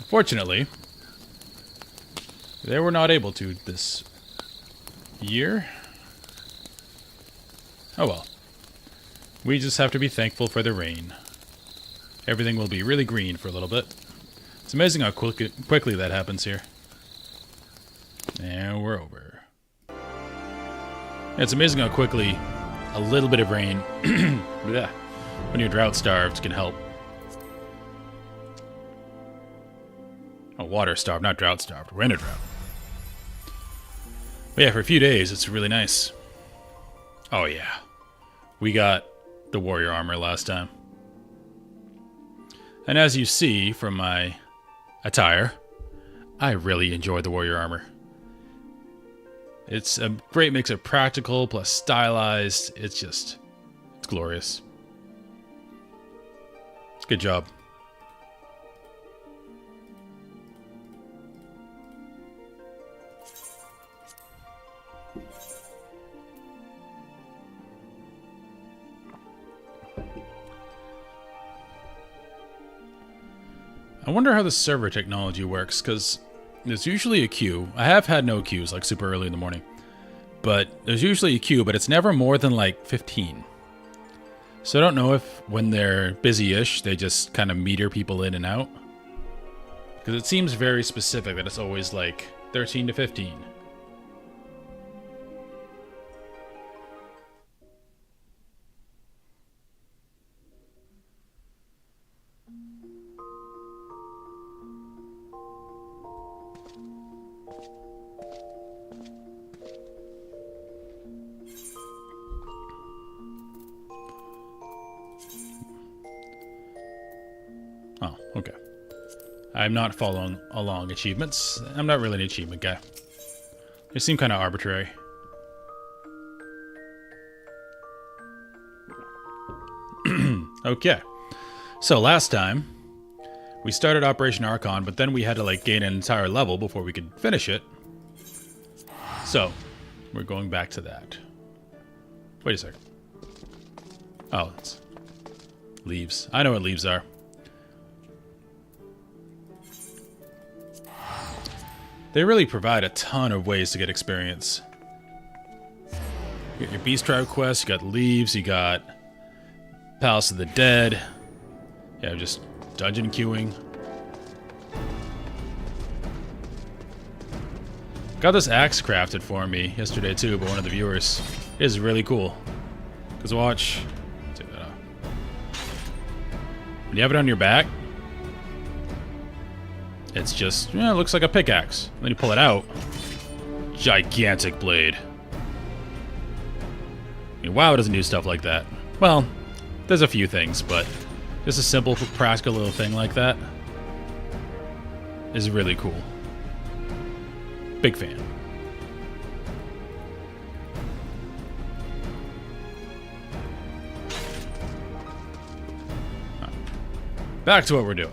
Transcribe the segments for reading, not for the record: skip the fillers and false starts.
Fortunately, they were not able to this year. Oh well. We just have to be thankful for the rain. Everything will be really green for a little bit. It's amazing how quickly that happens here. And we're over. It's amazing how quickly a little bit of rain, when you're drought-starved, can help. Oh, water-starved, not drought-starved. We're in a drought. But yeah, for a few days, it's really nice. Oh yeah. We got the warrior armor last time. And as you see from my attire, I really enjoy the warrior armor. It's a great mix of practical plus stylized. It's glorious. Good job. I wonder how the server technology works, because there's usually a queue. I have had no queues, like super early in the morning. But there's usually a queue, but it's never more than like 15. So I don't know if when they're busy-ish, they just kind of meter people in and out. Because it seems very specific that it's always like 13 to 15. Oh, okay. I'm not following along achievements. I'm not really an achievement guy. They seem kind of arbitrary. Okay. So last time, we started Operation Archon, but then we had to like gain an entire level before we could finish it. So, we're going back to that. Wait a second. Oh, it's leaves. I know what leaves are. They really provide a ton of ways to get experience. You got your Beast Tribe quest, you got leaves, you got Palace of the Dead. Yeah, just dungeon queuing. Got this axe crafted for me yesterday too by one of the viewers. It is really cool. Because watch. Take that off. When you have it on your back, it's just, it looks like a pickaxe. Then you pull it out. Gigantic blade. I mean, WoW doesn't do stuff like that. Well, there's a few things, but just a simple, practical little thing like that is really cool. Big fan. Right. Back to what we're doing.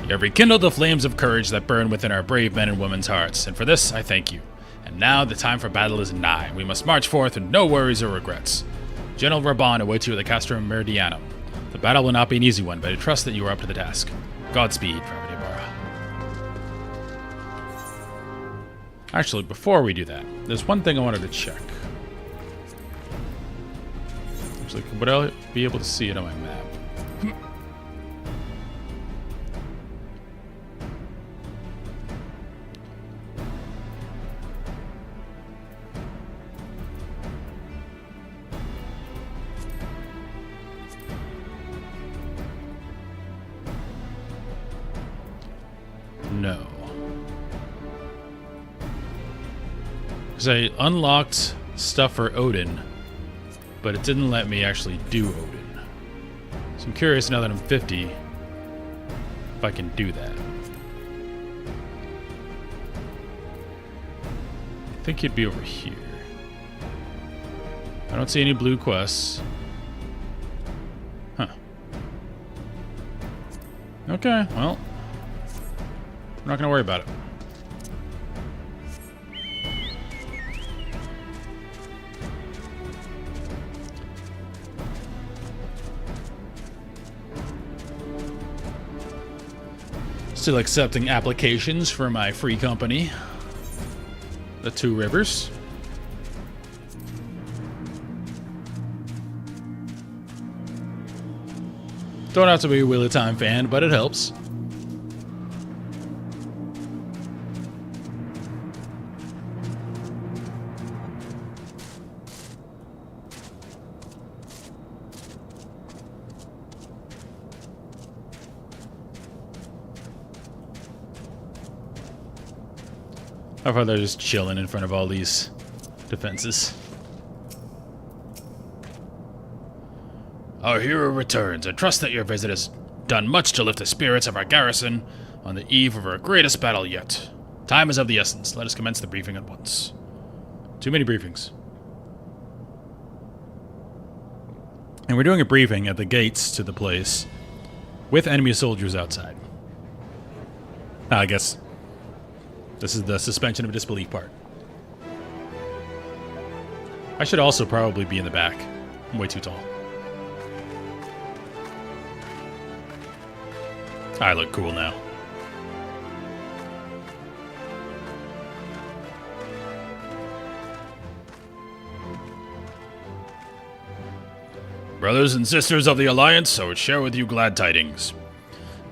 You have rekindled the flames of courage that burn within our brave men and women's hearts, and for this I thank you. And now the time for battle is nigh. We must march forth with no worries or regrets. General Raban awaits you at the Castrum Meridianum. The battle will not be an easy one, but I trust that you are up to the task. Godspeed, Private Ibarra. Actually, before we do that, there's one thing I wanted to check. Actually, would I be able to see it on my map? No. Because I unlocked stuff for Odin, but it didn't let me actually do Odin. So I'm curious now that I'm 50, if I can do that. I think he'd be over here. I don't see any blue quests. Huh. Okay, well. I'm not going to worry about it. Still accepting applications for my free company, the Two Rivers. Don't have to be a Wheel of Time fan, but it helps. How far they're just chilling in front of all these defenses. Our hero returns. I trust that your visit has done much to lift the spirits of our garrison on the eve of our greatest battle yet. Time is of the essence. Let us commence the briefing at once. Too many briefings. And we're doing a briefing at the gates to the place with enemy soldiers outside. I guess this is the suspension of disbelief part. I should also probably be in the back. I'm way too tall. I look cool now. Brothers and sisters of the Alliance, I would share with you glad tidings.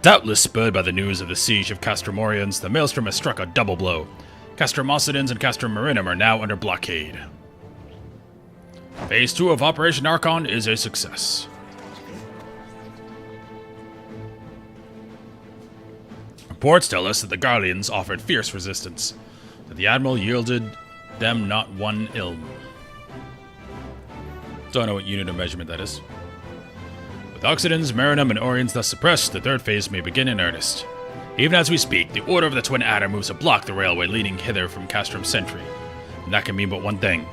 Doubtless spurred by the news of the siege of Castromorians, the Maelstrom has struck a double blow. Castromocidans and Castromarinum are now under blockade. Phase 2 of Operation Archon is a success. Reports tell us that the Garleans offered fierce resistance, that the Admiral yielded them not one ilm. Don't know what unit of measurement that is. With Oxidans, Marinum, and Orions thus suppressed, the third phase may begin in earnest. Even as we speak, the Order of the Twin Adder moves to block the railway leading hither from Castrum Sentry. And that can mean but one thing.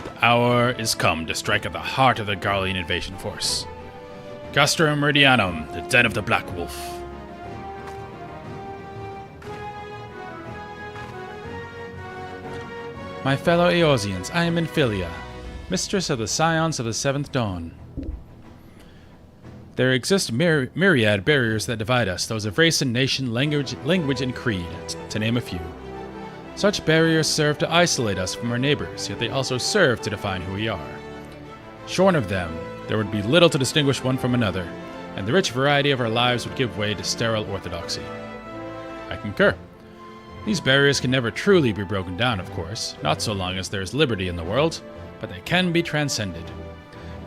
The hour is come to strike at the heart of the Garlean invasion force. Castrum Meridianum, the den of the Black Wolf. My fellow Eosians, I am Infilia, mistress of the Scions of the Seventh Dawn. There exist myriad barriers that divide us, those of race and nation, language and creed, to name a few. Such barriers serve to isolate us from our neighbors, yet they also serve to define who we are. Shorn of them, there would be little to distinguish one from another, and the rich variety of our lives would give way to sterile orthodoxy. I concur. These barriers can never truly be broken down, of course, not so long as there is liberty in the world, but they can be transcended.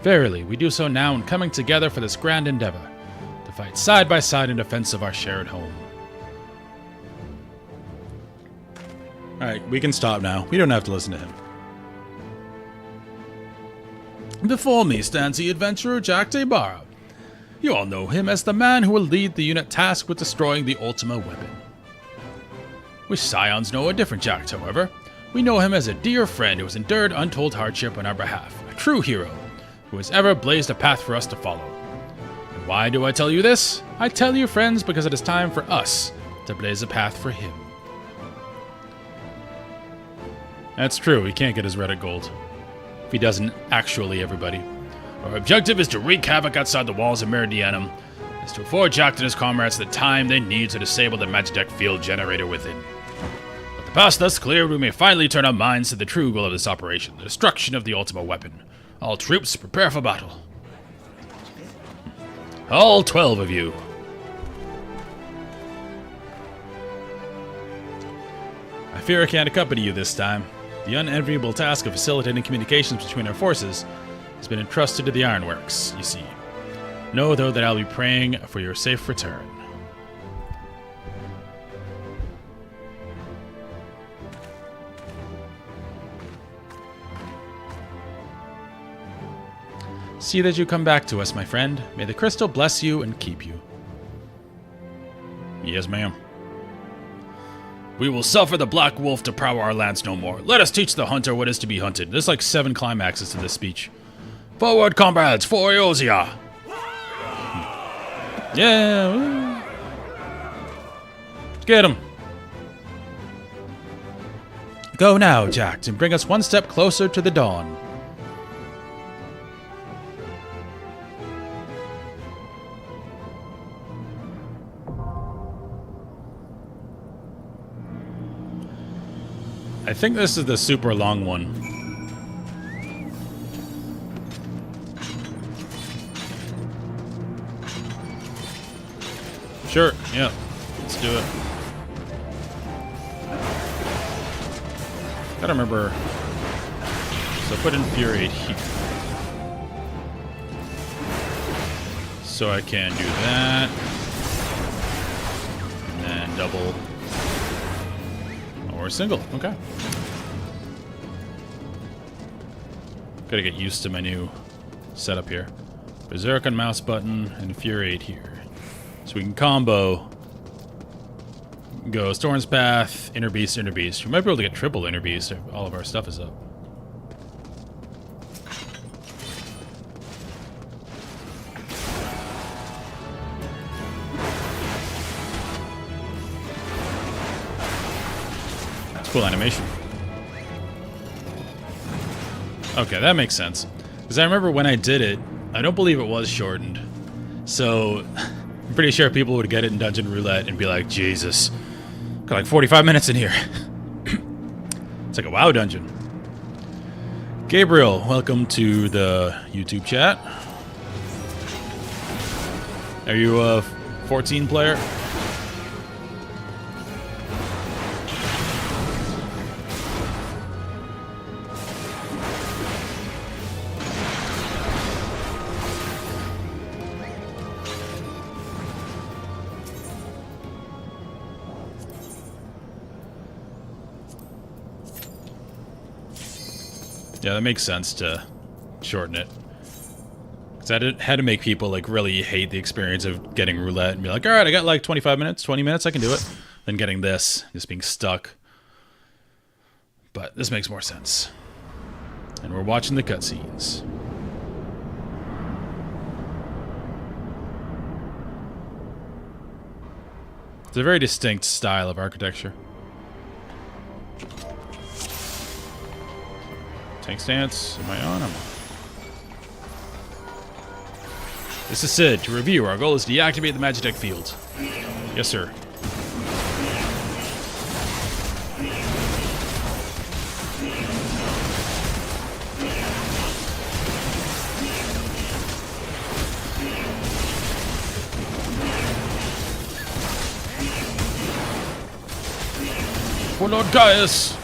Verily, we do so now in coming together for this grand endeavor, to fight side by side in defense of our shared home. Alright, we can stop now. We don't have to listen to him. Before me stands the adventurer Jack Debara. You all know him as the man who will lead the unit tasked with destroying the Ultima weapon. We Scions know a different Jack, however. We know him as a dear friend who has endured untold hardship on our behalf, a true hero, who has ever blazed a path for us to follow. And why do I tell you this? I tell you, friends, because it is time for us to blaze a path for him. That's true, he can't get his Reddit gold. If he doesn't, actually, everybody. Our objective is to wreak havoc outside the walls of Meridianum, is to afford Jack and his comrades the time they need to disable the Magitech field generator within. With the path thus cleared, we may finally turn our minds to the true goal of this operation, the destruction of the Ultima weapon. All troops, prepare for battle. All 12 of you. I fear I can't accompany you this time. The unenviable task of facilitating communications between our forces has been entrusted to the Ironworks, you see. Know, though, that I'll be praying for your safe return. See that you come back to us, my friend. May the crystal bless you and keep you. Yes, ma'am. We will suffer the Black Wolf to prowl our lands no more. Let us teach the hunter what is to be hunted. There's like 7 climaxes to this speech. Forward, comrades, for Eosia! Yeah! Get him! Go now, Jack, and bring us one step closer to the dawn. I think this is the super long one. Sure, yeah. Let's do it. Gotta remember. So put Infuriate here. So I can do that. And then double. Or single. Okay. Gotta get used to my new setup here. Berserk on mouse button, Infuriate here. So we can combo. Go Storm's Path, Inner Beast, Inner Beast. We might be able to get triple Inner Beast if all of our stuff is up. That's cool animation. Okay, that makes sense. Because I remember when I did it, I don't believe it was shortened. So I'm pretty sure people would get it in Dungeon Roulette and be like, Jesus. Got like 45 minutes in here. It's like a WoW dungeon. Gabriel, welcome to the YouTube chat. Are you a 14 player? Yeah, that makes sense to shorten it. Because I had to make people like really hate the experience of getting roulette and be like, alright, I got like 25 minutes, 20 minutes, I can do it. Then getting this, just being stuck. But this makes more sense. And we're watching the cutscenes. It's a very distinct style of architecture. Tank stance. Am I on? I'm on. This is Sid. To review, our goal is to deactivate the Magitech field. Yes, sir. For Lord Gaius!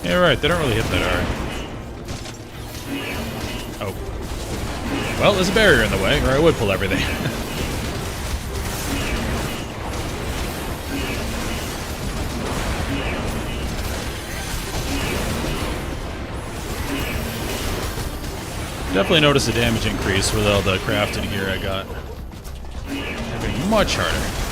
Yeah, right, they don't really hit that hard. Oh. Well, there's a barrier in the way, or I would pull everything. Definitely notice the damage increase with all the crafted gear I got. Having much harder.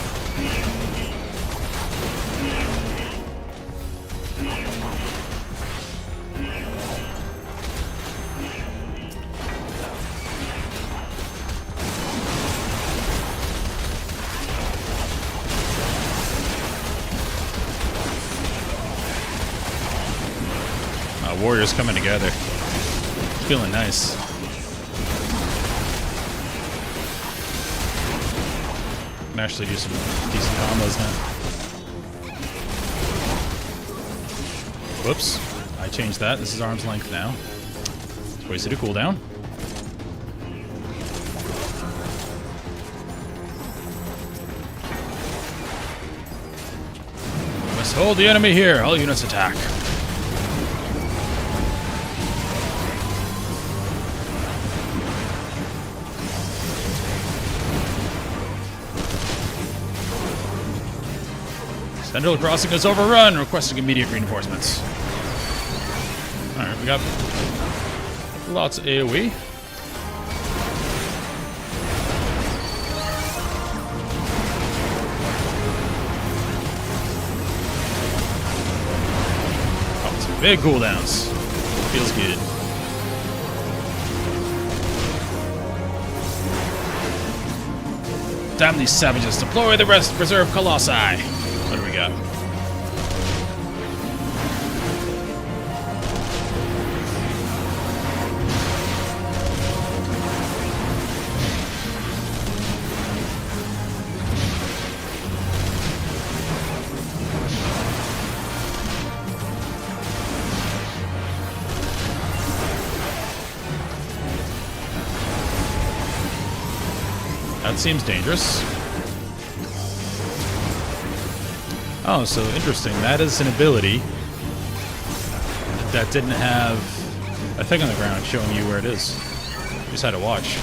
Warriors coming together. Feeling nice. Can actually do some decent combos now. Whoops. I changed that. This is arm's length now. It's wasted a cooldown. Let's hold the enemy here. All units attack. Central crossing is overrun, requesting immediate reinforcements. Alright, we got lots of AoE. Oh, some big cooldowns. Feels good. Damn these savages, deploy the rest reserve colossi. What do we got? That seems dangerous. Oh, so interesting. That is an ability that didn't have a thing on the ground showing you where it is. You just had to watch.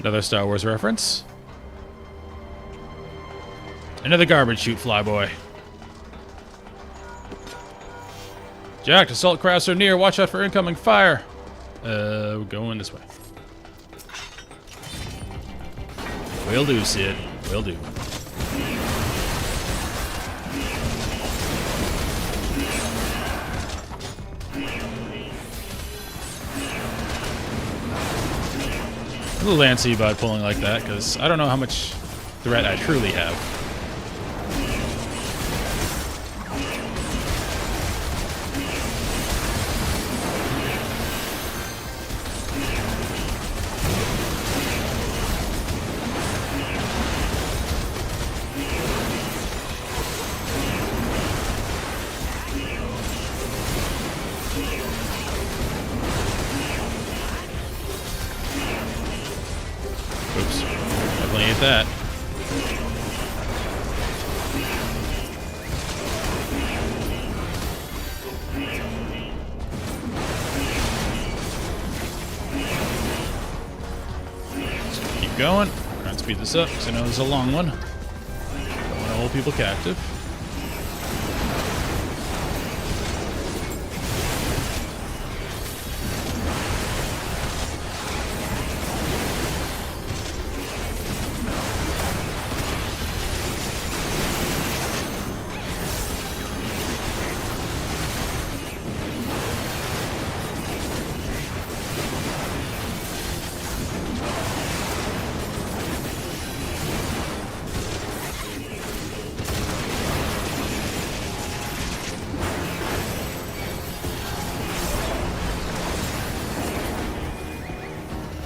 Another Star Wars reference. Another garbage chute, flyboy. Jack, assault crafts are near. Watch out for incoming fire. We're going this way. Will do, Sid. Will do. A little antsy about pulling like that, because I don't know how much threat I truly have. Oops. Definitely ate that. Just keep going. Try and speed this up, because I know this is a long one. Don't want to hold people captive.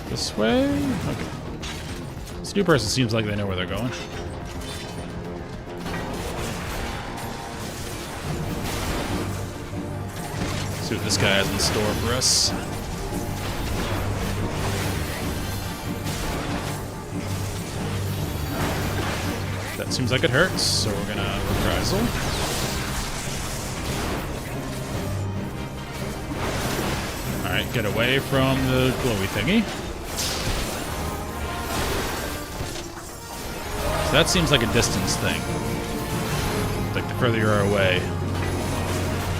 This way? Okay. This new person seems like they know where they're going. See what this guy has in store for us. That seems like it hurts, so we're gonna reprisal. Alright, get away from the glowy thingy. So that seems like a distance thing. Like the further you are away,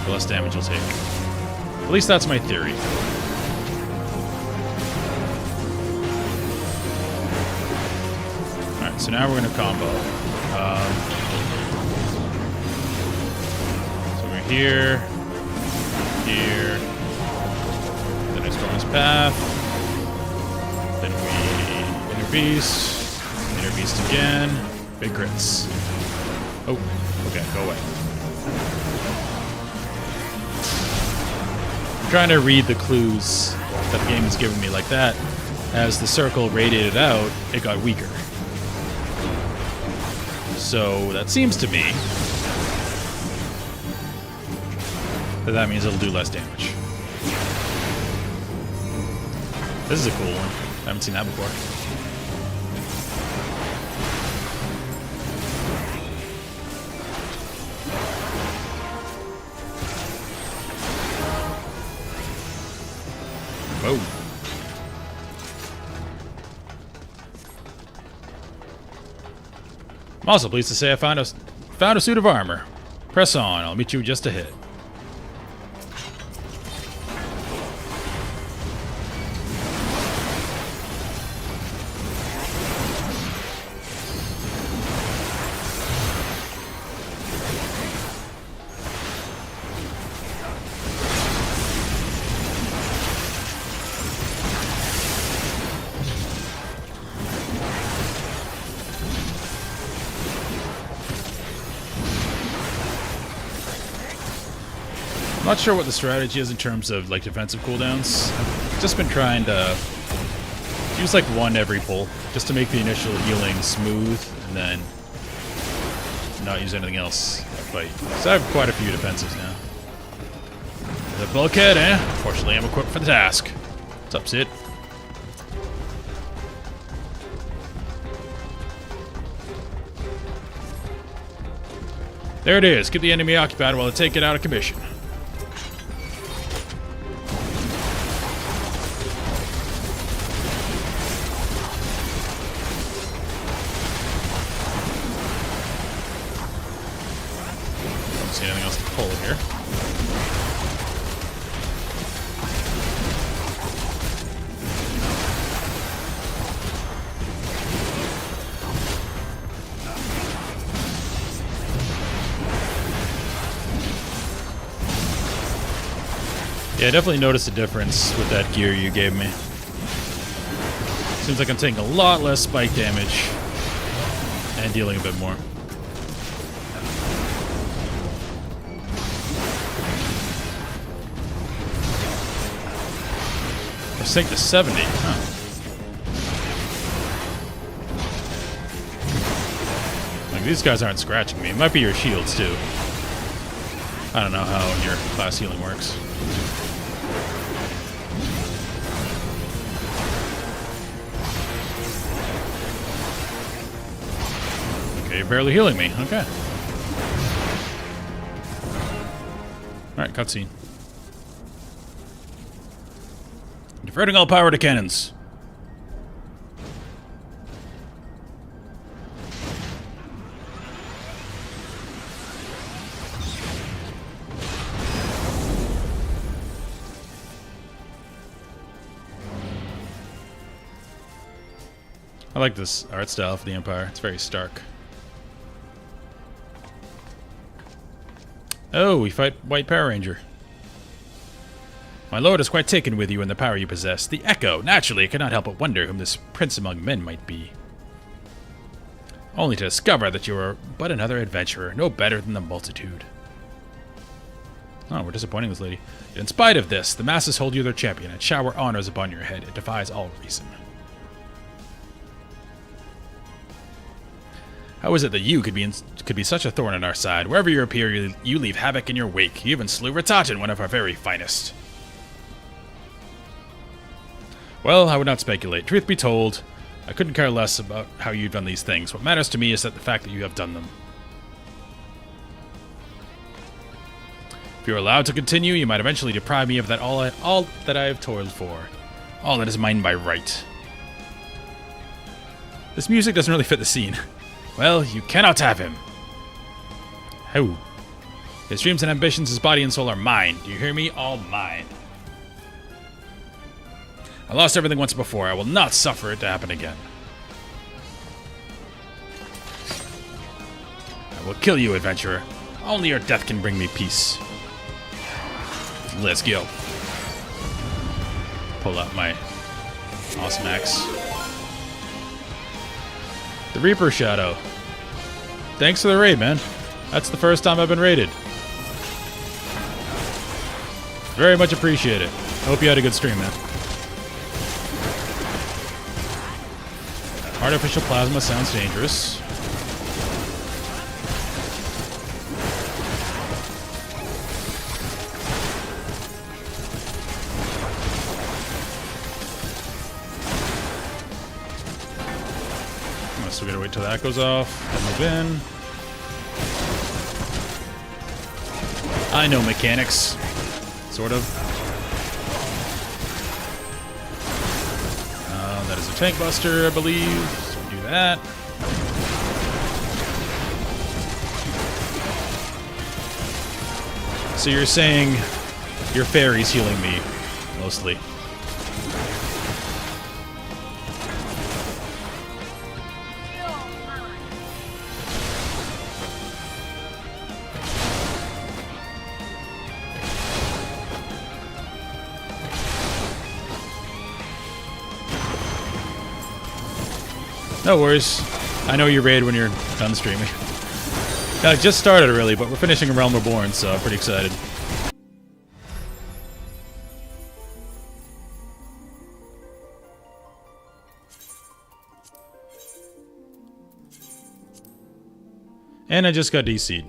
the less damage you'll take. At least that's my theory. Alright, so now we're going to combo. So we're here, here, then I storm his path, then we interbeast. Interbeast again. Big crits. Oh, okay, go away. I'm trying to read the clues that the game is giving me like that. As the circle radiated out, it got weaker. So that seems to me that means it'll do less damage. This is a cool one. I haven't seen that before. Whoa. I'm also pleased to say I found a suit of armor. Press on, I'll meet you just a hit. Not sure what the strategy is in terms of like defensive cooldowns. I've just been trying to use like one every pull, just to make the initial healing smooth, and then not use anything else in the fight. So I have quite a few defensives now. The bulkhead, eh? Fortunately, I'm equipped for the task. What's up, Sid? There it is. Keep the enemy occupied while I take it out of commission. Don't see anything else to pull here. Yeah, I definitely noticed a difference with that gear you gave me. Seems like I'm taking a lot less spike damage and dealing a bit more. I sank to 70, huh? Like, these guys aren't scratching me. It might be your shields, too. I don't know how your class healing works. Okay, you're barely healing me. Okay. Alright, cutscene. Diverting all power to cannons. I like this art style for the Empire. It's very stark. Oh, we fight White Power Ranger. My lord is quite taken with you and the power you possess. The Echo. Naturally, I cannot help but wonder whom this prince among men might be. Only to discover that you are but another adventurer, no better than the multitude. Oh, we're disappointing this lady. In spite of this, the masses hold you their champion and shower honors upon your head. It defies all reason. How is it that you could be such a thorn in our side? Wherever you appear, you leave havoc in your wake. You even slew Ratatan, one of our very finest. Well, I would not speculate. Truth be told, I couldn't care less about how you've done these things. What matters to me is that the fact that you have done them. If you're allowed to continue, you might eventually deprive me of that all that I have toiled for. All that is mine by right. This music doesn't really fit the scene. Well, you cannot have him. How? His dreams and ambitions, his body and soul are mine. Do you hear me? All mine. I lost everything once before. I will not suffer it to happen again. I will kill you, adventurer. Only your death can bring me peace. Let's go. Pull out my awesome axe. The Reaper Shadow. Thanks for the raid, man. That's the first time I've been raided. Very much appreciate it. Hope you had a good stream, man. Artificial plasma sounds dangerous. So we gotta wait till that goes off. Then move in. I know mechanics. Sort of. That is a tank buster, I believe. So we do that. So you're saying your fairy's healing me, mostly. No worries. I know you raid when you're done streaming. I just started really, but we're finishing Realm Reborn, so I'm pretty excited. And I just got DC'd.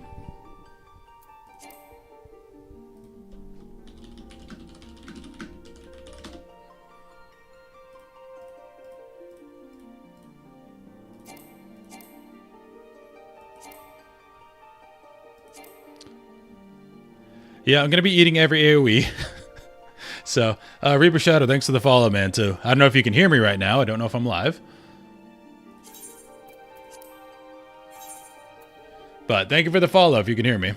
Yeah, I'm going to be eating every AoE. So, Reaper Shadow, thanks for the follow, man, too. I don't know if you can hear me right now. I don't know if I'm live. But thank you for the follow if you can hear me.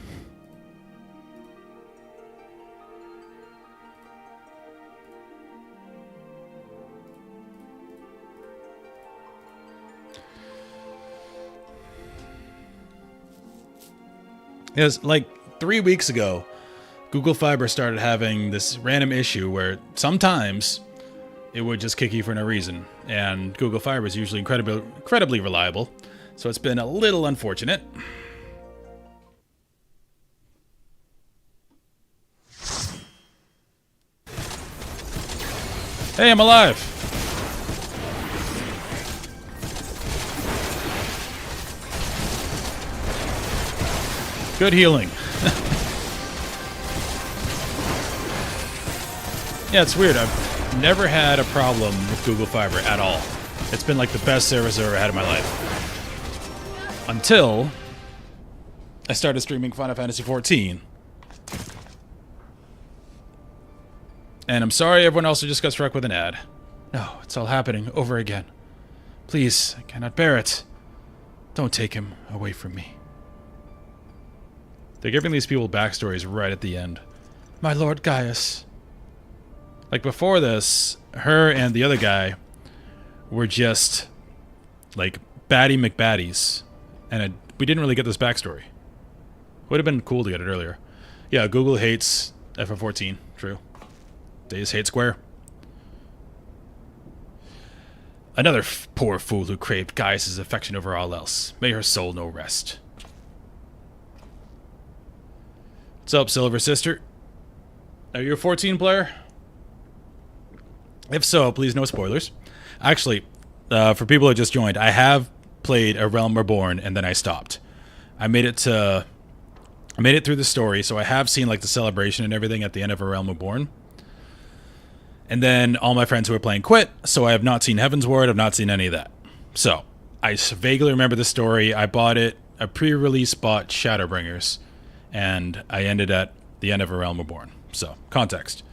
Yes, like 3 weeks ago, Google Fiber started having this random issue where sometimes it would just kick you for no reason. And Google Fiber is usually incredibly reliable. So it's been a little unfortunate. Hey, I'm alive! Good healing. Yeah, it's weird. I've never had a problem with Google Fiber at all. It's been like the best service I've ever had in my life. Until I started streaming Final Fantasy XIV. And I'm sorry everyone else who just got struck with an ad. No, it's all happening over again. Please, I cannot bear it. Don't take him away from me. They're giving these people backstories right at the end. My Lord Gaius. Like, before this, her and the other guy were just, like, baddie McBaddies. And we didn't really get this backstory. Would have been cool to get it earlier. Yeah, Google hates FF14. True. They just hate Square. Another poor fool who craved Gaius' affection over all else. May her soul know rest. What's up, Silver Sister? Are you a 14 player? If so, please no spoilers. Actually, for people who just joined, I have played A Realm Reborn and then I stopped. I made it through the story, so I have seen like the celebration and everything at the end of A Realm Reborn. And then all my friends who were playing quit, so I have not seen Heaven's Ward, I've not seen any of that. So, I vaguely remember the story. I bought it, a pre-release bought Shadowbringers, and I ended at the end of A Realm Reborn. So, context.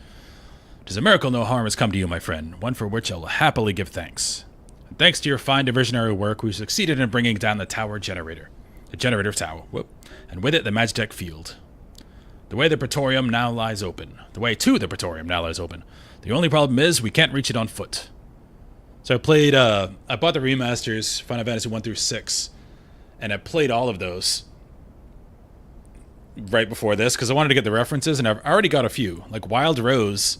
It is a miracle no harm has come to you, my friend, one for which I will happily give thanks. And thanks to your fine diversionary work, we succeeded in bringing down the tower generator. The generator tower, whoop, and with it the Magitech field. The way to the Praetorium now lies open. The only problem is we can't reach it on foot. So I played, I bought the remasters, Final Fantasy 1 through 6, and I played all of those right before this, because I wanted to get the references, and I've already got a few. Like Wild Rose,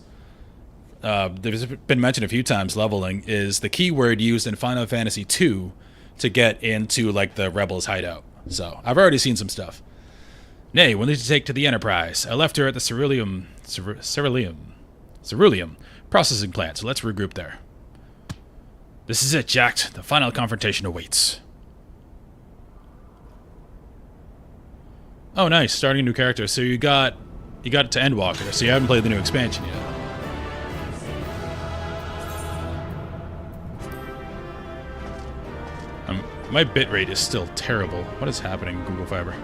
there's been mentioned a few times, leveling, is the keyword used in Final Fantasy 2 to get into, like, the Rebels' hideout. So, I've already seen some stuff. Nay, we'll need to take to the Enterprise. I left her at the Ceruleum processing plant, so let's regroup there. This is it, Jack. The final confrontation awaits. Oh, nice. Starting a new character. So you got it to Endwalker, so you haven't played the new expansion yet. My bitrate is still terrible. What is happening, Google Fiber?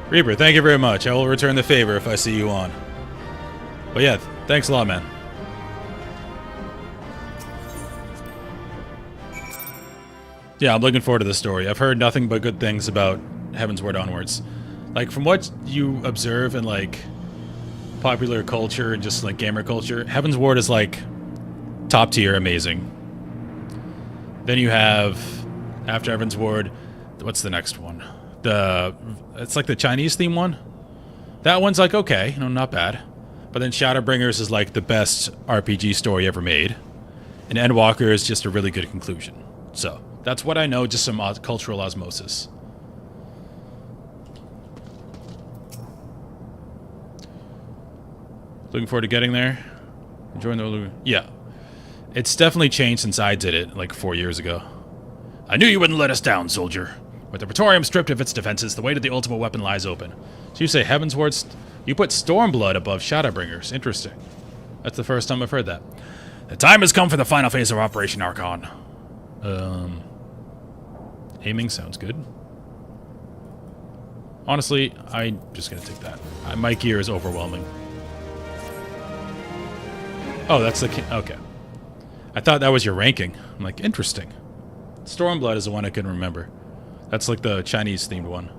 Reaper, thank you very much. I will return the favor if I see you on. But yeah, thanks a lot, man. Yeah, I'm looking forward to the story. I've heard nothing but good things about Heaven's Ward onwards. Like, from what you observe in, like, popular culture and just, like, gamer culture, Heaven's Ward is, like, top tier amazing. Then you have, after Heaven's Ward, what's the next one? It's like the Chinese theme one. That one's, like, okay, not bad. But then Shadowbringers is, like, the best RPG story ever made. And Endwalker is just a really good conclusion. So, that's what I know, just some cultural osmosis. Looking forward to getting there. Join the... Yeah. It's definitely changed since I did it, like 4 years ago. I knew you wouldn't let us down, soldier. With the Praetorium stripped of its defenses, the way to the Ultima weapon lies open. So you say Heavensward... You put Stormblood above Shadowbringers. Interesting. That's the first time I've heard that. The time has come for the final phase of Operation Archon. Aiming sounds good. Honestly, I'm just gonna take that. My gear is overwhelming. Oh, that's the... Okay. I thought that was your ranking. I'm like, interesting. Stormblood is the one I couldn't remember. That's like the Chinese-themed one.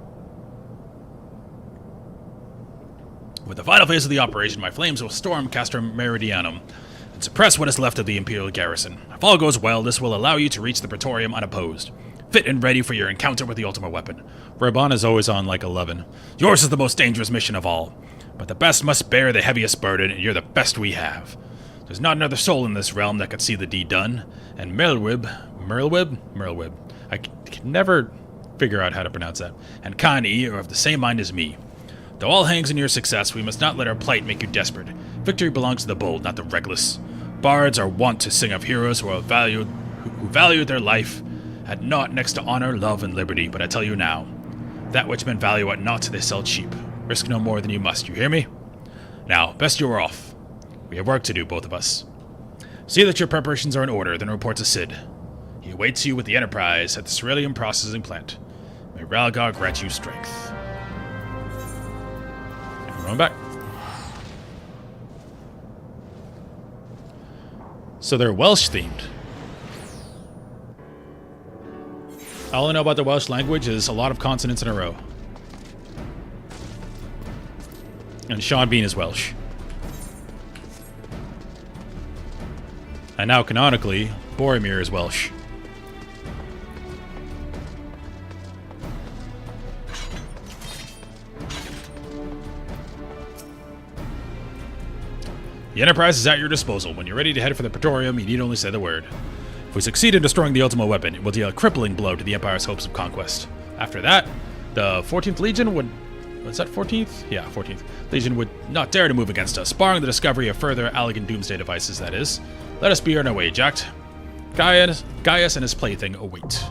With the final phase of the operation, my flames will storm Castor Meridianum and suppress what is left of the Imperial garrison. If all goes well, this will allow you to reach the Praetorium unopposed. Fit and ready for your encounter with the Ultima weapon. Rabon is always on like 11. Yours is the most dangerous mission of all. But the best must bear the heaviest burden, and you're the best we have. There's not another soul in this realm that could see the deed done. And Merlwib, I can never figure out how to pronounce that, and Kani are of the same mind as me. Though all hangs in your success, we must not let our plight make you desperate. Victory belongs to the bold, not the reckless. Bards are wont to sing of heroes who valued their life at naught next to honor, love, and liberty. But I tell you now, that which men value at naught they sell cheap. Risk no more than you must, you hear me? Now, best you are off. We have work to do, both of us. See that your preparations are in order, then report to Sid. He awaits you with the Enterprise at the Cerulean Processing Plant. May Ralgar grant you strength. Going back. So they're Welsh themed. All I know about the Welsh language is a lot of consonants in a row. And Sean Bean is Welsh. And now, canonically, Boromir is Welsh. The Enterprise is at your disposal. When you're ready to head for the Praetorium, you need only say the word. If we succeed in destroying the Ultima weapon, it will deal a crippling blow to the Empire's hopes of conquest. After that, the 14th Legion would... Was that 14th? Yeah, 14th. Legion would not dare to move against us, barring the discovery of further Allagan doomsday devices, that is. Let us be on our way, Jacked. Gaius and his plaything await.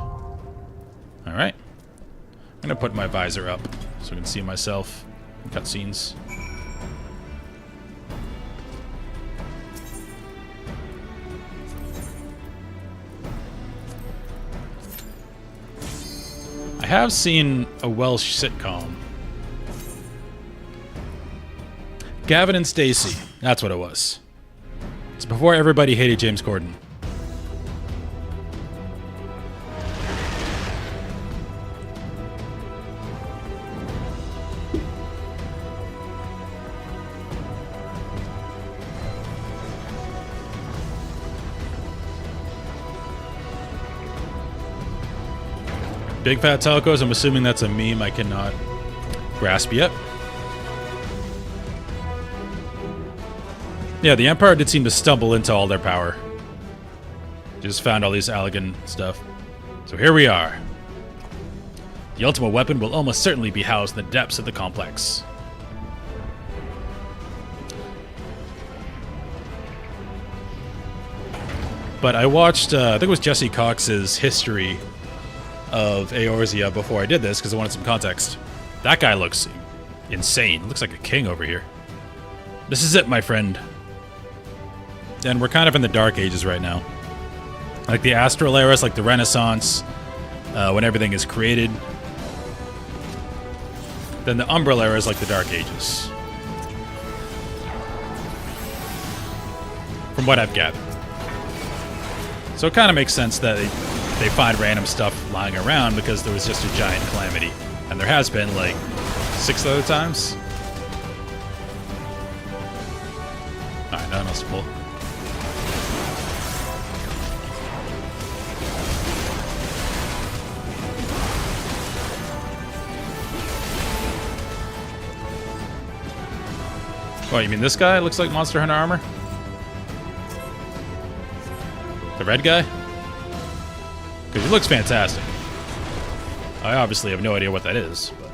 Alright. I'm gonna put my visor up so I can see myself in cutscenes. I have seen a Welsh sitcom. Gavin and Stacey. That's what it was. It's before everybody hated James Corden. Big Fat Tacos, I'm assuming that's a meme I cannot grasp yet. Yeah, the Empire did seem to stumble into all their power. Just found all these Allagan stuff. So here we are. The Ultima weapon will almost certainly be housed in the depths of the complex. But I watched, I think it was Jesse Cox's history of Eorzea before I did this, because I wanted some context. That guy looks insane. Looks like a king over here. This is it, my friend. And we're kind of in the Dark Ages right now. Like the Astral Era is like the Renaissance, when everything is created. Then the Umbral Era is like the Dark Ages. From what I've gathered. So it kind of makes sense that they find random stuff lying around because there was just a giant calamity. And there has been, like, 6 other times. Alright, nothing else to pull. What, you mean this guy looks like Monster Hunter armor? The red guy? Because he looks fantastic. I obviously have no idea what that is, but...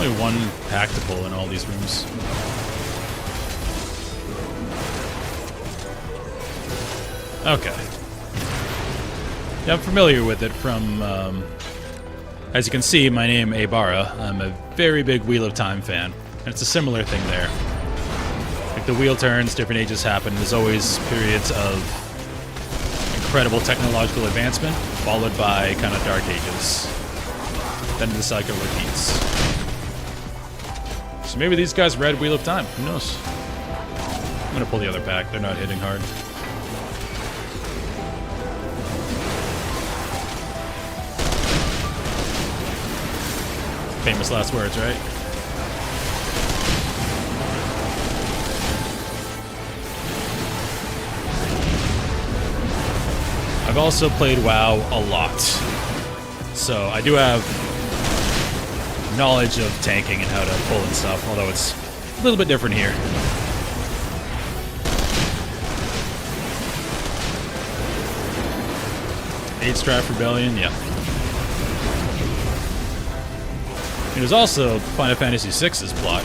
only one pack to pull in all these rooms. Okay. Yeah, I'm familiar with it from, as you can see, my name Abara. I'm a very big Wheel of Time fan, and it's a similar thing there. Like, the wheel turns, different ages happen, there's always periods of incredible technological advancement, followed by kind of dark ages. Then the cycle repeats. So maybe these guys read Wheel of Time, who knows? I'm gonna pull the other pack, they're not hitting hard. Famous last words, right? I've also played WoW a lot, so I do have knowledge of tanking and how to pull and stuff, although it's a little bit different here. Eight Strife Rebellion, yeah. It was also Final Fantasy VI's plot.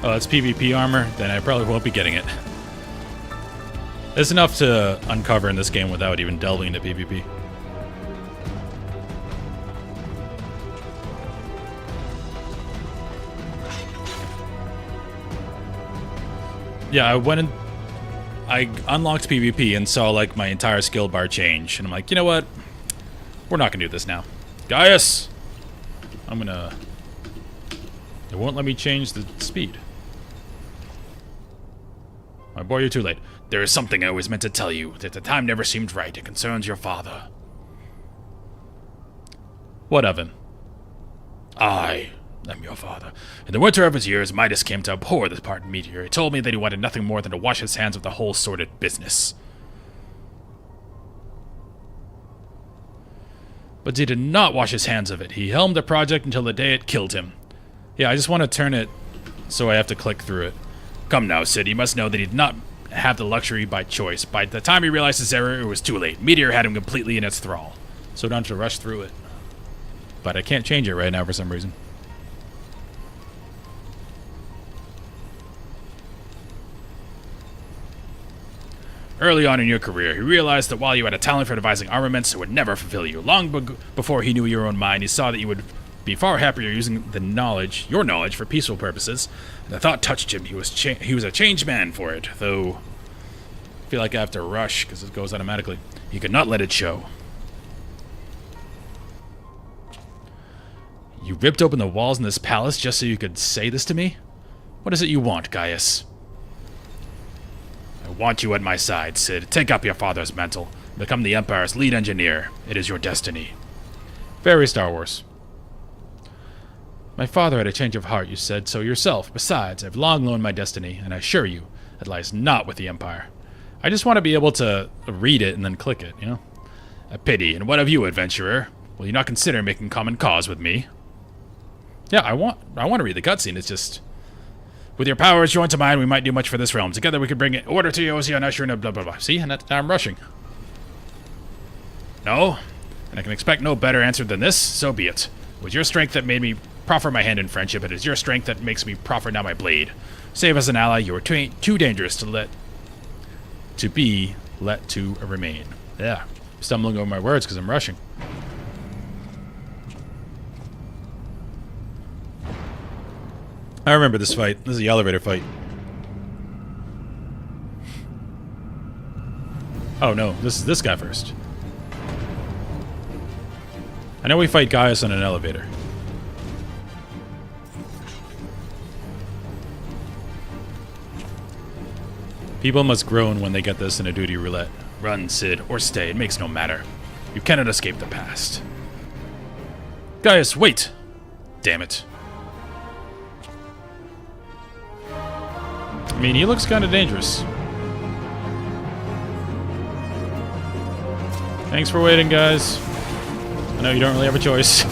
Oh, it's PvP armor? Then I probably won't be getting it. It's enough to uncover in this game without even delving into PvP. Yeah, I went in... I unlocked PvP and saw, like, my entire skill bar change. And I'm like, you know what? We're not gonna do this now. Gaius! I'm gonna... It won't let me change the speed. My boy, you're too late. There is something I always meant to tell you, that the time never seemed right. It concerns your father. What of him? I am your father. In the winter of his years, Midas came to abhor the Spartan meteor. He told me that he wanted nothing more than to wash his hands of the whole sordid business. But he did not wash his hands of it. He helmed the project until the day it killed him. Yeah, I just want to turn it so I have to click through it. Come now, Sid, you must know that he did not have the luxury by choice. By the time he realized his error, it was too late. Meteor had him completely in its thrall. So don't have to rush through it. But I can't change it right now for some reason. Early on in your career, he realized that while you had a talent for devising armaments, it would never fulfill you. Long before he knew your own mind, he saw that you would be far happier using your knowledge for peaceful purposes. And the thought touched him. He was a changed man for it, though I feel like I have to rush because it goes automatically. He could not let it show. You ripped open the walls in this palace just so you could say this to me? What is it you want, Gaius? I want you at my side, Sid. Take up your father's mantle. Become the Empire's lead engineer. It is your destiny. Very Star Wars. My father had a change of heart, you said, so yourself. Besides, I've long known my destiny, and I assure you, it lies not with the Empire. I just want to be able to read it and then click it, you know? A pity. And what of you, adventurer? Will you not consider making common cause with me? Yeah, I want to read the cutscene. It's just... With your powers joined to mine, we might do much for this realm. Together we could bring order to Eosia and usher in a blah blah blah. See? And now I'm rushing. No? And I can expect no better answer than this? So be it. It was your strength that made me proffer my hand in friendship. It is your strength that makes me proffer now my blade. Save as an ally, you are too dangerous to let to remain. Yeah. Stumbling over my words because I'm rushing. I remember this fight. This is the elevator fight. Oh no, this is this guy first. I know we fight Gaius on an elevator. People must groan when they get this in a duty roulette. Run, Sid, or stay. It makes no matter. You cannot escape the past. Gaius, wait! Damn it. I mean, he looks kind of dangerous. Thanks for waiting, guys. I know you don't really have a choice.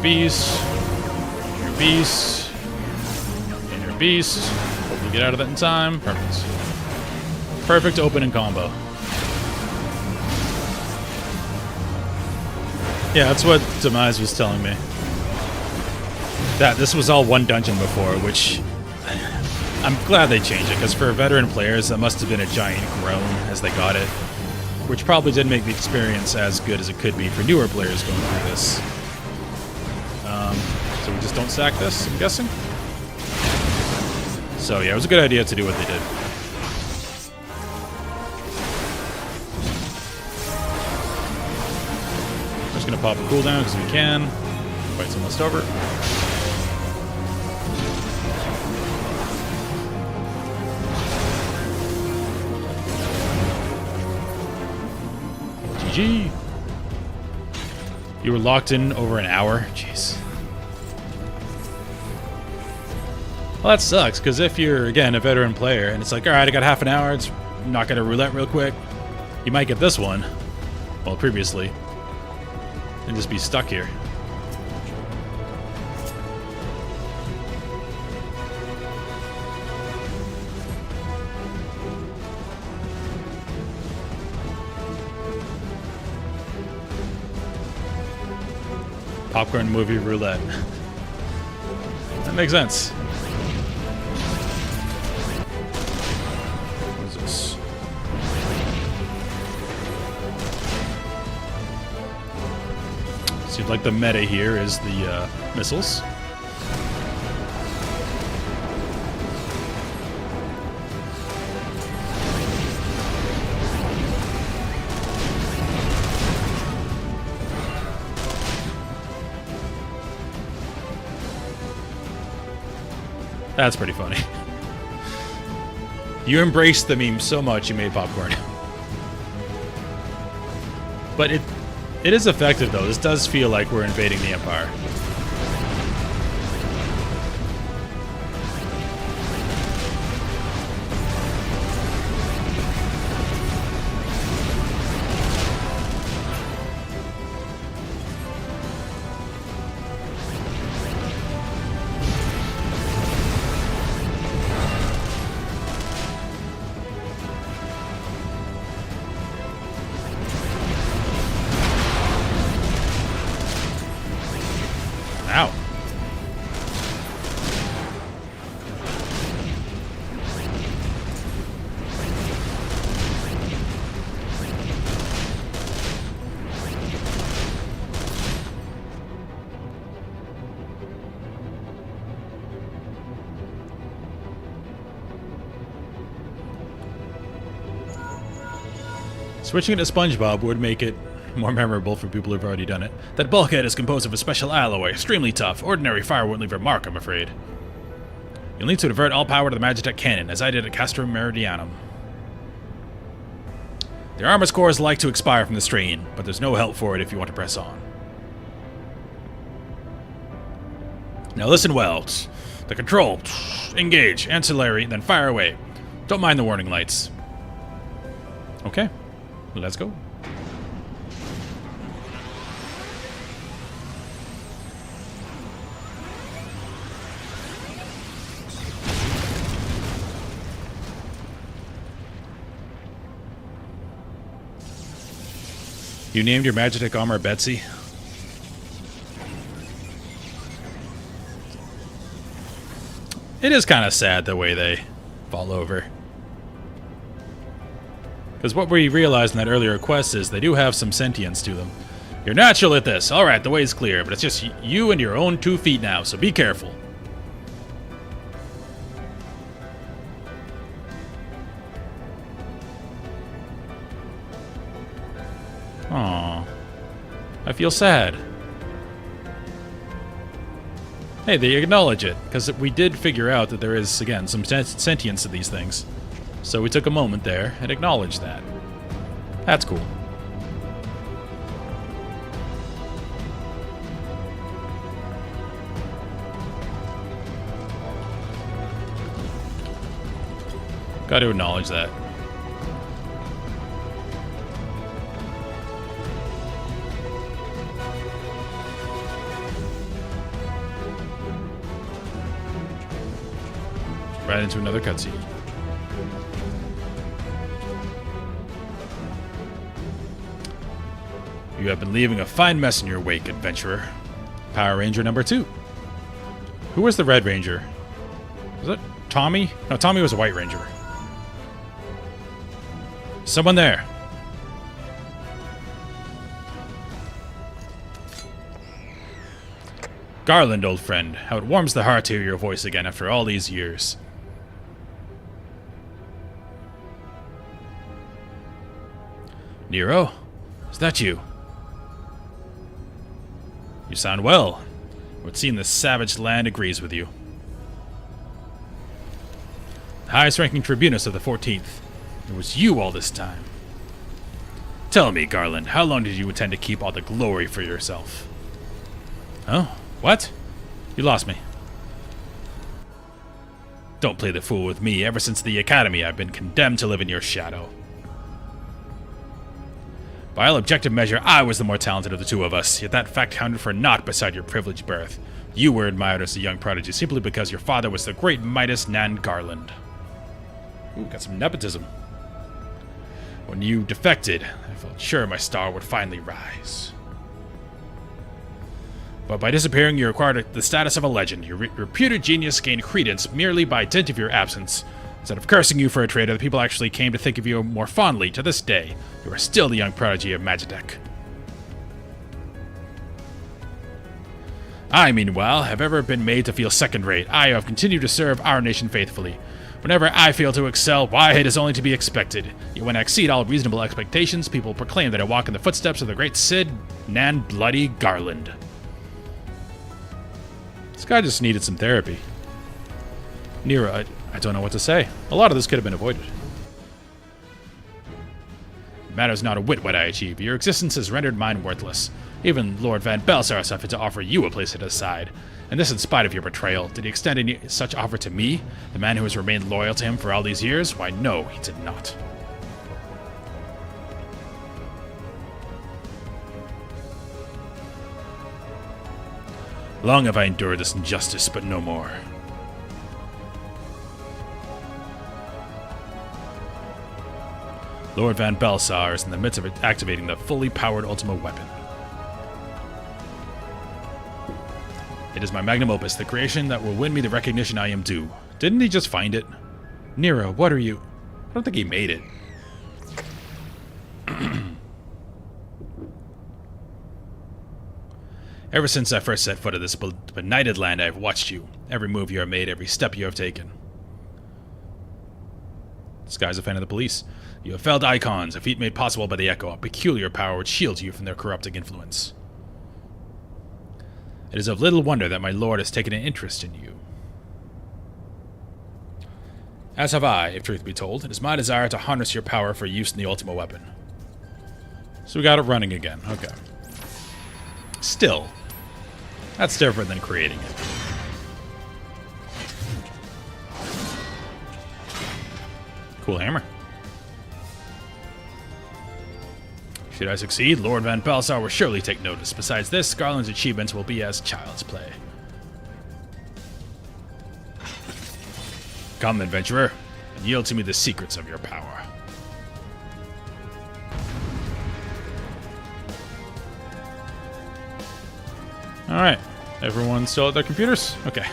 beast. In your beast. In your beast. Hopefully get out of that in time. Perfect. Perfect opening combo. Yeah, that's what Demise was telling me. That this was all one dungeon before, which I'm glad they changed it, because for veteran players, that must have been a giant groan as they got it, which probably didn't make the experience as good as it could be for newer players going through this. So we just don't stack this, I'm guessing? So yeah, it was a good idea to do what they did. We're just going to pop a cooldown because we can. Fight's almost over. GG. You were locked in over an hour? Jeez. Well, that sucks, because if you're, again, a veteran player, and it's like, alright, I got half an hour, it's not gonna roulette real quick, you might get this one, well, previously, and just be stuck here. Popcorn movie roulette. That makes sense. What is this? Seems like the meta here is the missiles. That's pretty funny. You embraced the meme so much you made popcorn. But it is effective though. This does feel like we're invading the Empire. Ow. Switching it to SpongeBob would make it more memorable for people who've already done it. That bulkhead is composed of a special alloy, extremely tough. Ordinary fire won't leave a mark, I'm afraid. You'll need to divert all power to the Magitech cannon, as I did at Castrum Meridianum. The armor's cores like to expire from the strain, but there's no help for it if you want to press on. Now listen well. The control. Engage. Ancillary, then fire away. Don't mind the warning lights. Okay. Let's go. You named your Magitech armor Betsy? It is kind of sad the way they fall over. Because what we realized in that earlier quest is they do have some sentience to them. You're natural at this. Alright, the way's clear, but it's just you and your own 2 feet now, so be careful. Aww. I feel sad. Hey, they acknowledge it, because we did figure out that there is, again, some sentience to these things. So we took a moment there and acknowledged that. That's cool. Got to acknowledge that. right into another cutscene. You have been leaving a fine mess in your wake, adventurer. Power Ranger number 2. Who was the Red Ranger? Was it Tommy? No, Tommy was a White Ranger. Someone there. Garland, old friend, how it warms the heart to hear your voice again after all these years. Nero, is that you? You sound well. What seen this savage land agrees with you. The highest-ranking tribunus of the 14th. It was you all this time. Tell me, Garland, how long did you intend to keep all the glory for yourself? Oh, what? You lost me. Don't play the fool with me. Ever since the academy, I've been condemned to live in your shadow. By all objective measure, I was the more talented of the two of us, yet that fact counted for naught beside your privileged birth. You were admired as a young prodigy simply because your father was the great Midas Nan Garland. Ooh, got some nepotism. When you defected, I felt sure my star would finally rise. But by disappearing, you acquired the status of a legend. Your reputed genius gained credence merely by dint of your absence. Instead of cursing you for a traitor, the people actually came to think of you more fondly. To this day, you are still the young prodigy of Magitech. I, meanwhile, have ever been made to feel second-rate. I have continued to serve our nation faithfully. Whenever I fail to excel, why, it is only to be expected. Yet when I exceed all reasonable expectations, people proclaim that I walk in the footsteps of the great Cid Nan Bloody Garland. This guy just needed some therapy. Nero, I don't know what to say. A lot of this could have been avoided. It matters not a whit what I achieve. Your existence has rendered mine worthless. Even Lord Van Belsar suffered to offer you a place at his side. And this in spite of your betrayal. Did he extend any such offer to me, the man who has remained loyal to him for all these years? Why, no, he did not. Long have I endured this injustice, but no more. Lord Van Belsar is in the midst of activating the fully powered Ultima weapon. It is my magnum opus, the creation that will win me the recognition I am due. Didn't he just find it? Nero, what are you? I don't think he made it. Ever since I first set foot on this benighted land, I have watched you. Every move you have made, every step you have taken. This guy's a fan of the police. You have felled icons, a feat made possible by the Echo, a peculiar power which shields you from their corrupting influence. It is of little wonder that my lord has taken an interest in you. As have I, if truth be told. It is my desire to harness your power for use in the Ultima weapon. So we got it running again. Okay. Still, that's different than creating it. Cool hammer. Should I succeed, Lord Van Belsar will surely take notice. Besides this, Garland's achievements will be as child's play. Come, adventurer, and yield to me the secrets of your power. Alright, everyone still at their computers? Okay.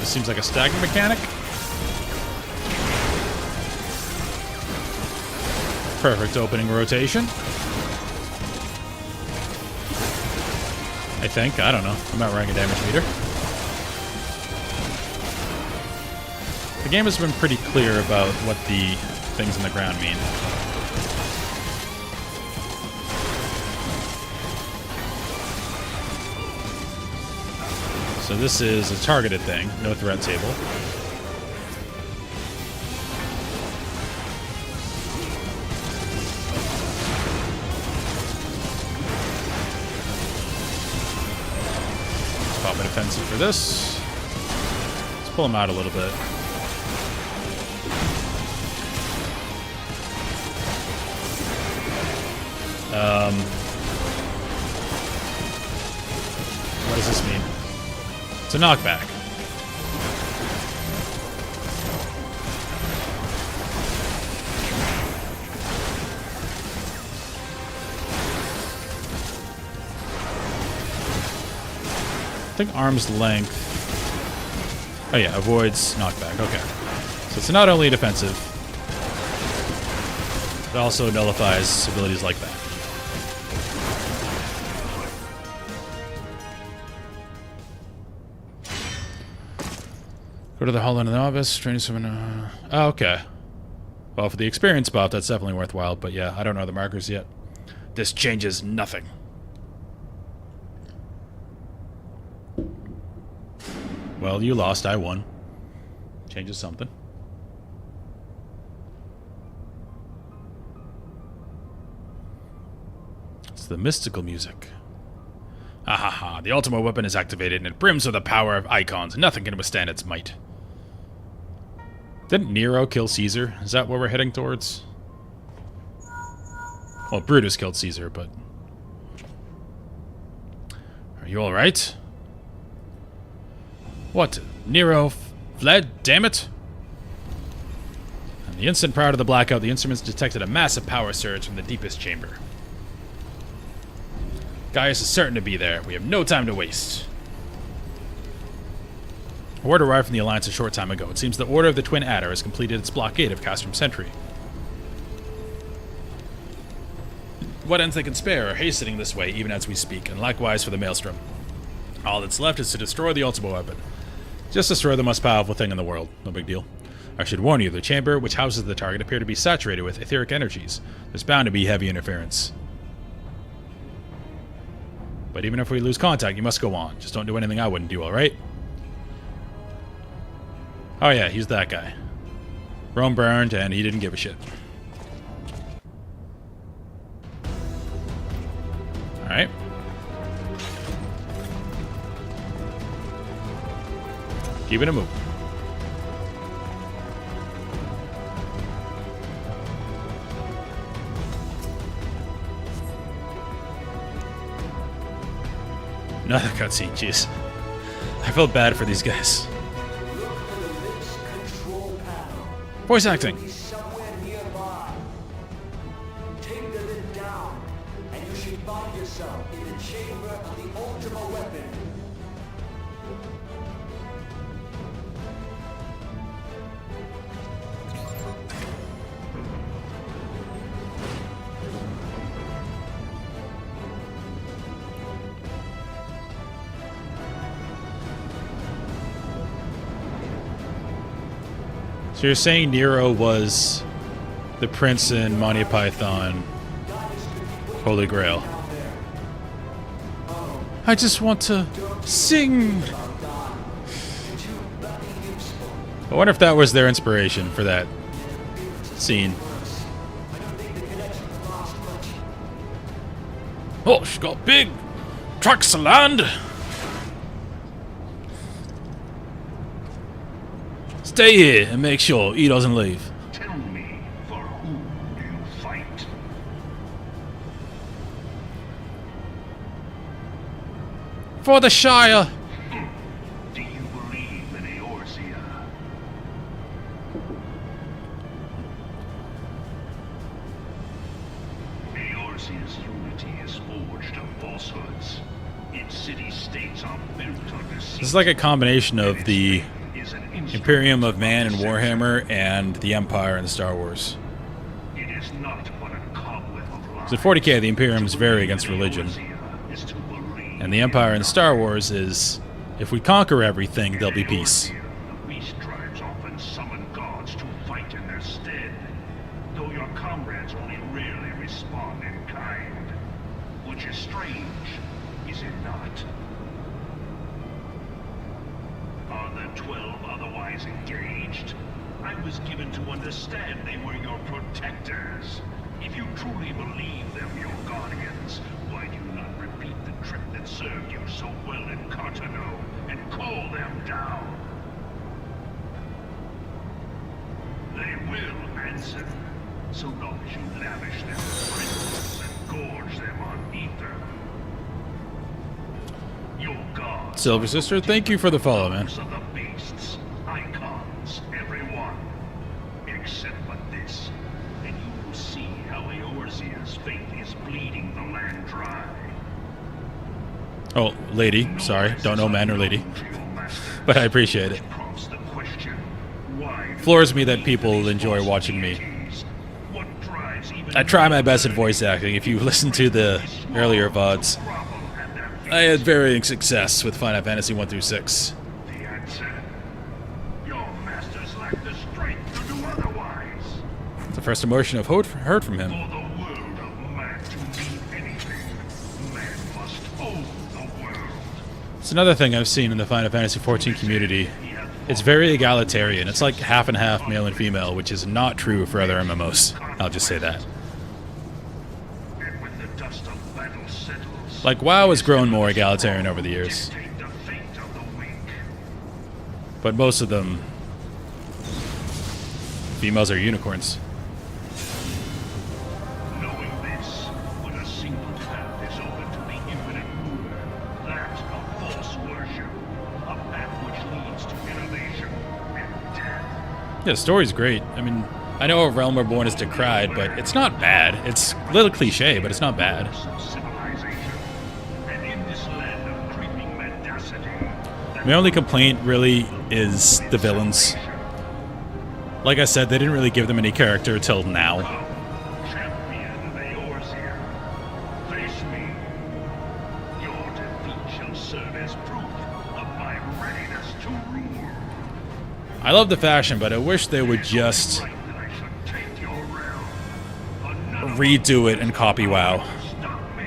This seems like a stacking mechanic. Perfect opening rotation. I think. I don't know. I'm not running a damage meter. The game has been pretty clear about what the things in the ground mean. So this is a targeted thing, no threat table. bit offensive for this. Let's pull him out a little bit. What does this mean? It's a knockback. I think arm's length. Oh yeah, avoids knockback. Okay. So it's not only defensive, it also nullifies abilities like that. Go to the Hall of the Novice, training someone. Oh, okay. Well, for the experience buff, that's definitely worthwhile, but yeah, I don't know the markers yet. This changes nothing. Well, you lost, I won. Changes something. It's the mystical music. Ah ha ha, the Ultima weapon is activated and it brims with the power of icons. Nothing can withstand its might. Didn't Nero kill Caesar? Is that what we're heading towards? Well, Brutus killed Caesar, but... Are you alright? What? Nero fled? Damn it! And the instant prior to the blackout, the instruments detected a massive power surge from the deepest chamber. Gaius is certain to be there. We have no time to waste. Word arrived from the Alliance a short time ago. It seems the Order of the Twin Adder has completed its blockade of Castrum Sentry. What ends they can spare are hastening this way even as we speak, and likewise for the Maelstrom. All that's left is to destroy the Ultima weapon. Just destroy the most powerful thing in the world. No big deal. I should warn you, the chamber which houses the target appear to be saturated with etheric energies. There's bound to be heavy interference. But even if we lose contact, you must go on. Just don't do anything I wouldn't do, alright? Oh yeah, he's that guy. Rome burned, and he didn't give a shit. Alright. Keeping it moving. Another cutscene, jeez. I felt bad for these guys. Voice acting. Take the lid down, and you should find yourself in the chamber of the Ultima weapon. So you're saying Nero was the prince in Monty Python Holy Grail. I just want to sing. I wonder if that was their inspiration for that scene. Oh, she got big trucks of land. Stay here and make sure he doesn't leave. Tell me, for whom do you fight? For the Shire. Do you believe in Eorzea? Eorzea's unity is forged of falsehoods. Its city-states are built under This is like a combination of the Imperium of Man in Warhammer and the Empire in Star Wars. It is not but a cobweb of lies. So 40k, the Imperiums vary against religion. And the Empire in Star Wars is, if we conquer everything, there'll be peace. The beast tribes often summon gods to fight in their stead, though your comrades only rarely respond in kind. Which is strange, is it not? Are the 12 otherwise engaged? I was given to understand they were your protectors. If you truly believe them your guardians, why do you not repeat the trick that served you so well in Cartano? them down. They will answer, so long as you lavish them with prisoners and gorge them on ether. Your gods. Silver Sister, thank you for the follow, man. Of the beasts, icons, everyone, except for this, and you will see how Eorzea's fate is bleeding the land dry. Oh, lady. Sorry. Don't know man or lady. But I appreciate it. Floors me that people enjoy watching me. I try my best at voice acting. If you listen to the earlier VODs, I had varying success with Final Fantasy 1 through 6. The answer? Your masters lack the strength to do otherwise. It's the first emotion I've heard from him. For the world of man to mean anything, man must own the world. It's another thing I've seen in the Final Fantasy 14 community. It's very egalitarian. It's like half and half male and female, which is not true for other MMOs. I'll just say that. And when the dust of battle settles, Like, WoW has grown more egalitarian over the years. dictate the fate of the weak. But most of them, females are unicorns. Knowing this, when a single path is open to the infinite ruler, that of false worship, a path which leads to innovation and death. Yeah, the story's great. I mean, I know A Realm Reborn is decried, but it's not bad. It's a little cliche, but it's not bad. Civilization, and in this land of creeping mendacity, My only complaint really is the villains. Like I said, they didn't really give them any character till now. champion of Eorzea, face me. Your defeat shall serve as proof of my readiness to rule. I love the fashion, but I wish they would just Right that I should take your realm, but none of redo it and copy WoW. them stop me.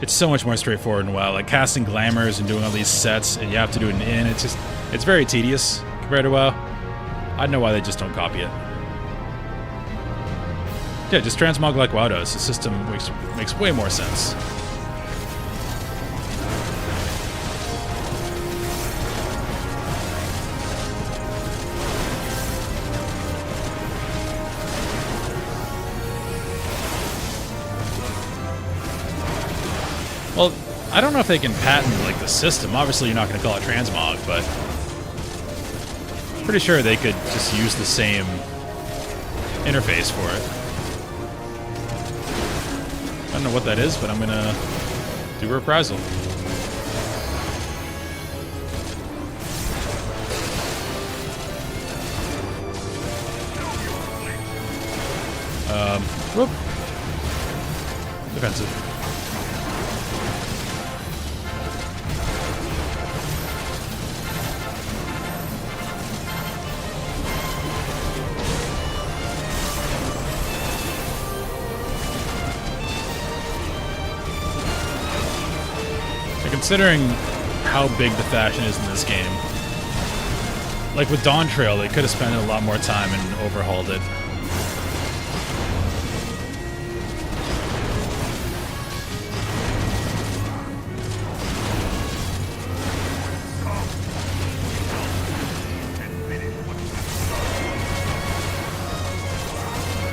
It's so much more straightforward in WoW. Like casting glamours and doing all these sets, and you have to do it in. It's very tedious compared to WoW. I don't know why they just don't copy it. Yeah, just transmog like WoW does. The system makes way more sense. Well, I don't know if they can patent like the system. Obviously, you're not going to call it transmog, but pretty sure they could just use the same interface for it. I don't know what that is, but I'm going to do reprisal. Whoop. Defensive. Considering how big the fashion is in this game, like with Dawn Trail, they could have spent a lot more time and overhauled it.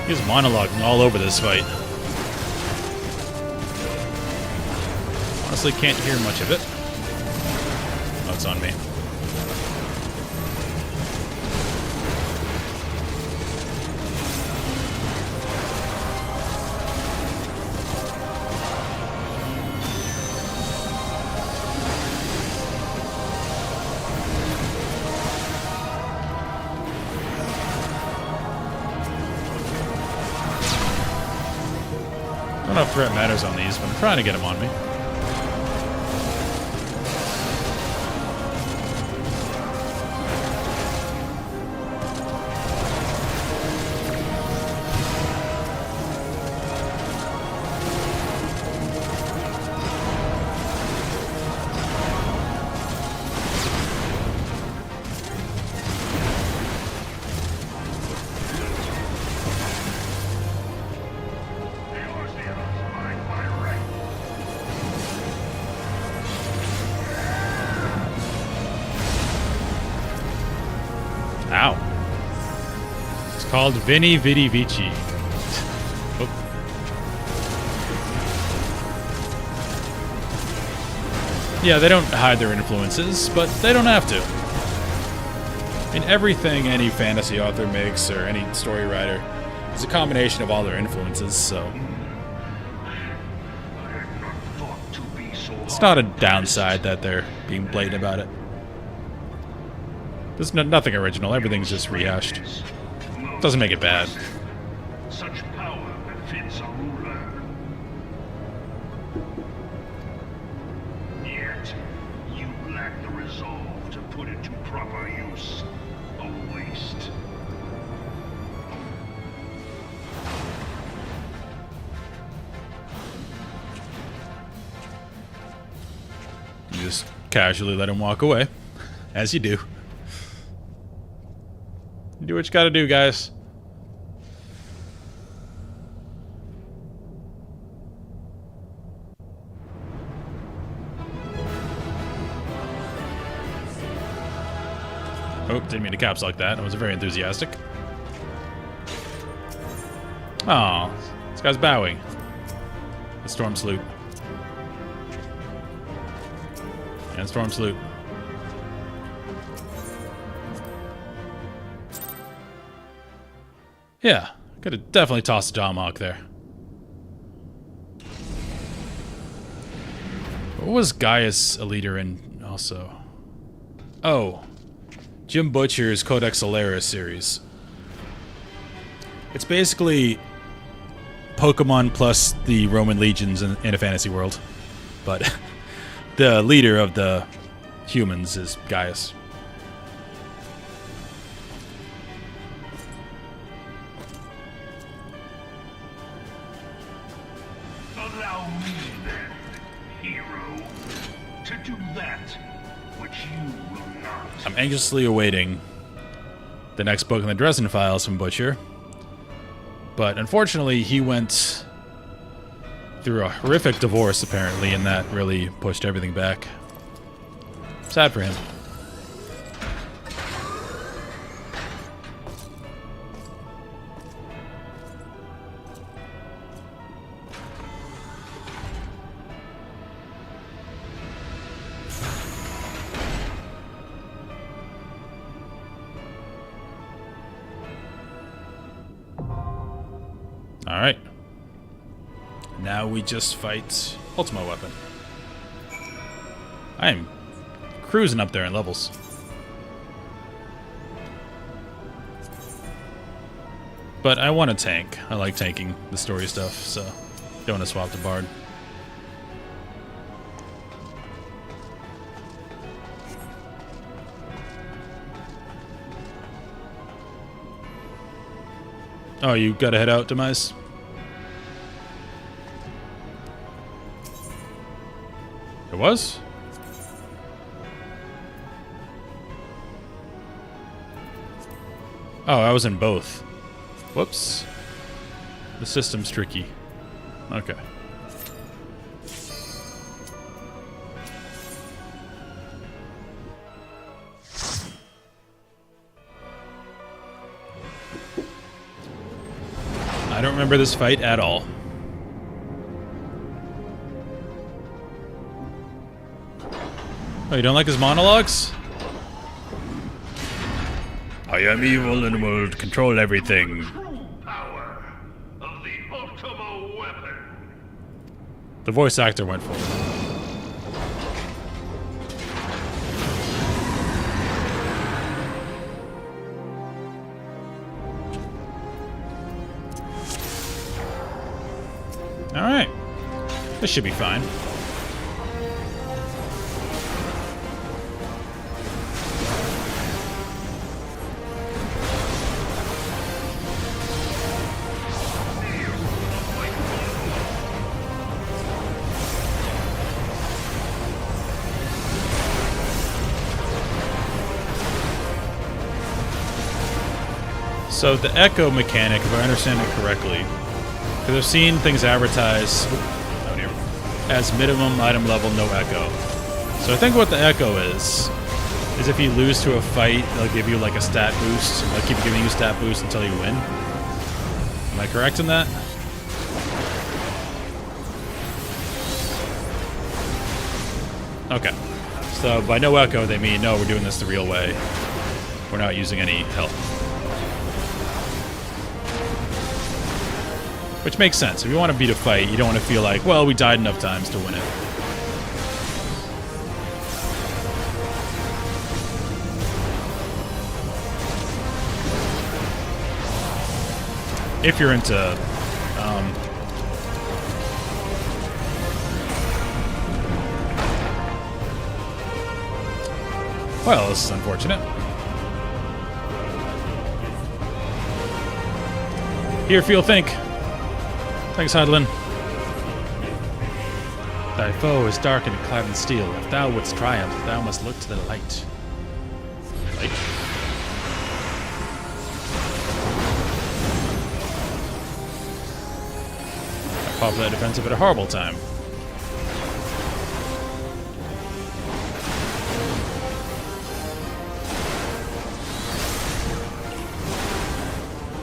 He's monologuing all over this fight. Honestly, can't hear much of it. Oh, it's on me. I don't know if threat matters on these, but I'm trying to get him on me. called Vini Vidi Vici. Oh. Yeah, they don't hide their influences, but they don't have to. I mean, everything any fantasy author makes, or any story writer, is a combination of all their influences, so... It's not a downside that they're being blatant about it. There's nothing original, everything's just rehashed. Doesn't make it bad. Such power befits a ruler. Yet, you lack the resolve to put it to proper use. A waste. You just casually let him walk away, as you do. Do what you gotta do, guys. Oh, didn't mean to caps like that. I was very enthusiastic. Oh, this guy's bowing. The storm salute. And storm salute. Yeah, could have definitely tossed a tomahawk there. What was Gaius a leader in also? Oh, Jim Butcher's Codex Alera series. It's basically Pokemon plus the Roman legions in a fantasy world. But the leader of the humans is Gaius. Allow me then, hero, to do that which you will not. I'm anxiously awaiting the next book in the Dresden Files from Butcher. But unfortunately, he went through a horrific divorce, apparently, and that really pushed everything back. Sad for him. Alright. Now we just fight Ultima weapon. I am cruising up there in levels. But I want to tank. I like tanking the story stuff, so don't want to swap to Bard. Oh, you gotta head out, Demise? It was? Oh, I was in both. Whoops. The system's tricky. Okay. I don't remember this fight at all. Oh, you don't like his monologues? I am evil and will control everything. True power of the Ultima weapon. The voice actor went for it. Alright. This should be fine. So the echo mechanic, if I understand it correctly, because I've seen things advertised as minimum item level, no echo. So I think what the echo is is if you lose to a fight, they'll give you like a stat boost. They'll keep giving you a stat boost until you win. Am I correct in that? Okay. So by no echo, they mean, no, we're doing this the real way. We're not using any help. Which makes sense. If you want to beat a fight, you don't want to feel like, well, we died enough times to win it. If you're into well, this is unfortunate. Here, feel, think. Thanks, Hudlin. Thy foe is dark and clad in steel. If thou wouldst triumph, thou must look to the light. Light? I popped that defensive at a horrible time.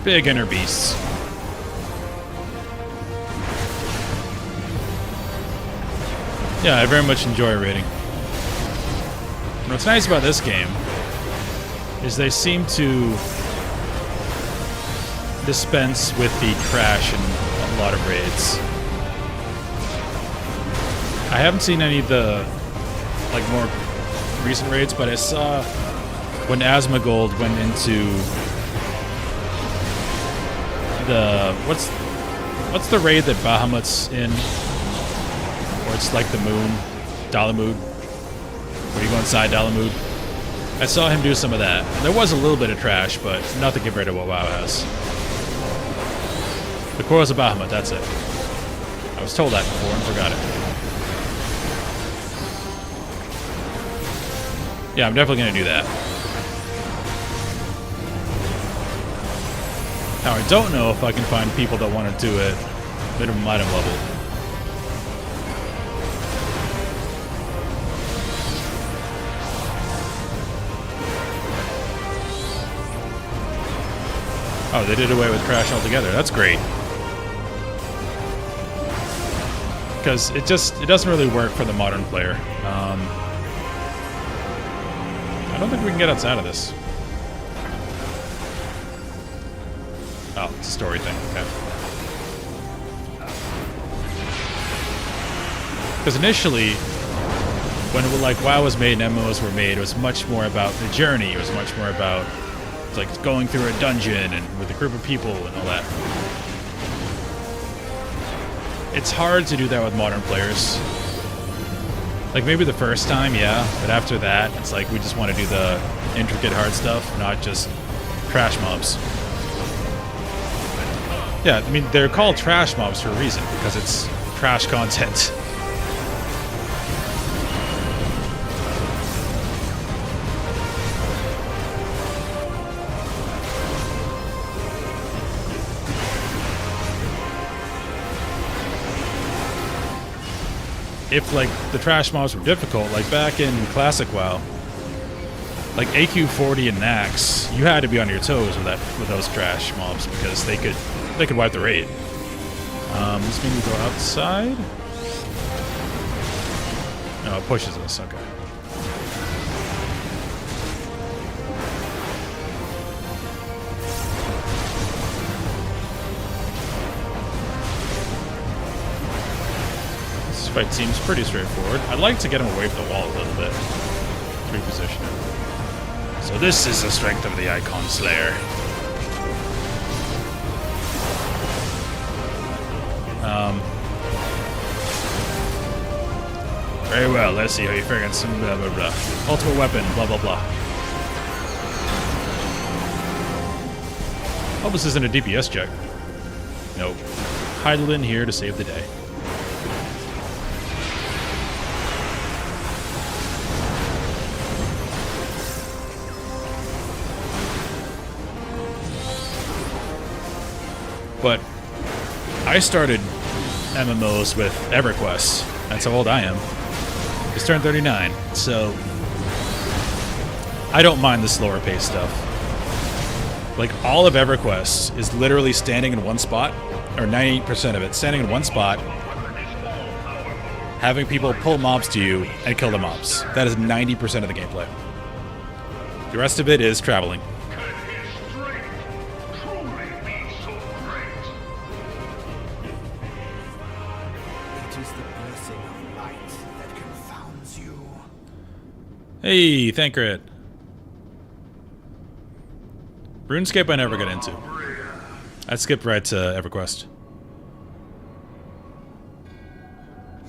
Big inner beasts. Yeah, I very much enjoy raiding. And what's nice about this game is they seem to dispense with the trash in a lot of raids. I haven't seen any of the like more recent raids, but I saw when Asmongold went into the what's the raid that Bahamut's in? Where it's like the moon, Dalamud, where you go inside Dalamud. I saw him do some of that. There was a little bit of trash, but nothing compared to what WoW has. The Quarrels of Bahamut, that's it. I was told that before and forgot it. Yeah, I'm definitely going to do that. Now, I don't know if I can find people that want to do it minimum item level. Oh, they did away with trash altogether. That's great. Because it doesn't really work for the modern player. I don't think we can get outside of this. Oh, it's a story thing. Okay. Because initially, when WoW was made and MMOs were made, it was much more about the journey. It was much more about like going through a dungeon and with a group of people and all that. It's hard to do that with modern players. Like maybe the first time, yeah, but after that, it's like we just want to do the intricate hard stuff, not just trash mobs. Yeah, I mean, they're called trash mobs for a reason, because it's trash content. If, like, the trash mobs were difficult, like back in Classic WoW, like AQ40 and Nax, you had to be on your toes with those trash mobs because they could wipe the raid. This means we go outside? No, it pushes us, okay. This fight seems pretty straightforward. I'd like to get him away from the wall a little bit. Reposition him. So this is the strength of the Icon Slayer. Very well, let's see how you fare against some blah blah blah. Ultimate weapon, blah blah blah. Oh, this isn't a DPS check. Nope. Heidelin here to save the day. But I started MMOs with EverQuest. That's how old I am. Just turned 39, so I don't mind the slower pace stuff. Like, all of EverQuest is literally standing in one spot, or 98% of it, standing in one spot, having people pull mobs to you and kill the mobs. That is 90% of the gameplay. The rest of it is traveling. Can his strength truly be so great? It is the blessing of light that confounds you. Hey, Thancred. RuneScape I never got into. I skipped right to EverQuest.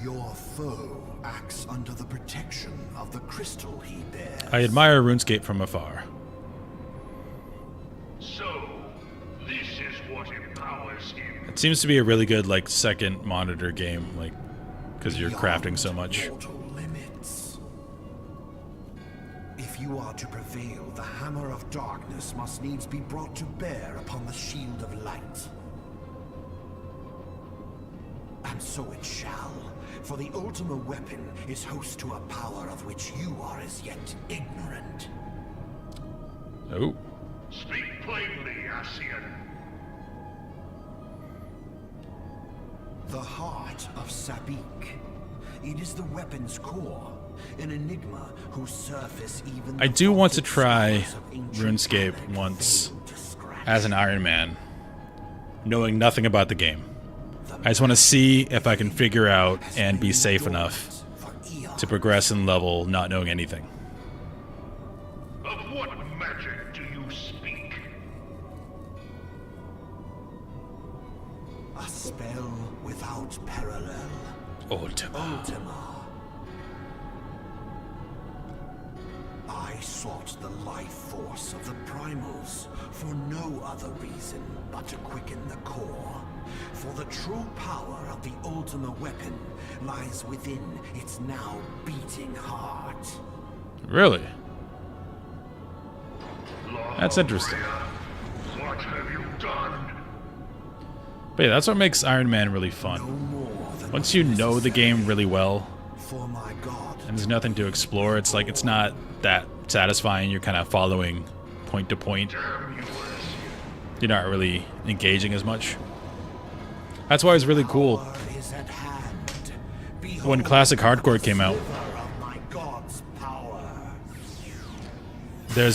Your foe acts under the protection of the crystal he bears. I admire RuneScape from afar. So, this is what empowers him. It seems to be a really good, like, second monitor game, like, because you're crafting so much. Mortal limits. If you are to prevail, the hammer of darkness must needs be brought to bear upon the shield of light. And so it shall, for the Ultima weapon is host to a power of which you are as yet ignorant. Oh. Speak plainly, Ascian. The heart of Sabik. It is the weapon's core, an enigma whose surface even I the do want to vaulted try scholars of ancient RuneScape Alec once failed to scratch. as an Iron Man, knowing nothing about the game. I just want to see if I can figure out and be safe enough to progress in level not knowing anything. Of what magic do you speak? A spell without parallel. Ultima. Ultima. I sought the life force of the primals for no other reason but to quicken the core. For the true power of the Ultima weapon lies within its now beating heart. Really? That's interesting. What have you done? But yeah, that's what makes Iron Man really fun. No more than Once you know the game really well, for my God. and there's nothing to explore, it's like it's not that satisfying. You're kind of following point to point. Damn you, Ascian. You're not really engaging as much. That's why it's really cool. Power is at hand. When Classic Hardcore came out, Sliver of my God's power. there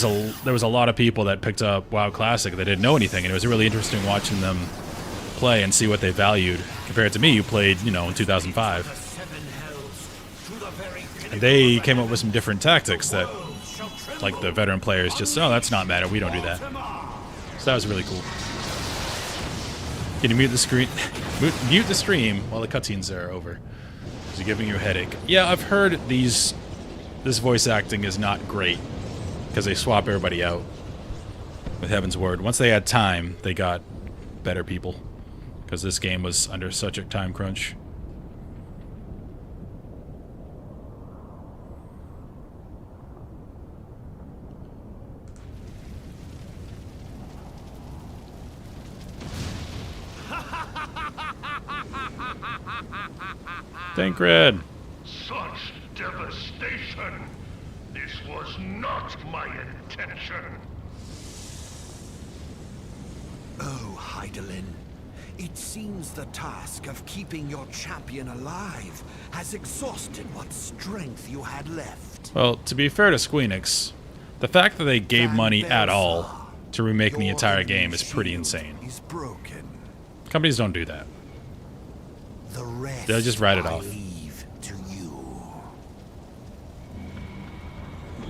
was a lot of people that picked up WoW Classic that didn't know anything, and it was really interesting watching them play and see what they valued compared to me, who played, you know, in 2005. The seven hells to the very And they came up with some different tactics that, like, the veteran players just, oh, that's not matter, we don't do that. So that was really cool. Can you mute the screen? Mute the stream while the cutscenes are over. Is it giving you a headache? Yeah, I've heard this voice acting is not great because they swap everybody out. With Heaven's Word, once they had time, they got better people because this game was under such a time crunch. Thancred! Such devastation! This was not my intention! Oh, Heidelin. It seems the task of keeping your champion alive has exhausted what strength you had left. Well, to be fair to Squeenix, the fact that they gave money at all to remake the entire game is pretty insane. Is broken. Companies don't do that. The rest They'll just write it I off. leave to you.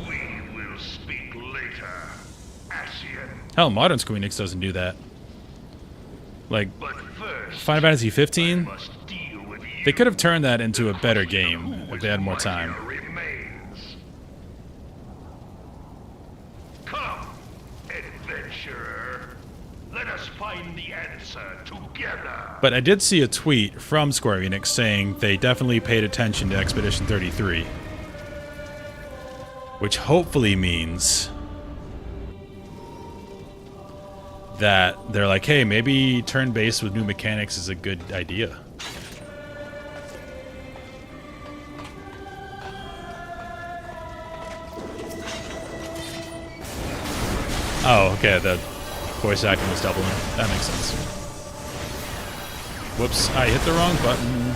We will speak later, Ascian. Hell, modern Squeenix doesn't do that. Like, But first, Final Fantasy I 15, must deal with you. they could have turned that into a better game if they had more time. Remains. Come, adventurer. Let us find the answer together. But I did see a tweet from Square Enix saying they definitely paid attention to Expedition 33. Which hopefully means that they're like, hey, maybe turn-based with new mechanics is a good idea. Oh, okay, the voice acting was doubling. That makes sense. Whoops, I hit the wrong button.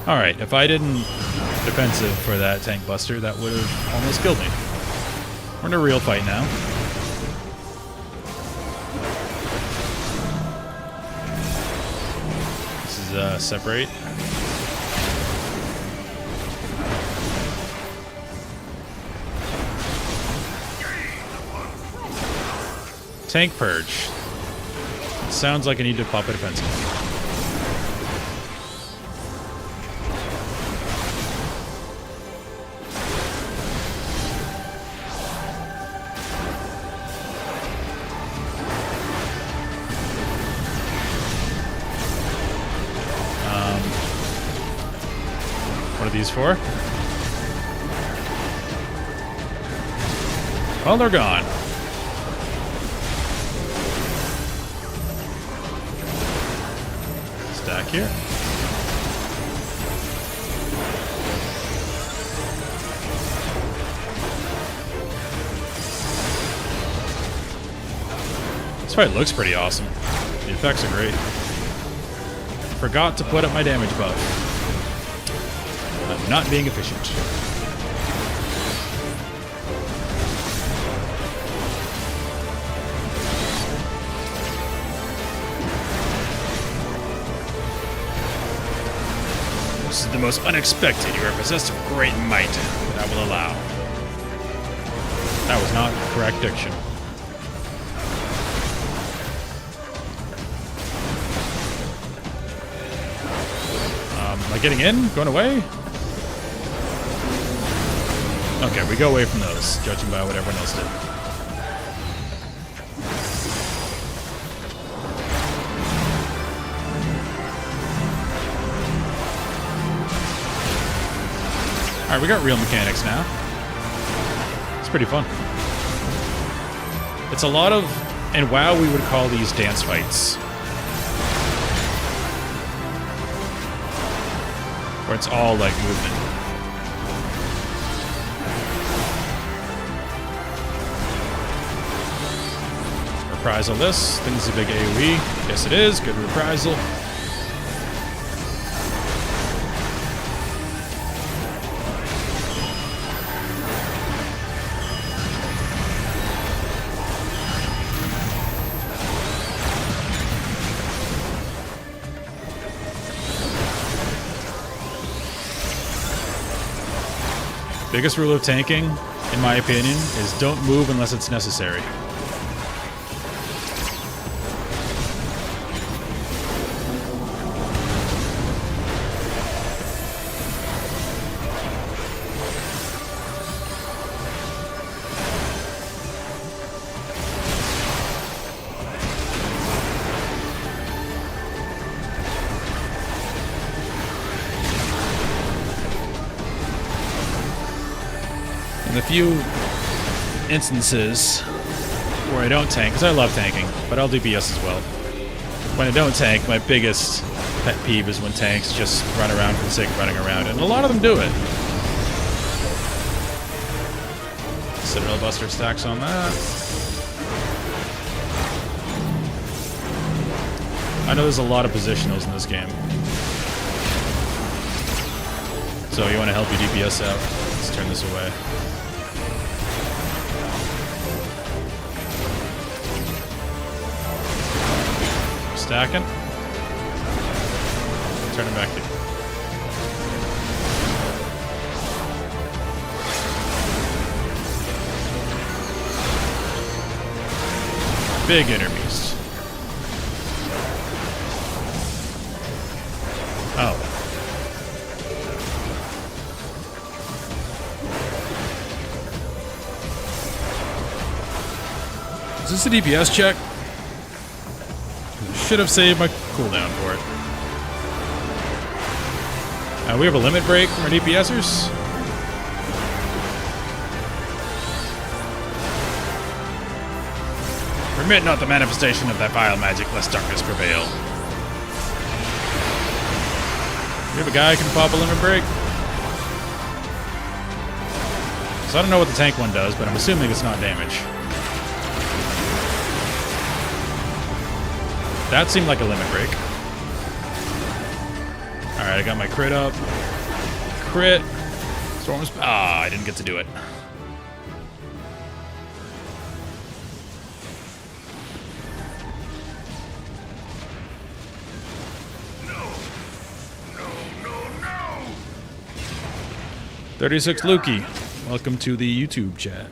Alright, if I didn't defensive for that tank buster, that would have almost killed me. We're in a real fight now. This is, separate. Tank purge. It sounds like I need to pop a defensive. What are these for? Well, they're gone. Stack here. This fight looks pretty awesome. The effects are great. Forgot to put up my damage buff. I'm not being efficient. This is the most unexpected. You are possessed of great might that I will allow. That was not correct diction. Am I getting in? Going away? Okay, we go away from those, judging by what everyone else did. Alright, we got real mechanics now. It's pretty fun. It's a lot of... In WoW, we would call these dance fights. Where it's all, like, movement. Reprisal this. Think it's a big AoE. Yes, it is. Good reprisal. Biggest rule of tanking, in my opinion, is don't move unless it's necessary. In the few instances where I don't tank, because I love tanking, but I'll DPS as well. When I don't tank, my biggest pet peeve is when tanks just run around for the sake of running around, and a lot of them do it. Citadel Buster stacks on that. I know there's a lot of positionals in this game. So you want to help your DPS out, let's turn this away. Stacking. Turn him back to. Big Interbeast. Oh. Is this a DPS check? Should have saved my cooldown for it. We have a limit break from our DPSers. Permit not the manifestation of that vile magic, lest darkness prevail. have a guy who can pop a limit break. So I don't know what the tank one does, but I'm assuming it's not damage. That seemed like a limit break. Alright, I got my crit up. Crit. Storm's... I didn't get to do it. No! 36 Lukey. Welcome to the YouTube chat.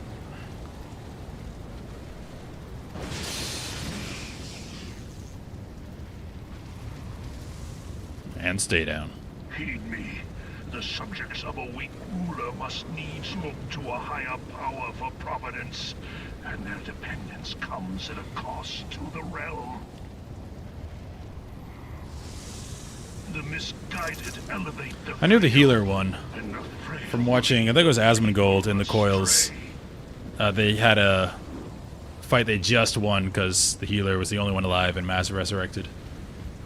And stay down. Heed me. The subjects of a weak ruler must needs look to a higher power for providence, and their dependence comes at a cost to the realm. The misguided elevate the I knew the healer one and the frail from watching, I think it was Asmongold in the Coils. They had a fight they just won because the healer was the only one alive and mass resurrected.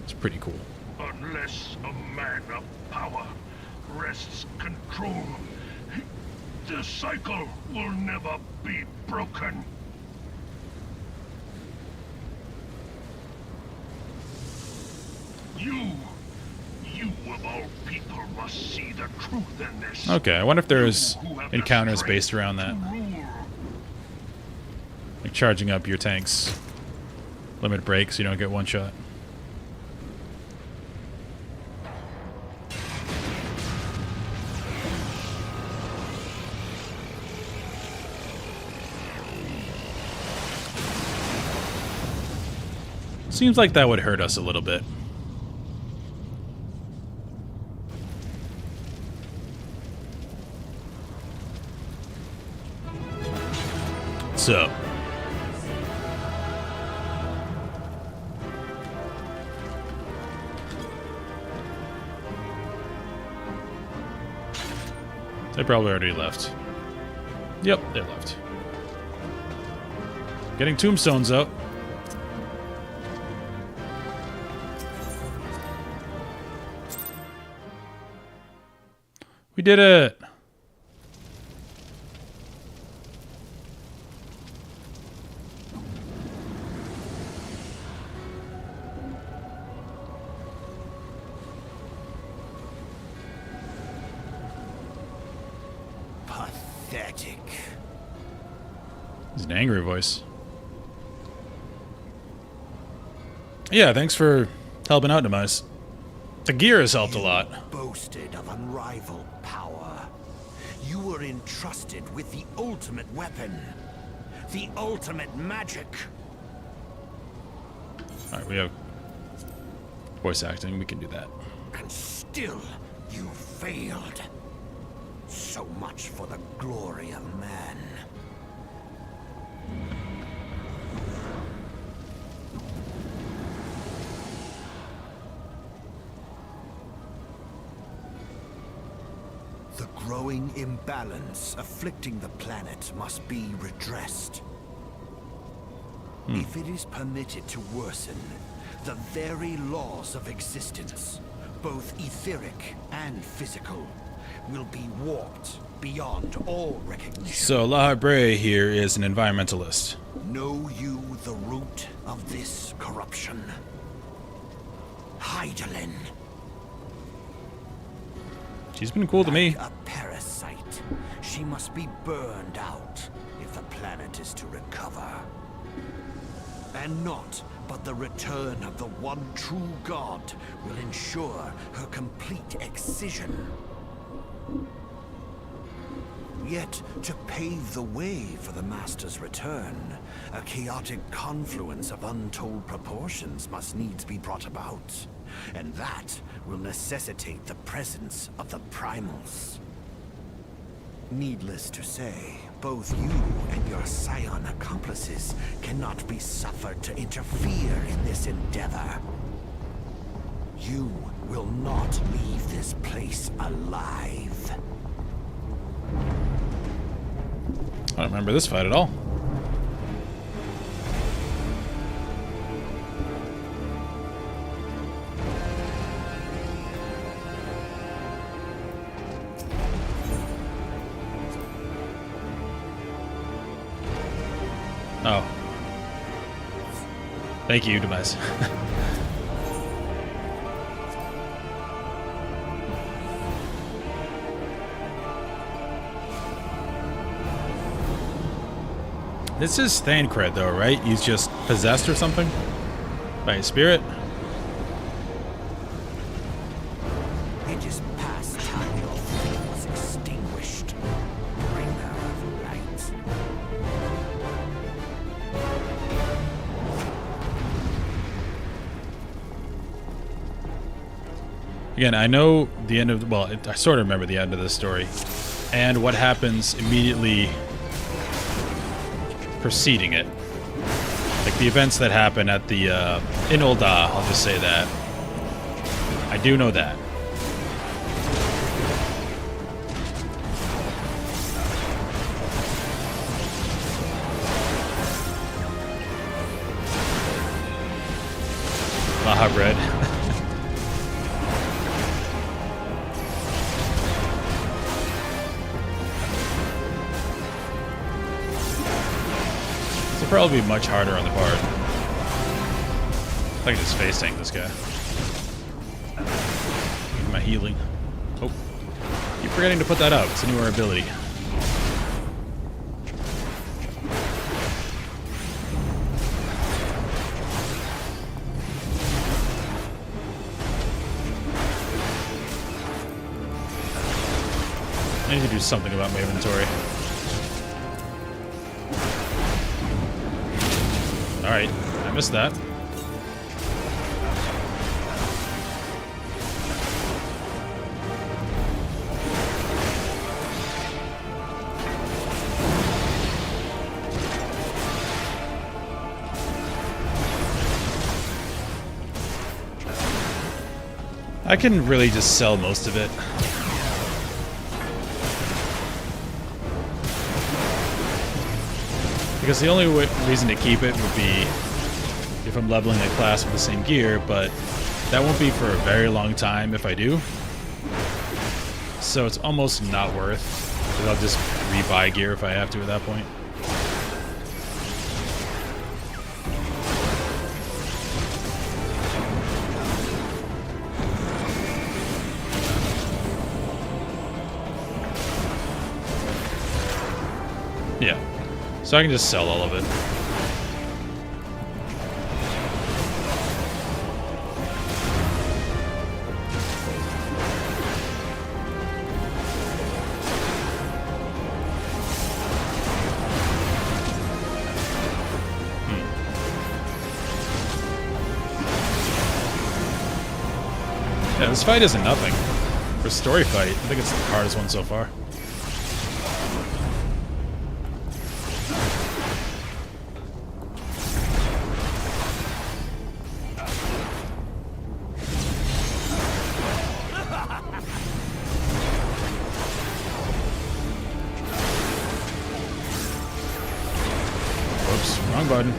It's pretty cool. Unless a man of power wrests control, the cycle will never be broken. You of all people must see the truth in this. Okay, I wonder if there's You who have the encounters strength based around that. to rule. Like charging up your tank's limit break so you don't get one shot. Seems like that would hurt us a little bit. So, they probably already left. Yep, they left. Getting tombstones up. We did it! Pathetic. It's an angry voice. Yeah, thanks for helping out, Demise. The gear has helped a lot. Boasted of unrivaled power. You were entrusted with the ultimate weapon. The ultimate magic. Alright, we have voice acting. We can do that. And still, you failed. So much for the glory of man. The growing imbalance afflicting the planet must be redressed. If it is permitted to worsen, the very laws of existence, both etheric and physical, will be warped beyond all recognition. So, La Habre here is an environmentalist. Know you the root of this corruption? Hydaelyn. She's been cool to me. Like a parasite, she must be burned out if the planet is to recover. And not but the return of the one true God will ensure her complete excision. Yet, to pave the way for the Master's return, a chaotic confluence of untold proportions must needs be brought about. And that will necessitate the presence of the primals. Needless to say, both you and your scion accomplices cannot be suffered to interfere in this endeavor. You will not leave this place alive. I don't remember this fight at all. Thank you, device. This is Thancred, though, right? He's just possessed or something? By a spirit? It is past time your flame was extinguished. Bringer of light. Again, I know the end of... Well, I sort of remember the end of this story. And what happens immediately preceding it. Like the events that happen at the... in Ulda, I'll just say that. I do know that. Baja bread. This will probably be much harder on the part. I can just face tank this guy. My healing. Oh. Keep forgetting to put that out. It's a newer ability. I need to do something about my inventory. Alright, I missed that. I can really just sell most of it. Because the only reason to keep it would be if I'm leveling a class with the same gear, but that won't be for a very long time if I do. So it's almost not worth, because I'll just rebuy gear if I have to at that point. Yeah. So I can just sell all of it. Yeah, this fight isn't nothing. For a story fight, I think it's the hardest one so far. Whoops, wrong button.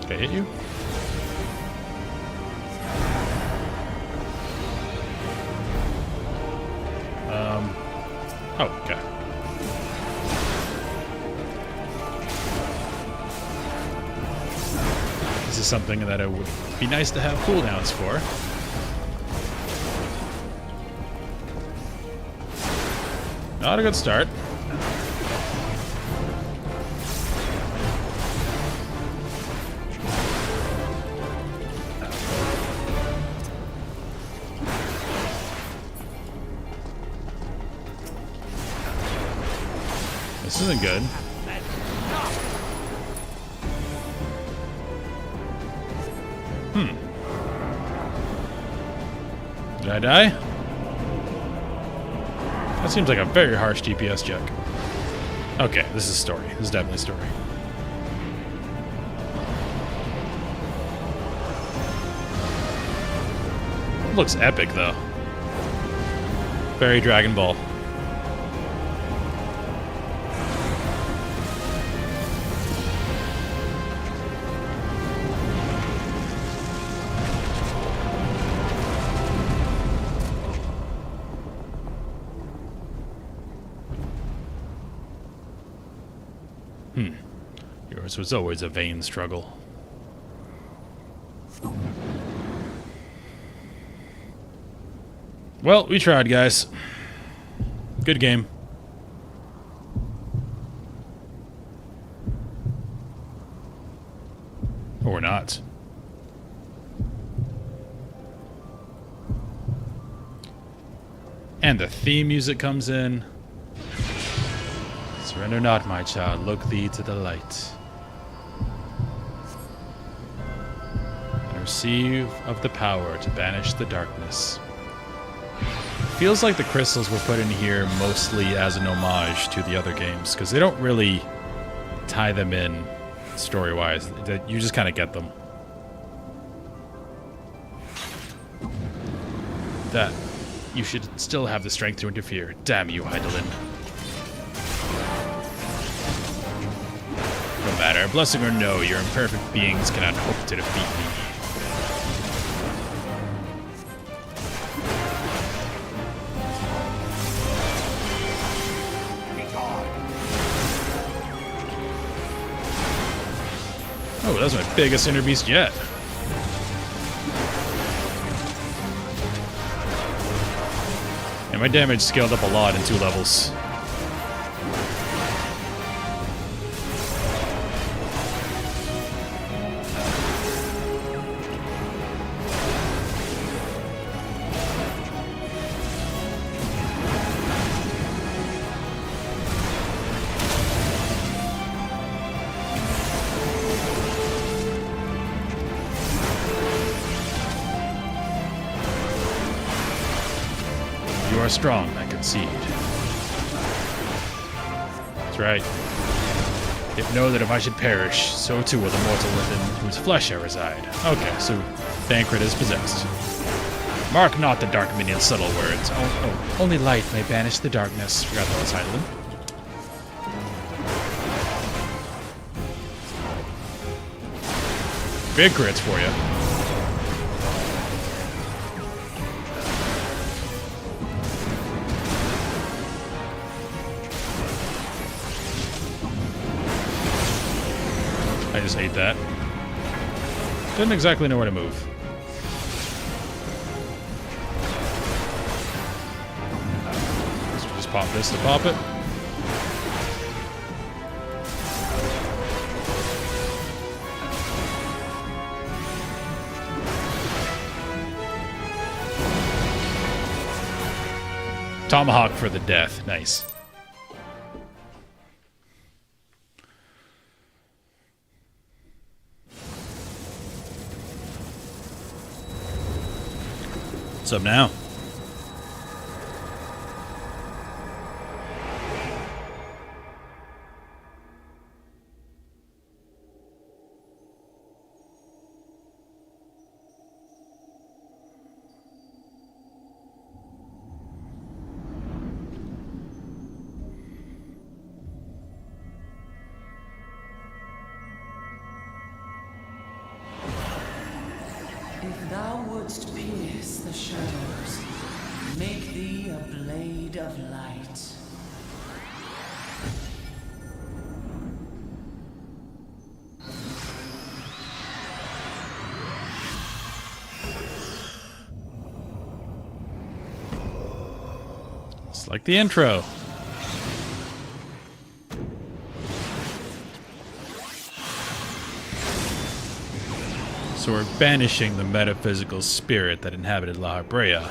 Did I hit you? Oh, okay. This is something that it would be nice to have cooldowns for. Not a good start. This isn't good. Did I die? That seems like a very harsh DPS check. Okay, this is story. This is definitely story. Looks epic, though. Very Dragon Ball. So it's always a vain struggle. Well, we tried, guys. Good game. Or not. And the theme music comes in. Surrender not, my child. Look thee to the light. And receive of the power to banish the darkness. Feels like the crystals were put in here mostly as an homage to the other games, because they don't really tie them in story-wise. You just kind of get them. That you should still have the strength to interfere. Damn you, Heidelin. No matter, blessing or no, your imperfect beings cannot hope to defeat me. Oh, that's my biggest inner beast yet. And my damage scaled up a lot in 2 levels. You are strong, I concede. That's right. Yet know that if I should perish, so too will the mortal within whose flesh I reside. Okay, so Thancred is possessed. Mark not the dark minion's subtle words. Only light may banish the darkness. Forgot that was Heidelin. Big crits for you. I just ate that. Didn't exactly know where to move. So just pop this to pop it. Tomahawk for the death. Nice. What's up now? If thou wouldst pierce the shadows, make thee a blade of light. It's like the intro. So we're banishing the metaphysical spirit that inhabited La Habrea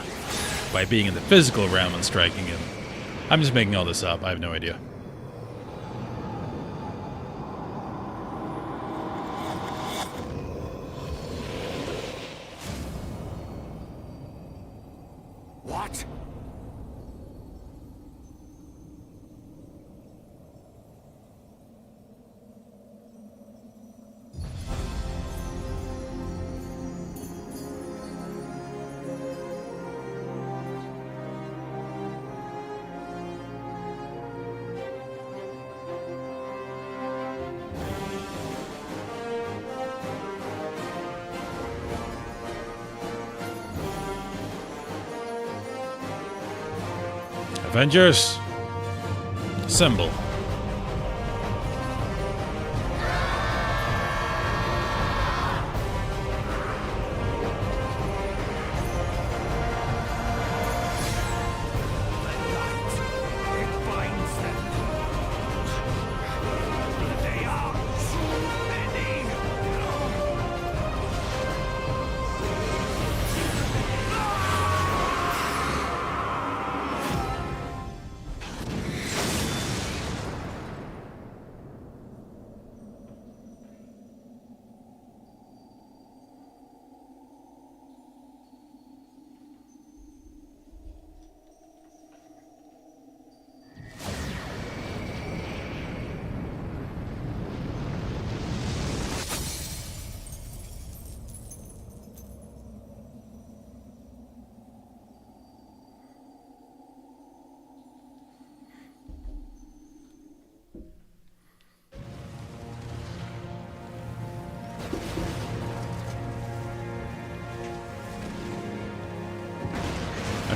by being in the physical realm and striking him. I'm just making all this up. I have no idea. What? Avengers, assemble.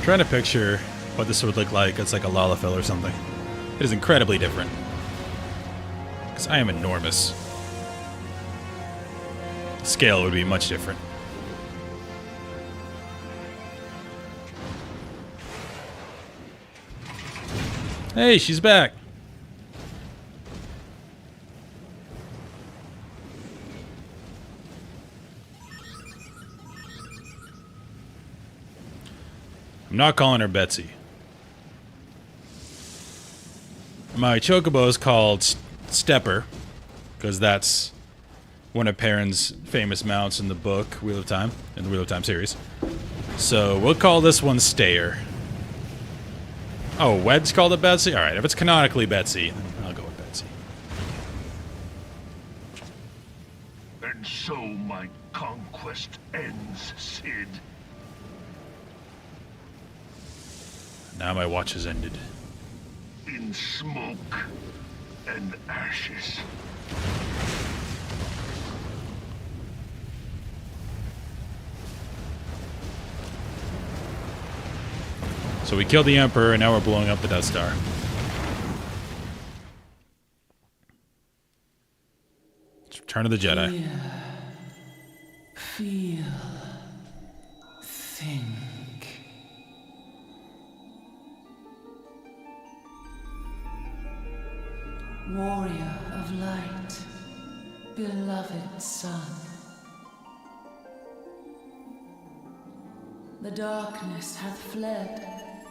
trying to picture what this would look like. It's like a Lalafell or something. It is incredibly different. Because I am enormous. The scale would be much different. Hey, she's back. I'm not calling her Betsy. My chocobo is called Stepper, because that's one of Perrin's famous mounts in the book Wheel of Time, in the Wheel of Time series. So we'll call this one Stayer. Oh, Wed's called it Betsy? Alright, if it's canonically Betsy, then I'll go with Betsy. And so my conquest ends, Cid. Now my watch has ended. In smoke and ashes. So we killed the Emperor, and now we're blowing up the Death Star. It's Return of the Jedi. Feel. Think. Warrior of light, beloved son. The darkness hath fled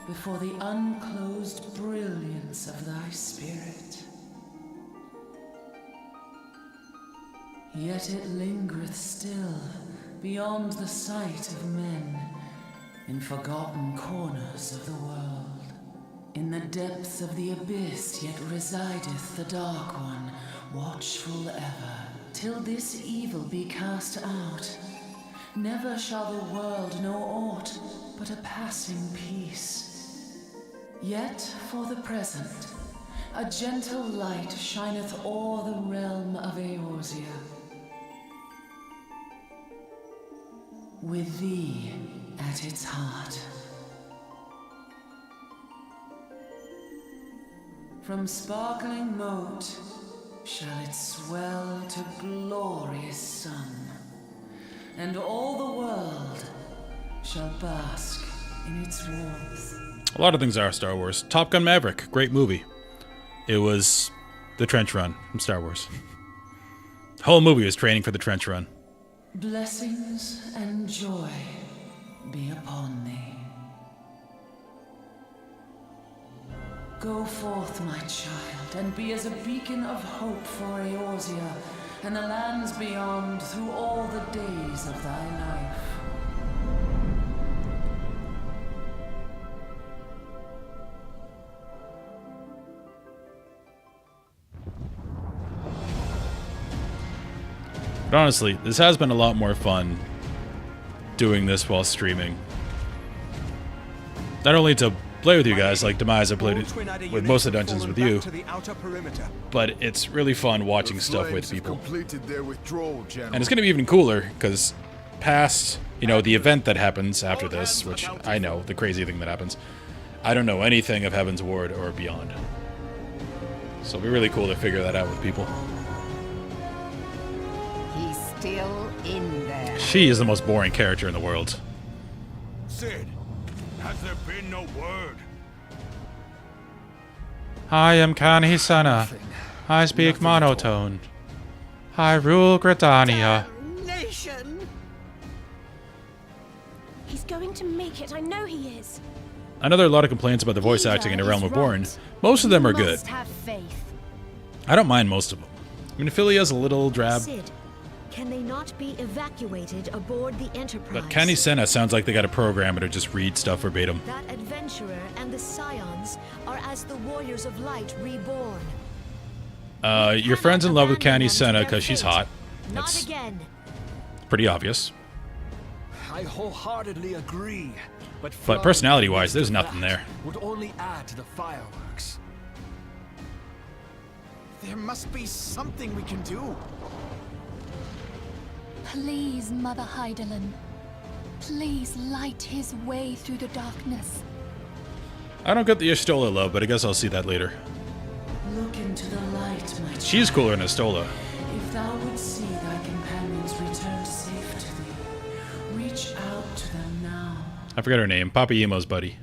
before the unclosed brilliance of thy spirit. Yet it lingereth still beyond the sight of men, in forgotten corners of the world. In the depths of the abyss yet resideth the Dark One, watchful ever, till this evil be cast out. Never shall the world know aught but a passing peace. Yet for the present, a gentle light shineth o'er the realm of Eorzea. With thee at its heart. From sparkling moat shall it swell to glorious sun, and all the world shall bask in its warmth. A lot of things are Star Wars. Top Gun Maverick, great movie. It was the trench run from Star Wars. The whole movie was training for the trench run. Blessings and joy be upon thee. Go forth, my child, and be as a beacon of hope for Eorzea and the lands beyond through all the days of thy life. But honestly, this has been a lot more fun doing this while streaming. Not only to play with you guys, like Demise, I played it with most of the dungeons with you, but it's really fun watching stuff with people. And it's going to be even cooler, because past, you know, the event that happens after this, which I know, the crazy thing that happens, I don't know anything of Heaven's Ward or beyond. So it'll be really cool to figure that out with people. He's still in there. She is the most boring character in the world. Cid, has there been no word? I am Kani-sana. I speak monotone. I rule Gridania. Nation. He's going to make it. I know he is. I know there are a lot of complaints about the voice acting in A Realm Reborn. Most of them are good. Must have faith. I don't mind most of them. I mean, Ophilia's a little drab, Cid, can they not be evacuated aboard the Enterprise? but Kani-sana sounds like they got a programmer to just read stuff verbatim. That adventurer and the Scions are as the Warriors of Light reborn. Your friend's in love with Kani-sana because she's hot. Not That's again. pretty obvious. I wholeheartedly agree, but personality-wise, there's nothing there. Would only add to the fireworks. There must be something we can do. Please, Mother Hydaelyn. Please light his way through the darkness. I don't get the Y'shtola love, but I guess I'll see that later. Look into the light, my child. She's cooler than Y'shtola. If thou would see thy companions return safe to thee, reach out to them now. I forgot her name. Papa Emo's buddy.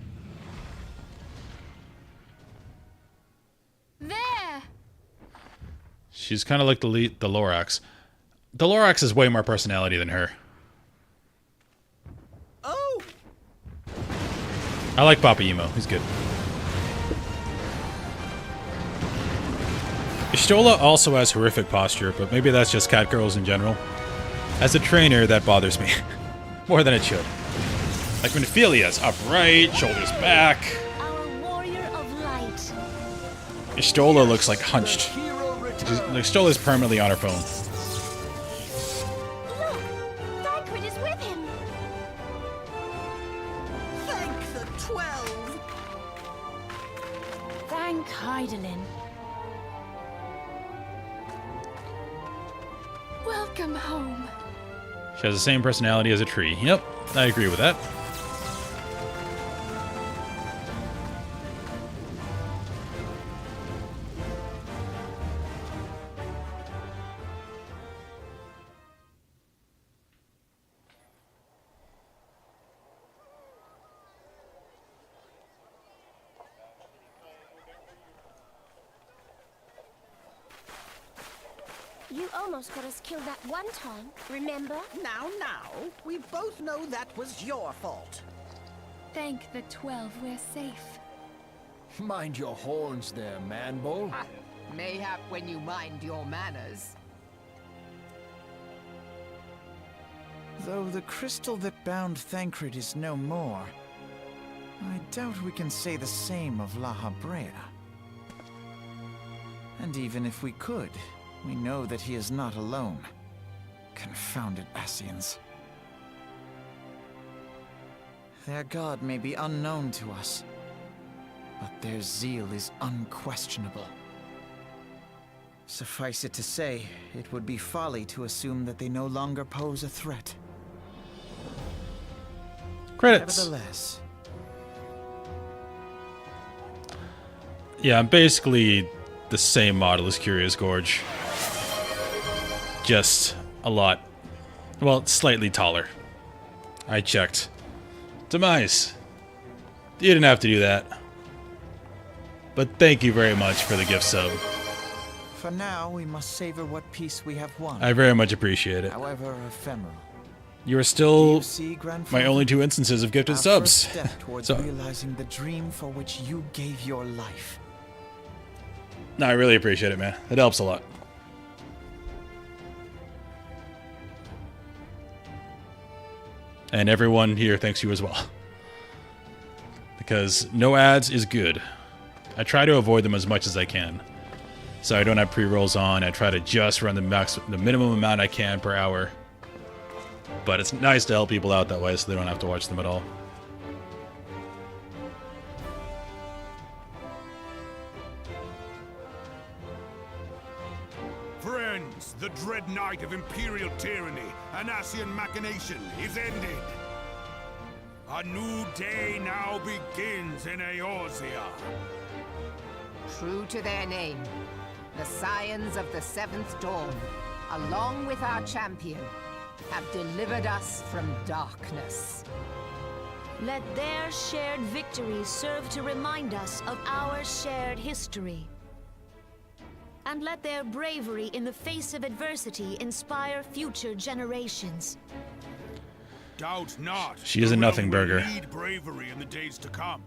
There! She's kind of like the Lorax. The Lorax has way more personality than her. Oh! I like Papa Emo. He's good. Y'shtola also has horrific posture, but maybe that's just cat girls in general. As a trainer, that bothers me. More than it should. Like when Ophelia's upright, shoulders back. Our warrior of light. Y'shtola looks like hunched. Hero returns. Y'shtola's permanently on her phone. Look! Thancred is with him! Thank the 12. Thank Hydaelyn. Welcome home. She has the same personality as a tree. Yep, I agree with that. You almost got us killed that one time, remember? Now, we both know that was your fault. Thank the 12 we're safe. Mind your horns there, man-bull. Mayhap when you mind your manners. Though the crystal that bound Thancred is no more, I doubt we can say the same of La Habrea. And even if we could, we know that he is not alone. Confounded Ascians. Their god may be unknown to us, but their zeal is unquestionable. Suffice it to say, it would be folly to assume that they no longer pose a threat. Credits. Nevertheless, Yeah, I'm basically the same model as Curious Gorge. Just a lot. Well, slightly taller. I checked. Demise. You didn't have to do that. But thank you very much for the gift sub. for now we must savor what peace we have won. I very much appreciate it. However ephemeral. You are still See, Grandfather, my only 2 instances of gifted our subs. first step towards So, realizing the dream for which you gave your life. no, I really appreciate it, man. It helps a lot. And everyone here thanks you as well. Because no ads is good. I try to avoid them as much as I can. So I don't have pre-rolls on. I try to just run the minimum amount I can per hour. But it's nice to help people out that way so they don't have to watch them at all. Friends, the dread night of Imperial tyranny and Ascian machination is ended. A new day now begins in Eorzea. True to their name, the Scions of the Seventh Dawn, along with our champion, have delivered us from darkness. Let their shared victory serve to remind us of our shared history. And let their bravery in the face of adversity inspire future generations. Doubt not. She is a the nothing realm will burger. need bravery in the days to come.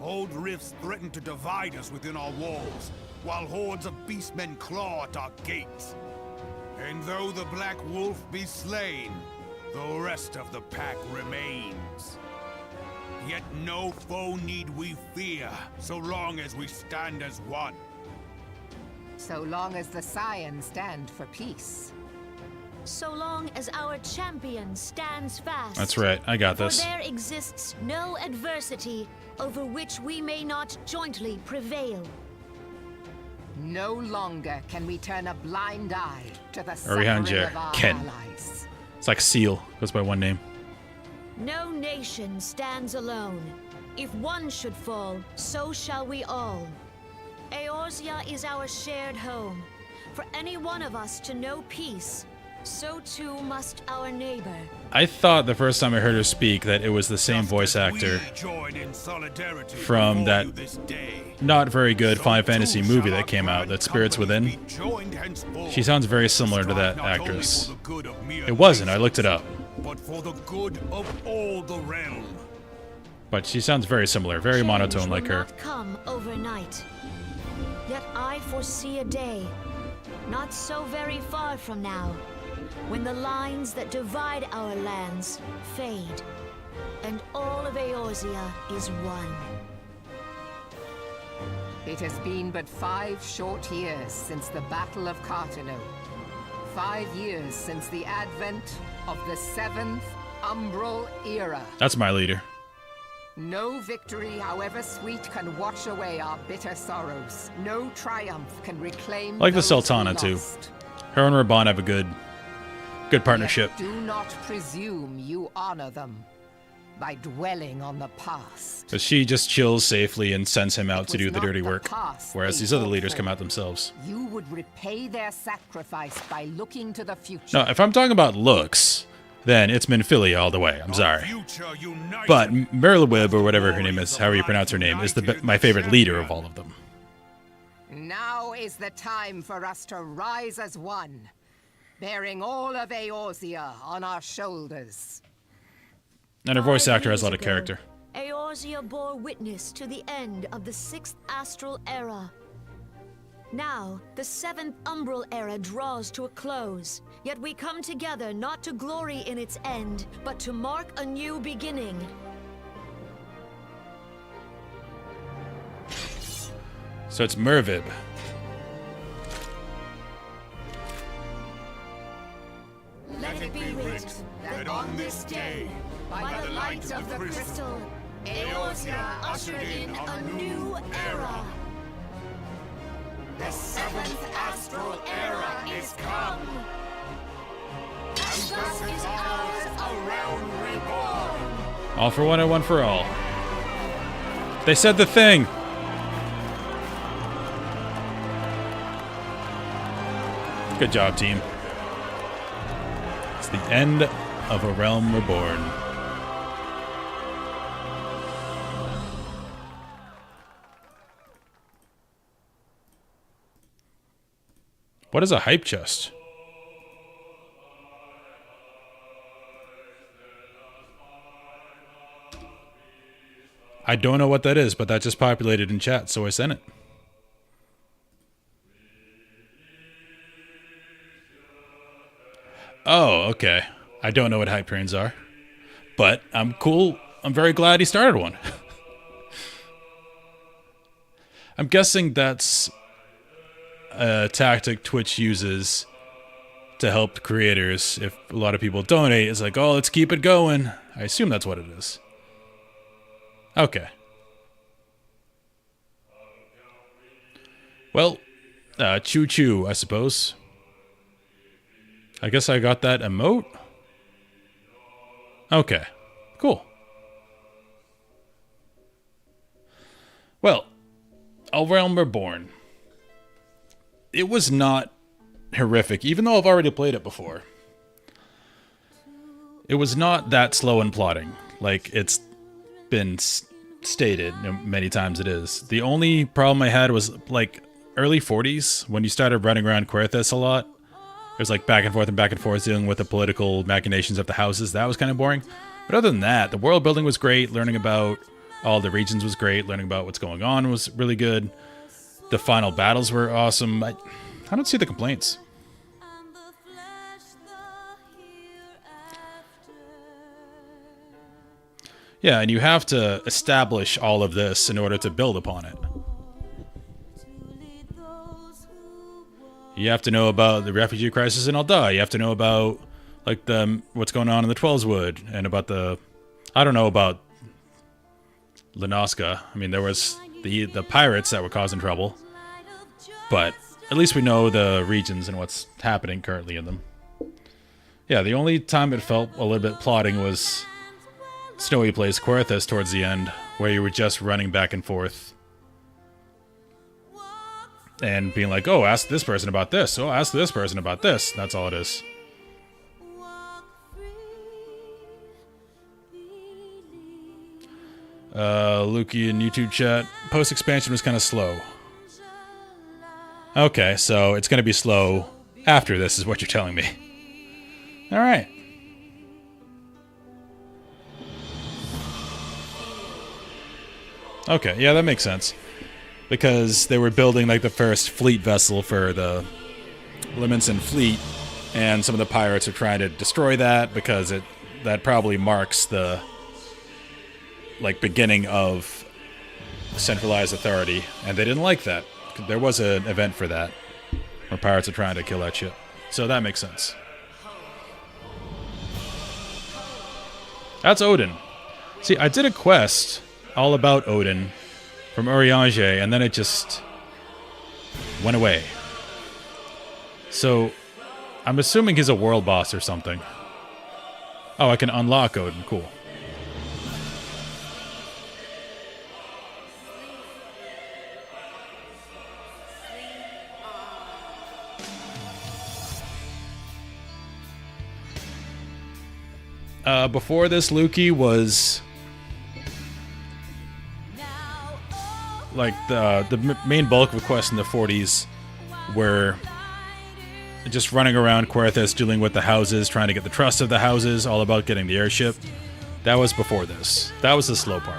Old rifts threaten to divide us within our walls, while hordes of beastmen claw at our gates. And though the Black Wolf be slain, the rest of the pack remains. Yet no foe need we fear, so long as we stand as one. So long as the Scions stand for peace. So long as our champion stands fast. That's right. I got For this. there exists no adversity over which we may not jointly prevail. No longer can we turn a blind eye to the Arihanger, suffering of our Ken. allies. It's like Seal. Goes by one name. No nation stands alone. If one should fall, so shall we all. Eorzea is our shared home. For any one of us to know peace, so too must our neighbor. I thought the first time I heard her speak that it was the same voice actor from that not very good Final Fantasy movie that came out, that Spirits Within. She sounds very similar to that actress. It wasn't, I looked it up. But for the good of all the realm. But she sounds very similar, very monotone like her. Not come overnight. Yet I foresee a day, not so very far from now, when the lines that divide our lands fade, and all of Eorzea is one. It has been but 5 short years since the Battle of Cartino. 5 years since the advent of the 7th Umbral Era. That's my leader. No victory, however sweet, can wash away our bitter sorrows. No triumph can reclaim Like the those Sultana we too. lost. Her and Raban have a good partnership. Yet do not presume you honor them by dwelling on the past. Because she just chills safely and sends him out to do the dirty work, past whereas they these other fought leaders for. come out themselves. You would repay their sacrifice by looking to the future. No, if I'm talking about looks, then it's Minfilia all the way. I'm sorry. But Merlewib, or whatever her name is, however you pronounce her name, is my favorite leader of all of them. Now is the time for us to rise as one, bearing all of Eorzea on our shoulders. And her voice actor has a lot of character. Eorzea bore witness to the end of the 6th Astral Era. Now, the 7th Umbral Era draws to a close, yet we come together not to glory in its end, but to mark a new beginning. So it's Mervib. Let it be writ that on this day, by the light of the crystal, Eorzea ushered in a new era. The 7th Astral Era is come. And thus is ours a realm reborn. All for one and one for all. They said the thing! Good job, team. It's the end of a realm reborn. What is a hype chest? I don't know what that is, but that just populated in chat, so I sent it. Oh, okay. I don't know what hype trains are, but I'm cool. I'm very glad he started one. I'm guessing that's a tactic Twitch uses to help creators. If a lot of people donate, it's like, oh, let's keep it going. I assume that's what it is. Okay. Well, choo-choo, I suppose. I guess I got that emote. Okay, cool. Well, A Realm Reborn. It was not horrific, even though I've already played it before. It was not that slow in plotting, like it's been stated many times it is. The only problem I had was like early 40s, when you started running around Querthus a lot. It was like back and forth dealing with the political machinations of the houses. That was kind of boring. But other than that, the world building was great. Learning about all the regions was great. Learning about what's going on was really good. The final battles were awesome. I don't see the complaints. Yeah, and you have to establish all of this in order to build upon it. You have to know about the refugee crisis in Aldai. You have to know about like what's going on in the Twelveswood and about I don't know about Lenoska. I mean, there was the pirates that were causing trouble, but at least we know the regions and what's happening currently in them. Yeah, the only time it felt a little bit plotting was snowy place, Querthus, towards the end, where you were just running back and forth. And being like, oh, ask this person about this. Oh, ask this person about this. That's all it is. Lukey in YouTube chat. Post-expansion was kind of slow. Okay, so it's going to be slow after this is what you're telling me. Alright. Okay, yeah, that makes sense. Because they were building like the first fleet vessel for the Liminson fleet, and some of the pirates are trying to destroy that because that probably marks the like beginning of centralized authority, and they didn't like that. There was an event for that where pirates are trying to kill that ship, so that makes sense. That's Odin. See, I did a quest all about Odin from Urianger, and then it just went away. So I'm assuming he's a world boss or something. Oh, I can unlock Odin. Cool. Before this, Lukey was like the main bulk of quests in the 40s were just running around Querthus, dealing with the houses, trying to get the trust of the houses, all about getting the airship. That was before this. That was the slow part.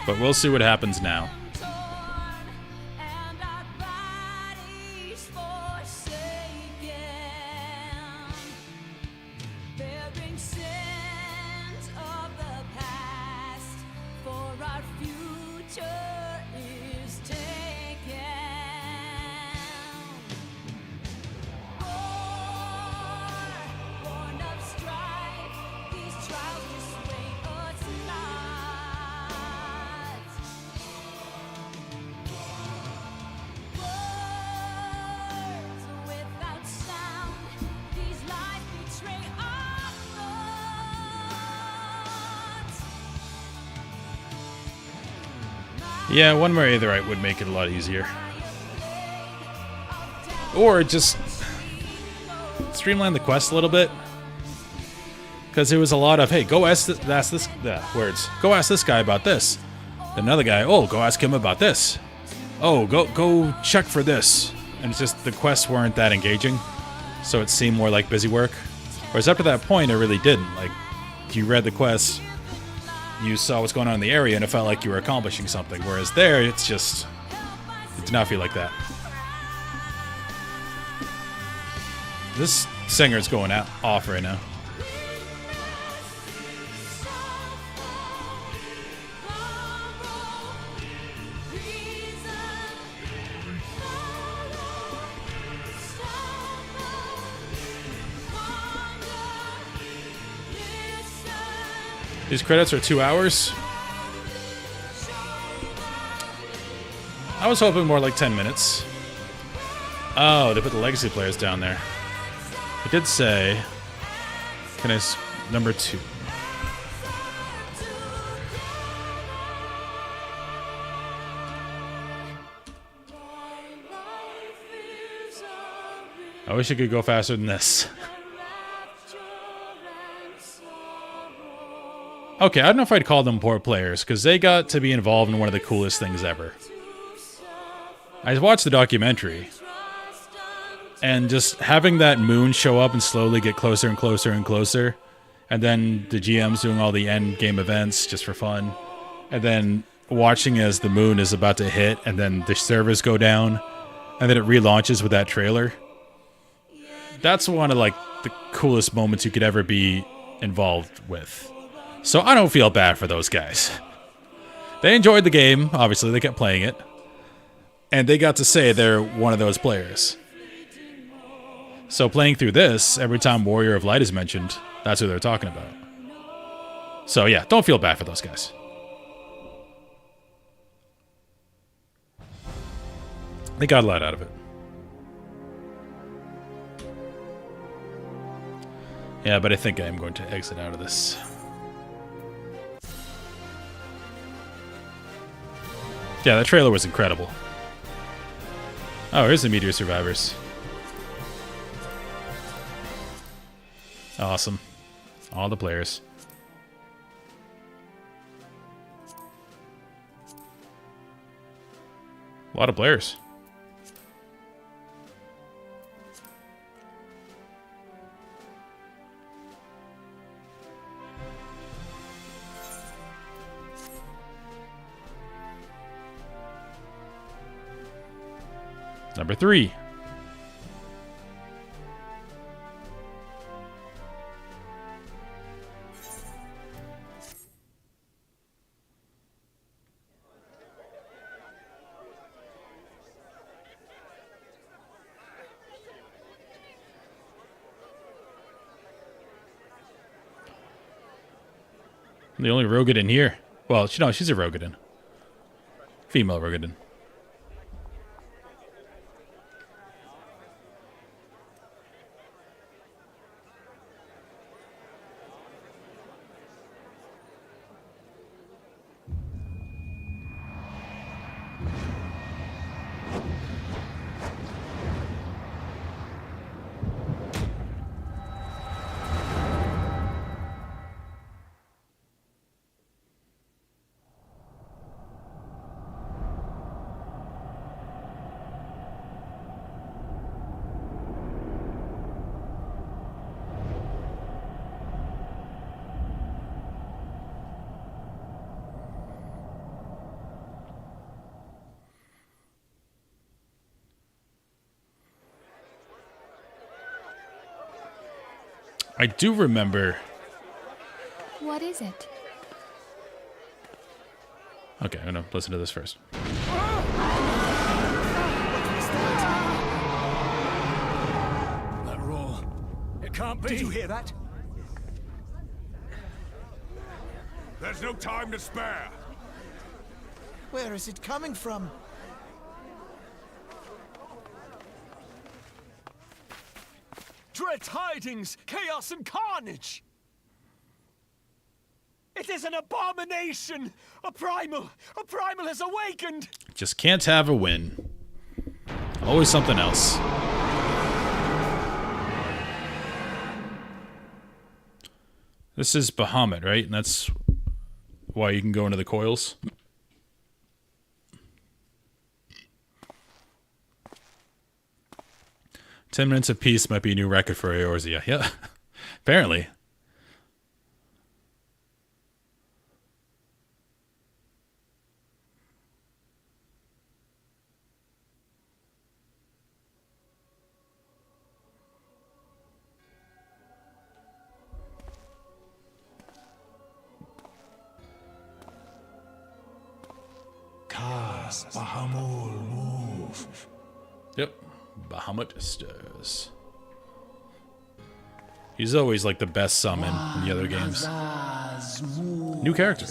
But we'll see what happens now. Yeah, one more Aetherite would make it a lot easier. Or just streamline the quest a little bit. Because it was a lot of, hey, go ask this words. Go ask this guy about this. Another guy, oh, go ask him about this. Oh, go check for this. And it's just the quests weren't that engaging, so it seemed more like busy work. Whereas up to that point, it really didn't. Like, you read the quests, you saw what's going on in the area, and it felt like you were accomplishing something. Whereas there, it did not feel like that. This singer's going off right now. These credits are 2 hours. I was hoping more like 10 minutes. Oh, they put the legacy players down there. It did say, number 2. I wish it could go faster than this. Okay, I don't know if I'd call them poor players, because they got to be involved in one of the coolest things ever. I watched the documentary, and just having that moon show up and slowly get closer and closer and closer, and then the GMs doing all the end game events just for fun, and then watching as the moon is about to hit, and then the servers go down, and then it relaunches with that trailer. That's one of like the coolest moments you could ever be involved with. So I don't feel bad for those guys. They enjoyed the game, obviously, they kept playing it. And they got to say they're one of those players. So playing through this, every time Warrior of Light is mentioned, that's who they're talking about. So yeah, don't feel bad for those guys. They got a lot out of it. Yeah, but I think I am going to exit out of this. Yeah, that trailer was incredible. Oh, here's the Meteor Survivors. Awesome. All the players. A lot of players. Number 3. The only Rogadin here. Well, no, she's a Rogadin. Female Rogadin. I do remember. What is it? Okay, I'm gonna listen to this first. That roar. It can't be. Did you hear that? There's no time to spare. Where is it coming from? Dread tidings, chaos and carnage! It is an abomination! A primal has awakened! Just can't have a win. Always something else. This is Bahamut, right? And that's why you can go into the coils. 10 minutes of peace might be a new record for Eorzea. Yeah, apparently. Cast Bahamul move. Yep. Bahamut stirs. He's always like the best summon in the other games. New character.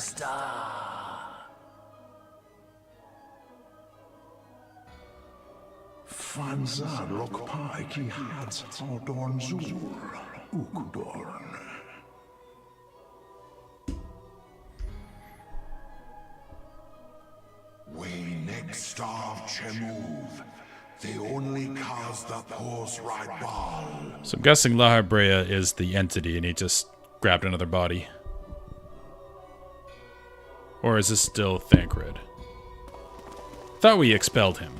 Fanzad Lokpai ki Hats Haldorn Zur Ukudorn. We next starve Chemuv. They only cause the post right ball. So I'm guessing Lahar Brea is the entity and he just grabbed another body. Or is this still Thancred? Thought we expelled him.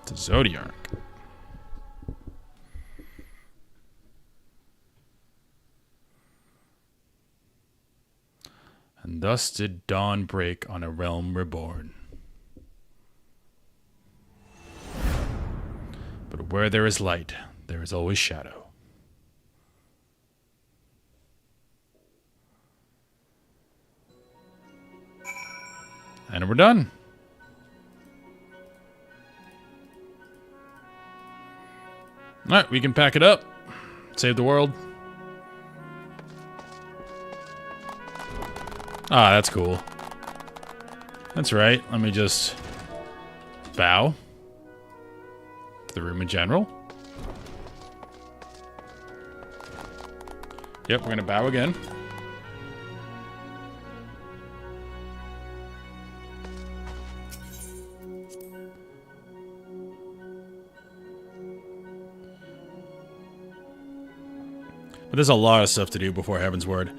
To Zodiark. And thus did dawn break on a realm reborn. But where there is light, there is always shadow. And we're done. Alright, we can pack it up. Save the world. Ah, that's cool. That's right. Let me just bow to the room in general. Yep, we're gonna bow again. But there's a lot of stuff to do before Heaven's Word.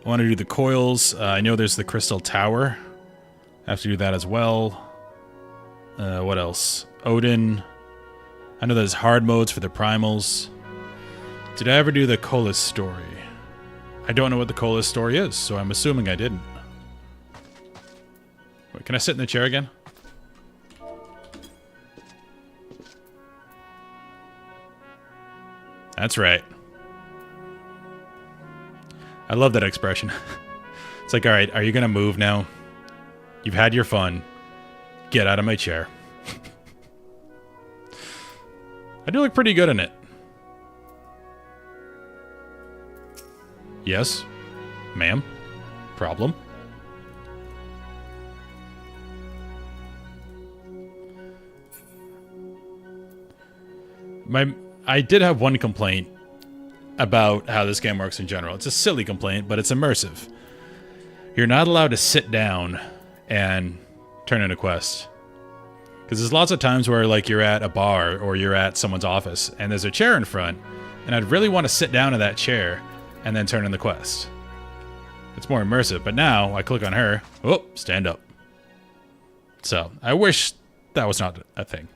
I want to do the coils. I know there's the Crystal Tower. I have to do that as well. What else? Odin. I know there's hard modes for the primals. Did I ever do the Colas story? I don't know what the Colas story is, so I'm assuming I didn't. Wait, can I sit in the chair again? That's right. I love that expression. It's like, alright, are you gonna move now? You've had your fun. Get out of my chair. I do look pretty good in it. Yes. Ma'am. Problem. I did have one complaint about how this game works in general. It's a silly complaint, but it's immersive. You're not allowed to sit down and turn in a quest. Because there's lots of times where like you're at a bar or you're at someone's office and there's a chair in front and I'd really want to sit down in that chair and then turn in the quest. It's more immersive, but now I click on her. Oh, stand up. So I wish that was not a thing.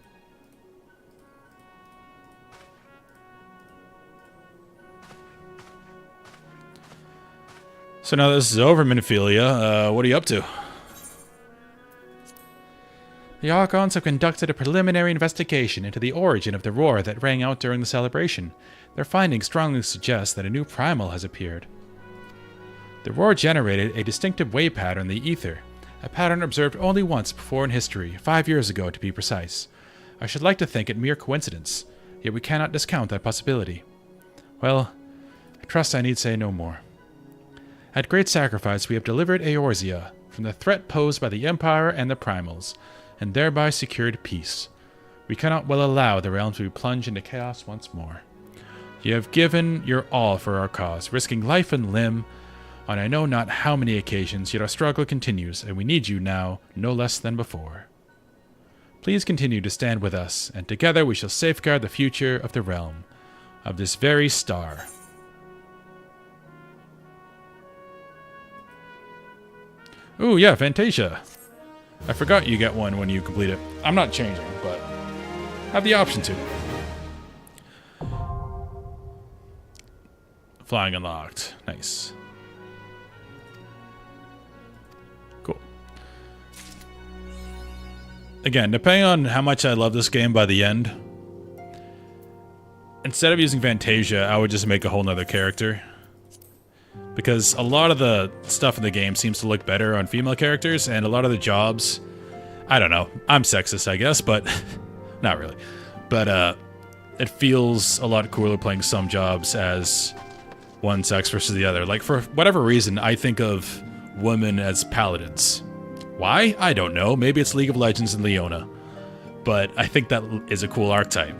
So now this is over, Minophilia. What are you up to? The Archons have conducted a preliminary investigation into the origin of the roar that rang out during the celebration. Their findings strongly suggest that a new primal has appeared. The roar generated a distinctive wave pattern in the ether, a pattern observed only once before in history, 5 years ago to be precise. I should like to think it mere coincidence, yet we cannot discount that possibility. Well, I trust I need say no more. At great sacrifice, we have delivered Eorzea from the threat posed by the Empire and the Primals, and thereby secured peace. We cannot well allow the realm to be plunged into chaos once more. You have given your all for our cause, risking life and limb on I know not how many occasions, yet our struggle continues, and we need you now no less than before. Please continue to stand with us, and together we shall safeguard the future of the realm, of this very star. Ooh, yeah, Fantasia. I forgot you get one when you complete it. I'm not changing, but have the option to. Flying unlocked. Nice. Cool. Again, depending on how much I love this game by the end, instead of using Fantasia, I would just make a whole nother character. Because a lot of the stuff in the game seems to look better on female characters, and a lot of the jobs, I don't know, I'm sexist, I guess, but not really. But it feels a lot cooler playing some jobs as one sex versus the other. Like, for whatever reason, I think of women as paladins. Why? I don't know. Maybe it's League of Legends and Leona. But I think that is a cool archetype.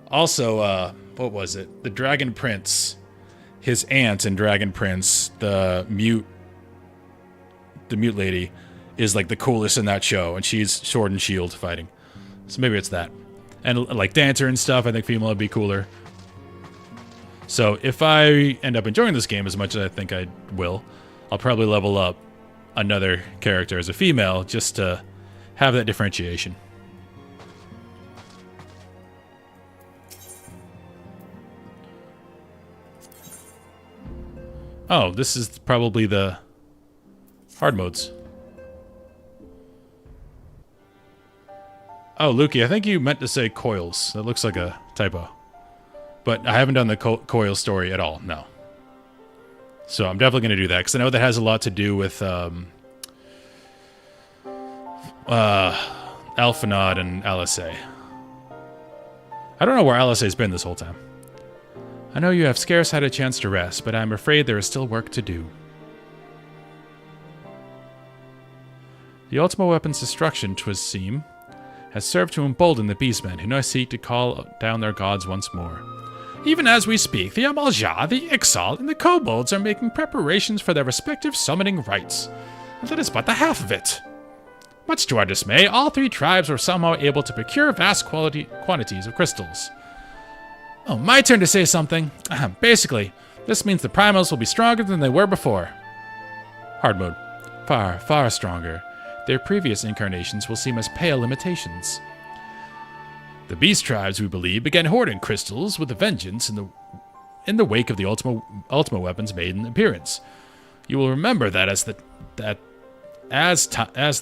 Also, what was it? The Dragon Prince. His aunt in Dragon Prince, the mute lady, is like the coolest in that show, and she's sword and shield fighting. So maybe it's that. And like Dancer and stuff, I think female would be cooler. So if I end up enjoying this game as much as I think I will, I'll probably level up another character as a female just to have that differentiation. Oh, this is probably the hard modes. Oh, Lukey, I think you meant to say coils. That looks like a typo. But I haven't done the coil story at all, no. So I'm definitely going to do that, because I know that has a lot to do with Alphanod and LSA. I don't know where LSA's been this whole time. I know you have scarce had a chance to rest, but I'm afraid there is still work to do. The Ultima weapon's destruction, 'twas seem, has served to embolden the beastmen who now seek to call down their gods once more. Even as we speak, the Amalja, the Ixal, and the Kobolds are making preparations for their respective summoning rites. And that is but the half of it. Much to our dismay, all three tribes were somehow able to procure vast quantities of crystals. Oh, my turn to say something. Basically, this means the primals will be stronger than they were before. Hard mode. Far, far stronger. Their previous incarnations will seem as pale imitations. The beast tribes, we believe, began hoarding crystals with a vengeance in the wake of the Ultima weapon's maiden appearance. You will remember that as the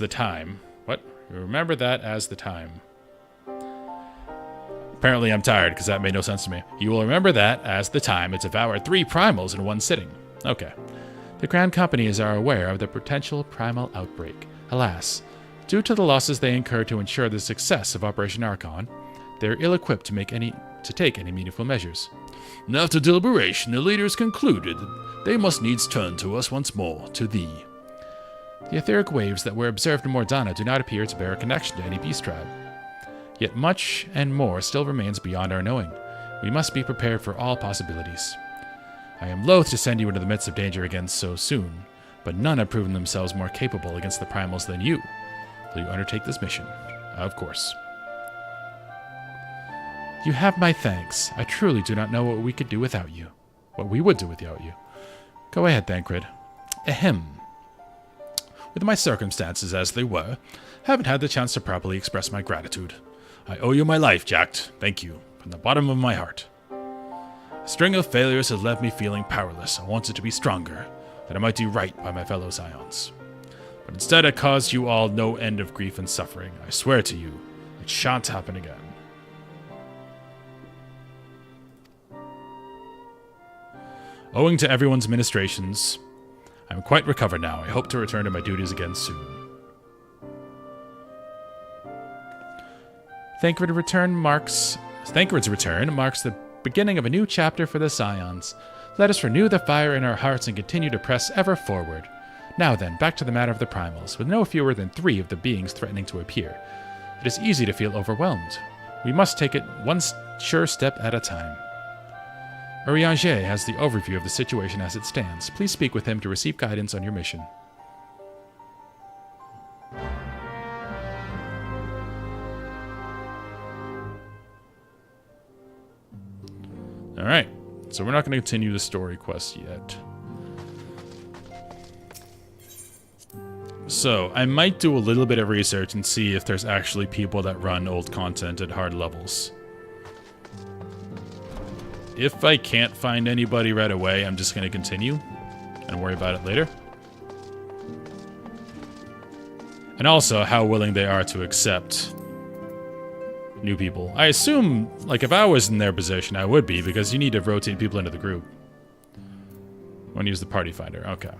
time. What? You remember that as the time. Apparently I'm tired, because that made no sense to me. You will remember that as the time it devoured 3 primals in one sitting. Okay. The Grand Companies are aware of the potential primal outbreak. Alas, due to the losses they incurred to ensure the success of Operation Archon, they are ill-equipped to take any meaningful measures. And after deliberation, the leaders concluded that they must needs turn to us once more, to thee. The etheric waves that were observed in Mordana do not appear to bear a connection to any beast tribe. Yet much and more still remains beyond our knowing. We must be prepared for all possibilities. I am loath to send you into the midst of danger again so soon, but none have proven themselves more capable against the primals than you. Will you undertake this mission? Of course. You have my thanks. I truly do not know what we could do without you. What we would do without you. Go ahead, Thancred. Ahem. With my circumstances as they were, haven't had the chance to properly express my gratitude. I owe you my life, Jacked. Thank you, from the bottom of my heart. A string of failures has left me feeling powerless. I wanted to be stronger, that I might do right by my fellow Scions. But instead I caused you all no end of grief and suffering. I swear to you, it shan't happen again. Owing to everyone's ministrations, I am quite recovered now. I hope to return to my duties again soon. Thancred's return marks the beginning of a new chapter for the Scions. Let us renew the fire in our hearts and continue to press ever forward. Now then, back to the matter of the primals. With no fewer than 3 of the beings threatening to appear, it is easy to feel overwhelmed. We must take it one sure step at a time. Urianger has the overview of the situation as it stands. Please speak with him to receive guidance on your mission. Alright, so we're not going to continue the story quest yet. So, I might do a little bit of research and see if there's actually people that run old content at hard levels. If I can't find anybody right away, I'm just going to continue and worry about it later. And also how willing they are to accept new people. I assume, like, if I was in their position, I would be, because you need to rotate people into the group. I want to use the party finder. Okay.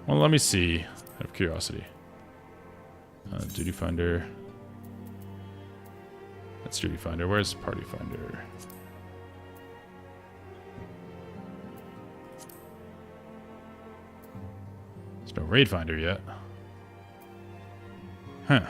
Well, let me see. Out of curiosity. Duty finder. That's duty finder. Where's party finder? There's no raid finder yet. Huh.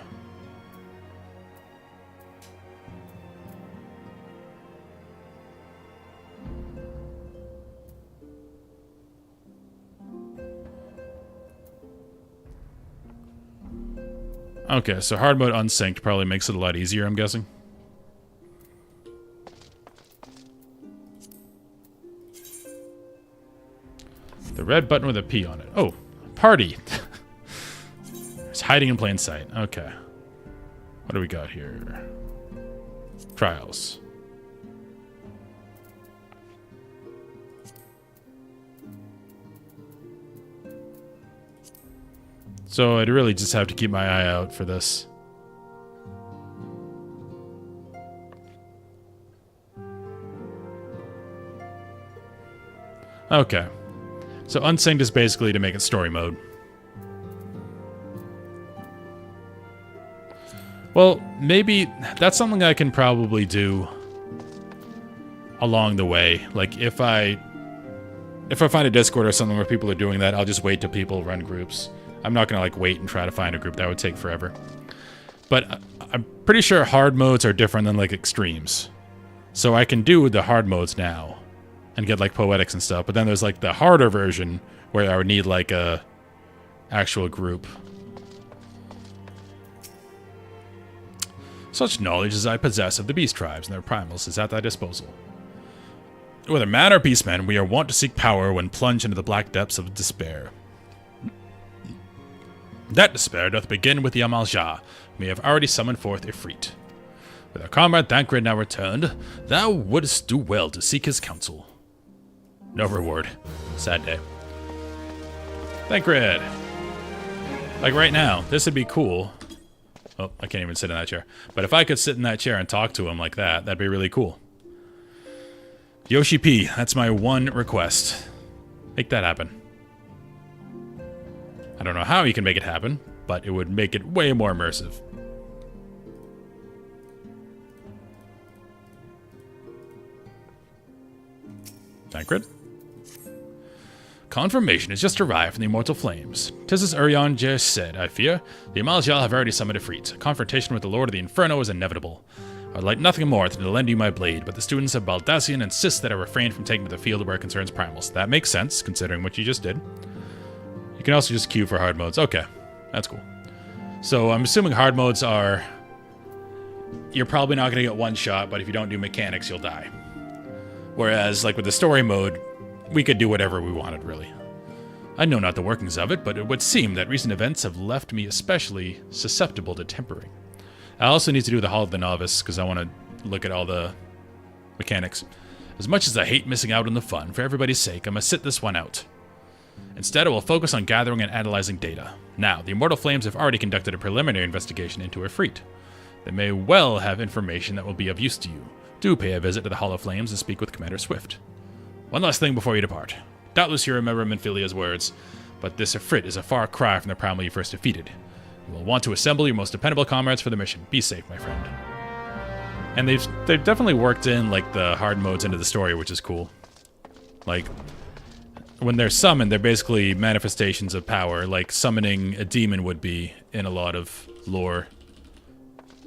Okay, so hard mode unsynced probably makes it a lot easier, I'm guessing. The red button with a P on it. Oh, party. It's hiding in plain sight. Okay. What do we got here? Trials. So I'd really just have to keep my eye out for this. Okay. So unsynced is basically to make it story mode. Well, maybe that's something I can probably do along the way. Like, if I find a Discord or something where people are doing that, I'll just wait till people run groups. I'm not going to, like, wait and try to find a group. That would take forever. But I'm pretty sure hard modes are different than, like, extremes. So I can do the hard modes now and get, like, poetics and stuff. But then there's, like, the harder version where I would need, like, a actual group. Such knowledge as I possess of the beast tribes and their primals is at thy disposal. Whether man or beastman, we are wont to seek power when plunged into the black depths of despair. That despair doth begin with the Amal-Jah. We have already summoned forth Ifrit. With our comrade Thancred now returned, thou wouldst do well to seek his counsel. No reward. Sad day. Thancred! Like right now, this would be cool. Oh, I can't even sit in that chair. But if I could sit in that chair and talk to him like that, that'd be really cool. Yoshi P, that's my one request. Make that happen. I don't know how you can make it happen, but it would make it way more immersive. Thancred? Confirmation has just arrived from the Immortal Flames. 'Tis as Urion just said, I fear. The Amal-Jah have already summoned Ifrit. A confrontation with the Lord of the Inferno is inevitable. I would like nothing more than to lend you my blade, but the students of Baldassian insist that I refrain from taking to the field where it concerns primals. That makes sense, considering what you just did. You can also just queue for hard modes. Okay, that's cool. So I'm assuming hard modes are... You're probably not going to get one shot, but if you don't do mechanics, you'll die. Whereas, like with the story mode, we could do whatever we wanted, really. I know not the workings of it, but it would seem that recent events have left me especially susceptible to tempering. I also need to do the Hall of the Novice, because I want to look at all the mechanics. As much as I hate missing out on the fun, for everybody's sake, I must sit this one out. Instead, I will focus on gathering and analyzing data. Now, the Immortal Flames have already conducted a preliminary investigation into Ifrit. They may well have information that will be of use to you. Do pay a visit to the Hall of Flames and speak with Commander Swift. One last thing before you depart. Doubtless you remember Minfilia's words, but this Ifrit is a far cry from the primal you first defeated. You will want to assemble your most dependable comrades for the mission. Be safe, my friend. And they've definitely worked in, like, the hard modes into the story, which is cool. Like, when they're summoned, they're basically manifestations of power, like summoning a demon would be in a lot of lore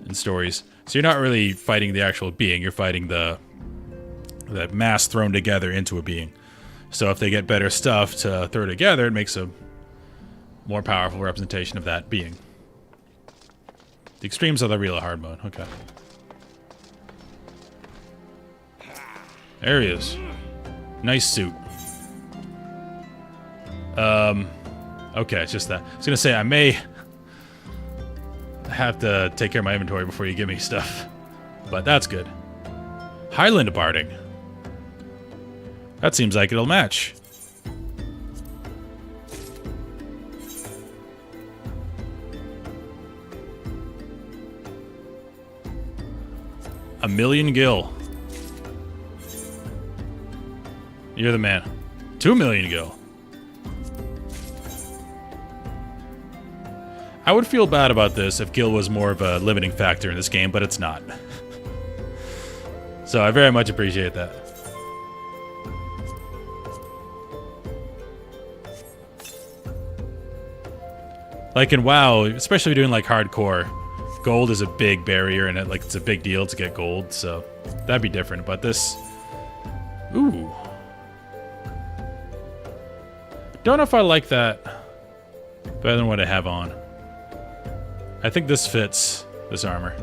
and stories. So you're not really fighting the actual being, you're fighting the mass thrown together into a being. So if they get better stuff to throw together, it makes a more powerful representation of that being. The extremes are the real hard mode. Okay. There he is. Nice suit. Okay, it's just that. I was gonna say, I may have to take care of my inventory before you give me stuff. But that's good. Highland barding. That seems like it'll match. A million gil. You're the man. 2 million gil. I would feel bad about this if gil was more of a limiting factor in this game, but it's not. So I very much appreciate that. Like in WoW, especially doing like hardcore, gold is a big barrier and it's a big deal to get gold, so that'd be different. But this... Ooh. Don't know if I like that better than what I have on. I think this fits this armor.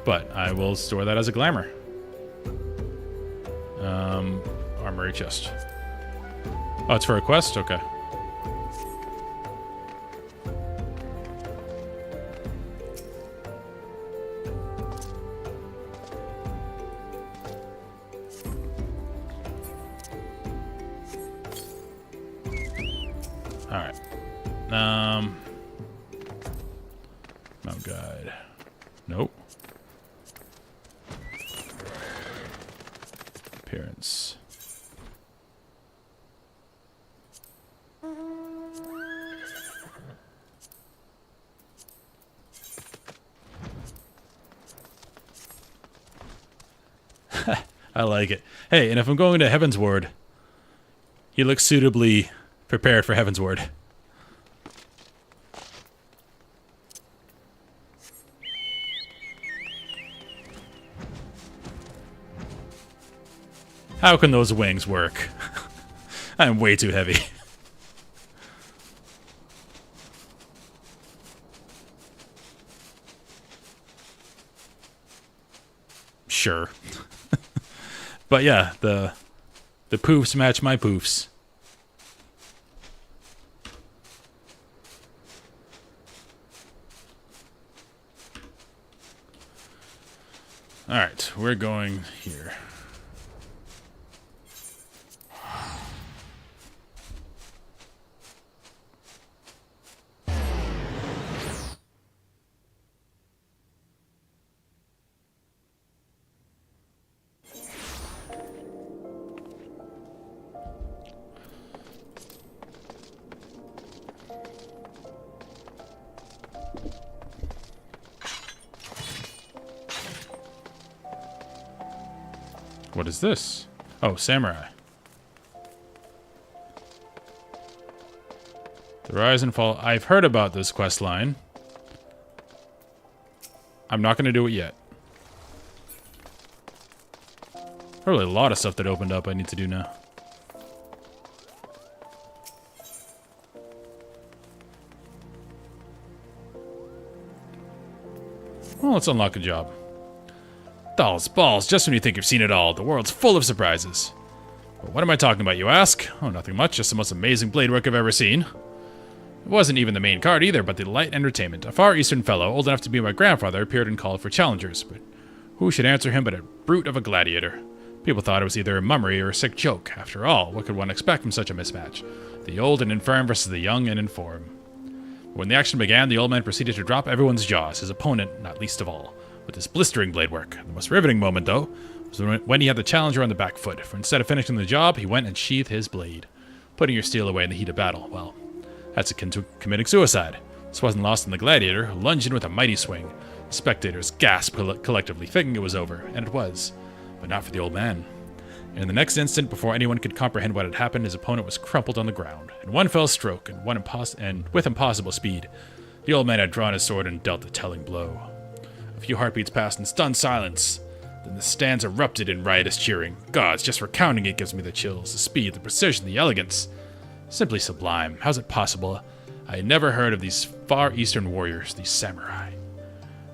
But I will store that as a glamour. Armory chest. Oh, it's for a quest? Okay. Alright. Mount guide. Nope. Appearance. I like it. Hey, and if I'm going to Heaven's Ward, he looks suitably prepared for Heaven's Ward. How can those wings work? I'm way too heavy. Sure. But yeah, the poofs match my poofs. Alright, we're going here. What is this? Oh, samurai. The rise and fall. I've heard about this quest line. I'm not going to do it yet. Probably a lot of stuff that opened up I need to do now. Well, let's unlock a job. Dolls, balls, just when you think you've seen it all, the world's full of surprises. But what am I talking about, you ask? Oh, nothing much, just the most amazing blade work I've ever seen. It wasn't even the main card either, but the light entertainment. A far eastern fellow, old enough to be my grandfather, appeared and called for challengers, but who should answer him but a brute of a gladiator? People thought it was either a mummery or a sick joke. After all, what could one expect from such a mismatch? The old and infirm versus the young and infirm. When the action began, the old man proceeded to drop everyone's jaws, his opponent not least of all, with his blistering blade work. The most riveting moment, though, was when he had the challenger on the back foot, for instead of finishing the job, he went and sheathed his blade. Putting your steel away in the heat of battle, well, that's akin to committing suicide. This wasn't lost on the gladiator, who lunged in with a mighty swing. The spectators gasped collectively, thinking it was over, and it was, but not for the old man. In the next instant, before anyone could comprehend what had happened, his opponent was crumpled on the ground. In one fell stroke, and with impossible speed, the old man had drawn his sword and dealt the telling blow. A few heartbeats passed in stunned silence. Then the stands erupted in riotous cheering. Gods, just recounting it gives me the chills. The speed, the precision, the elegance. Simply sublime. How's it possible? I had never heard of these far eastern warriors, these samurai.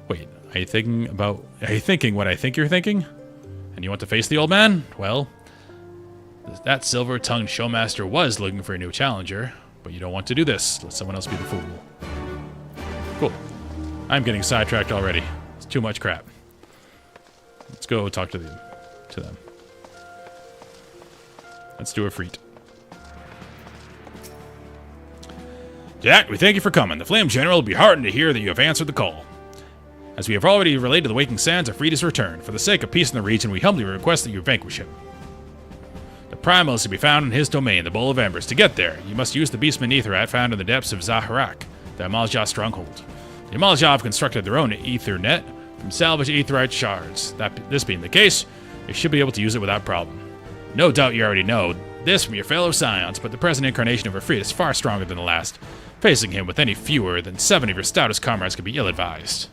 Wait, are you thinking what I think you're thinking? And you want to face the old man? Well, that silver-tongued showmaster was looking for a new challenger, but you don't want to do this. Let someone else be the fool. Cool. I'm getting sidetracked already. It's too much crap. Let's go talk to them. Let's do a freet. Jack, we thank you for coming. The Flame General will be heartened to hear that you have answered the call. As we have already relayed to the Waking Sands, a freed is returned. For the sake of peace in the region, we humbly request that you vanquish him. The Primal is to be found in his domain, the Bowl of Embers. To get there, you must use the Beastman Aetherat found in the depths of Zaharak, the Amalja stronghold. The Amalja have constructed their own Aether net from salvaged Aetherite shards. This being the case, you should be able to use it without problem. No doubt you already know this from your fellow Scions, but the present incarnation of Ifrit is far stronger than the last. Facing him with any fewer than 7 of your stoutest comrades could be ill-advised.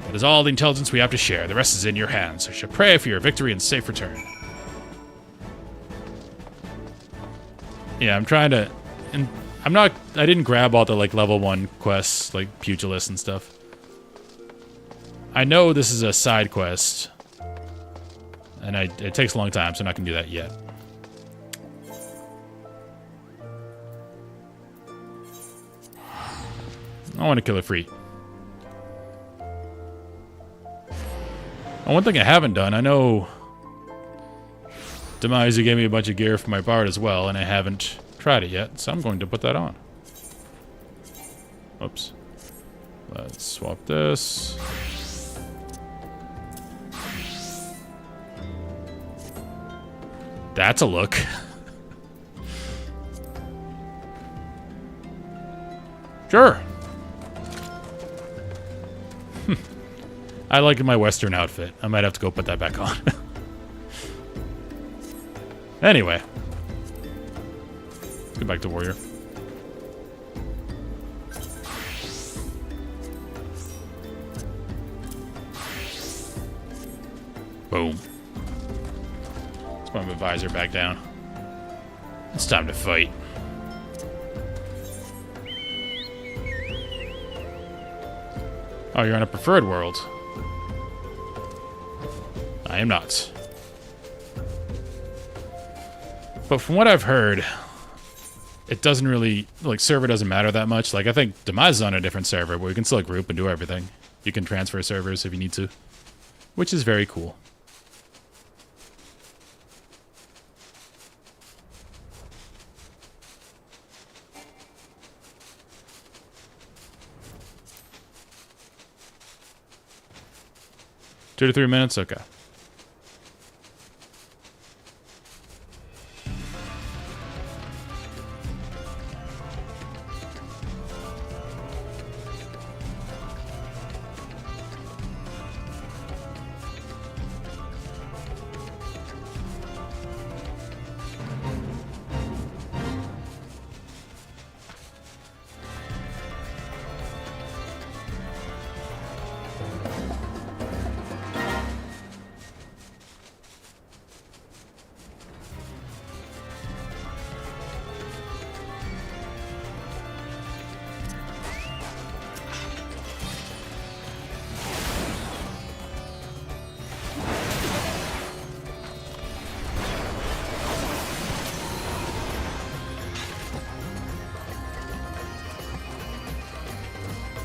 That is all the intelligence we have to share. The rest is in your hands. I shall pray for your victory and safe return. Yeah, I'm trying to... And I didn't grab all the, level 1 quests, like Pugilist and stuff. I know this is a side quest. And it takes a long time, so I'm not going to do that yet. I want to kill a Ifrit. One thing I haven't done, I know Demise gave me a bunch of gear for my bard as well, and I haven't tried it yet, so I'm going to put that on. Oops. Let's swap this. That's a look. Sure. I like my Western outfit. I might have to go put that back on. Anyway. Let's go back to Warrior. Boom. Let's put my visor back down. It's time to fight. Oh, you're on a preferred world. I am not. But from what I've heard, it doesn't really, like, server doesn't matter that much. Like, I think Demise is on a different server, but we can still group and do everything. You can transfer servers if you need to, which is very cool. Two to 3 minutes? Okay.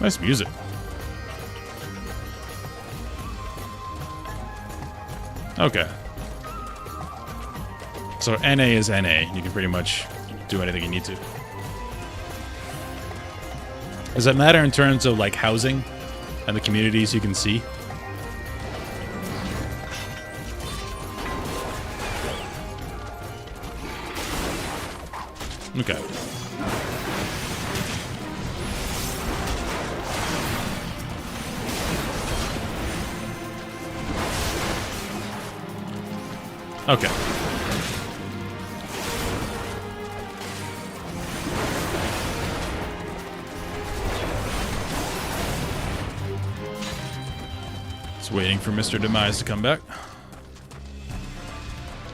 Nice music. Okay. So NA is NA. You can pretty much do anything you need to. Does that matter in terms of like housing and the communities you can see? Okay. Okay. Just waiting for Mr. Demise to come back.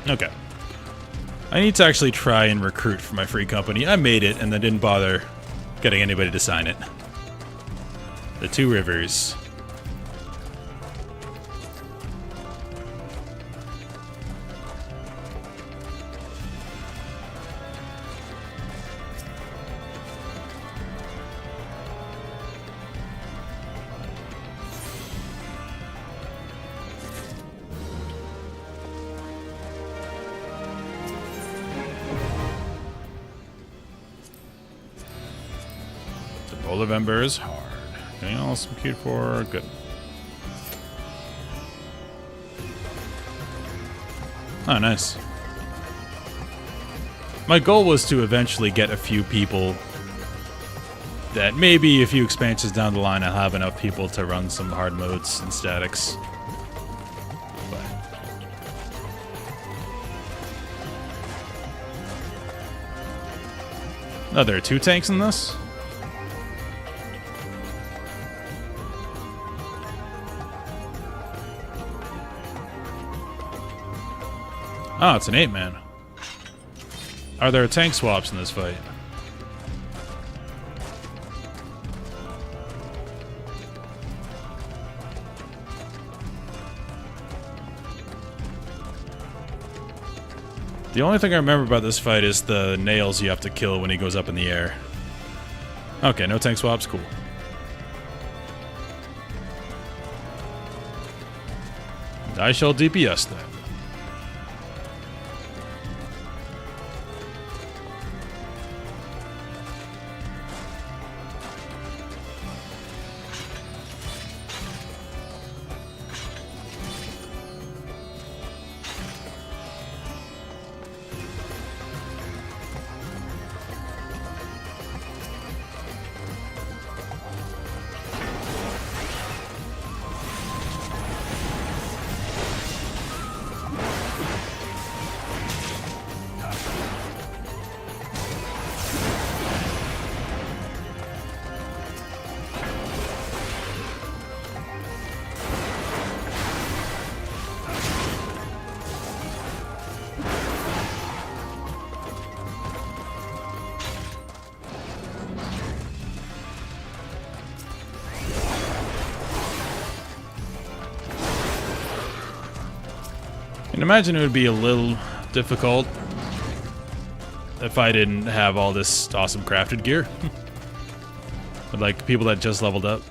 Okay. I need to actually try and recruit for my free company. I made it and then didn't bother getting anybody to sign it. The Two Rivers. Bowl of Ember is hard. Anything else I'm queued for? Good. Oh, nice. My goal was to eventually get a few people that maybe a few expansions down the line I'll have enough people to run some hard modes and statics. But oh, there are 2 tanks in this? Oh, it's an 8-man. Are there tank swaps in this fight? The only thing I remember about this fight is the nails you have to kill when he goes up in the air. Okay, no tank swaps, cool. I shall DPS then. can imagine it would be a little difficult if I didn't have all this awesome crafted gear. But like people that just leveled up.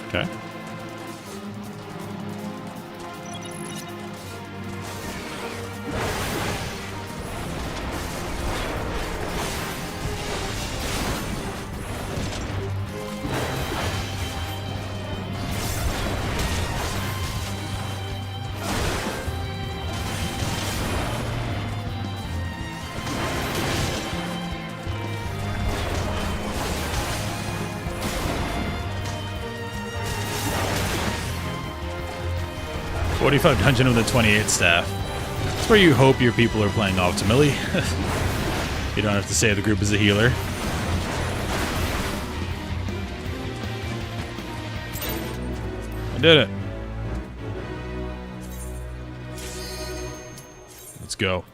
Okay. .45 dungeon with a 28 staff. That's where you hope your people are playing optimally. You don't have to save the group as a healer. I did it. Let's go.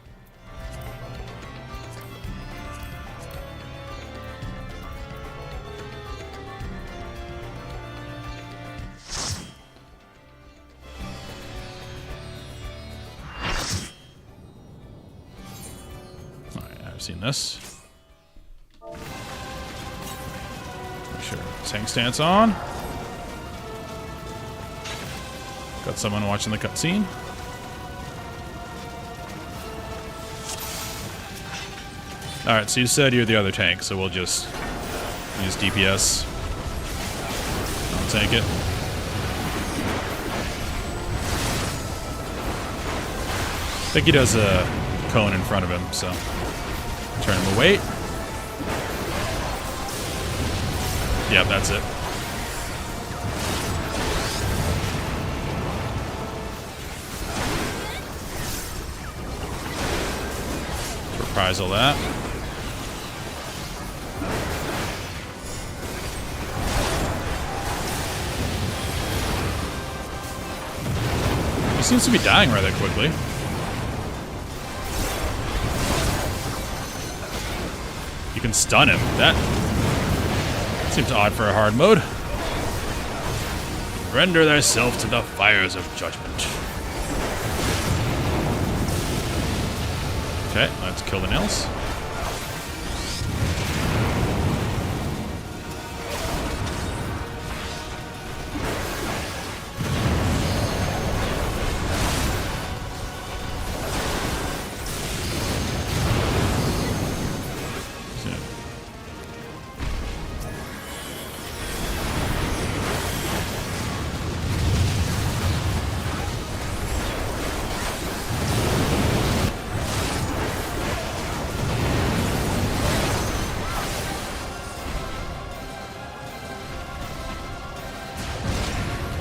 Seen this. Make sure tank stance on. Got someone watching the cutscene. Alright, so you said you're the other tank, so we'll just use DPS. I'll tank it. I think he does a cone in front of him, so turn him away. Yep, that's it. Reprisal that. He seems to be dying rather quickly. You can stun him. That seems odd for a hard mode. Render thyself to the fires of judgment. Okay, let's kill the nails.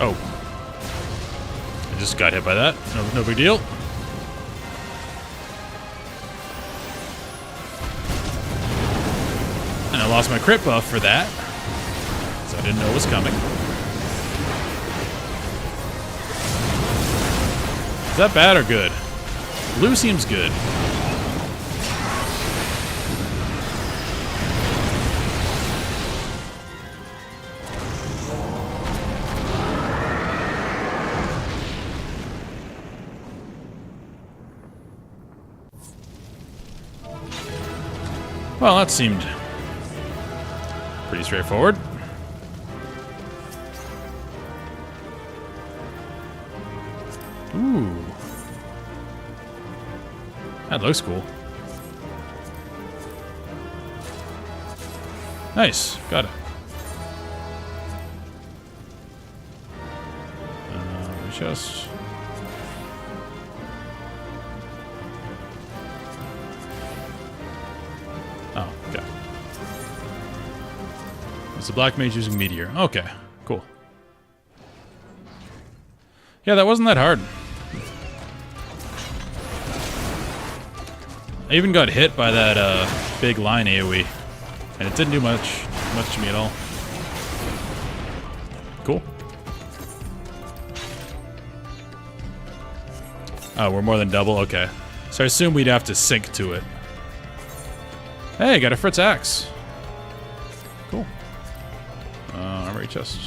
Oh. I just got hit by that. No big deal. And I lost my crit buff for that. So I didn't know it was coming. Is that bad or good? Blue seems good. Well, that seemed pretty straightforward. Ooh. That looks cool. Nice. Got it. Just... Oh, okay. It's a black mage using meteor. Okay, cool. Yeah, that wasn't that hard. I even got hit by that big line AoE, and it didn't do much to me at all. Cool. Oh, we're more than double? Okay. So I assume we'd have to sync to it. Hey, got a Fritz axe. Cool. Armory chest.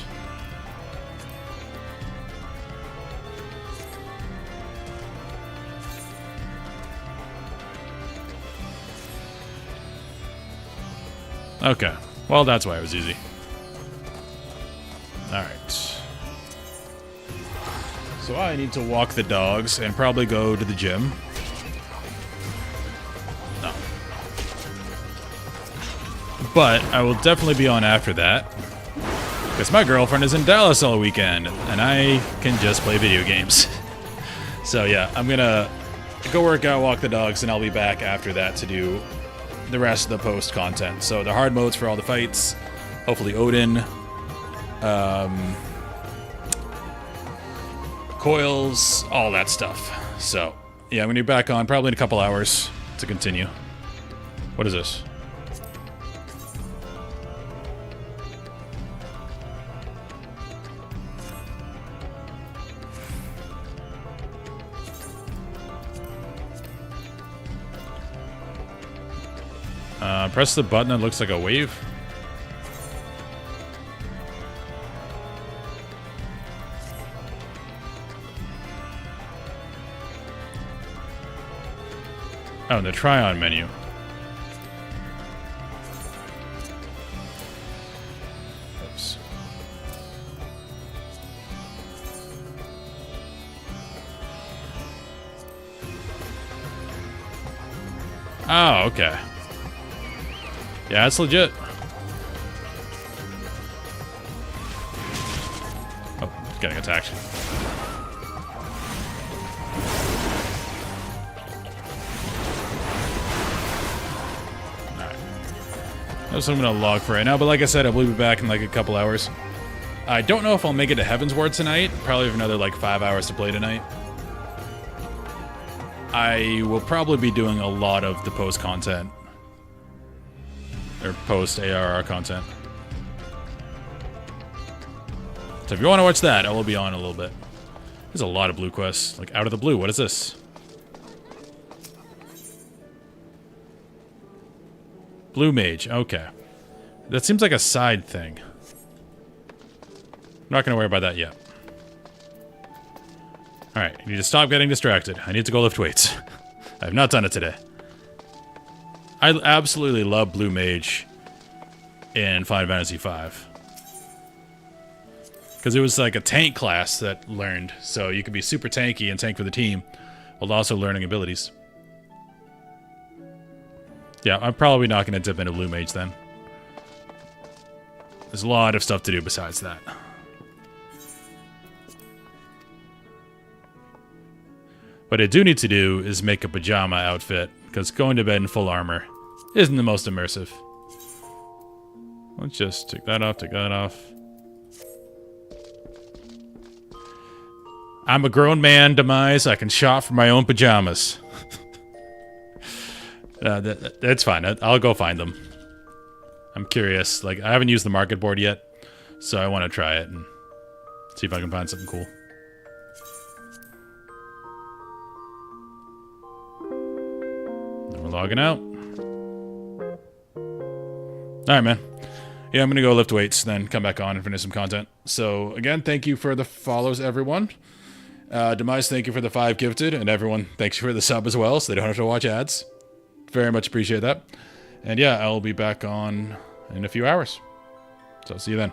Okay. Well, that's why it was easy. Alright. So I need to walk the dogs and probably go to the gym. No. But I will definitely be on after that. Because my girlfriend is in Dallas all weekend, and I can just play video games. So yeah, I'm gonna go work out, walk the dogs, and I'll be back after that to do the rest of the post content. So the hard modes for all the fights, hopefully Odin, coils, all that stuff. So yeah, I'm gonna be back on probably in a couple hours to continue. What is this? Press the button that looks like a wave. Oh, and the try-on menu. Oops. Oh, okay. Yeah, it's legit. Oh, getting attacked. Alright. That's what I'm going to log for right now, but like I said, I will be back in like a couple hours. I don't know if I'll make it to Heaven's Ward tonight. Probably have another like 5 hours to play tonight. I will probably be doing a lot of the post content. Or post ARR content. So if you want to watch that, I will be on a little bit. There's a lot of blue quests. Like, out of the blue. What is this? Blue Mage. Okay. That seems like a side thing. I'm not going to worry about that yet. Alright, you need to stop getting distracted. I need to go lift weights. I have not done it today. I absolutely love Blue Mage in Final Fantasy V. Because it was like a tank class that learned, so you could be super tanky and tank for the team, while also learning abilities. Yeah, I'm probably not going to dip into Blue Mage then. There's a lot of stuff to do besides that. What I do need to do is make a pajama outfit, because going to bed in full armor isn't the most immersive. Let's just take that off, take that off. I'm a grown man, Demise. I can shop for my own pajamas. That's fine. I'll go find them. I'm curious. Like, I haven't used the market board yet, so I want to try it and see if I can find something cool. We're logging out. Alright, man. Yeah, I'm gonna go lift weights, then come back on and finish some content. So, again, thank you for the follows, everyone. Demise, thank you for the 5 gifted, and everyone, thanks for the sub as well, so they don't have to watch ads. Very much appreciate that. And yeah, I'll be back on in a few hours. So, see you then.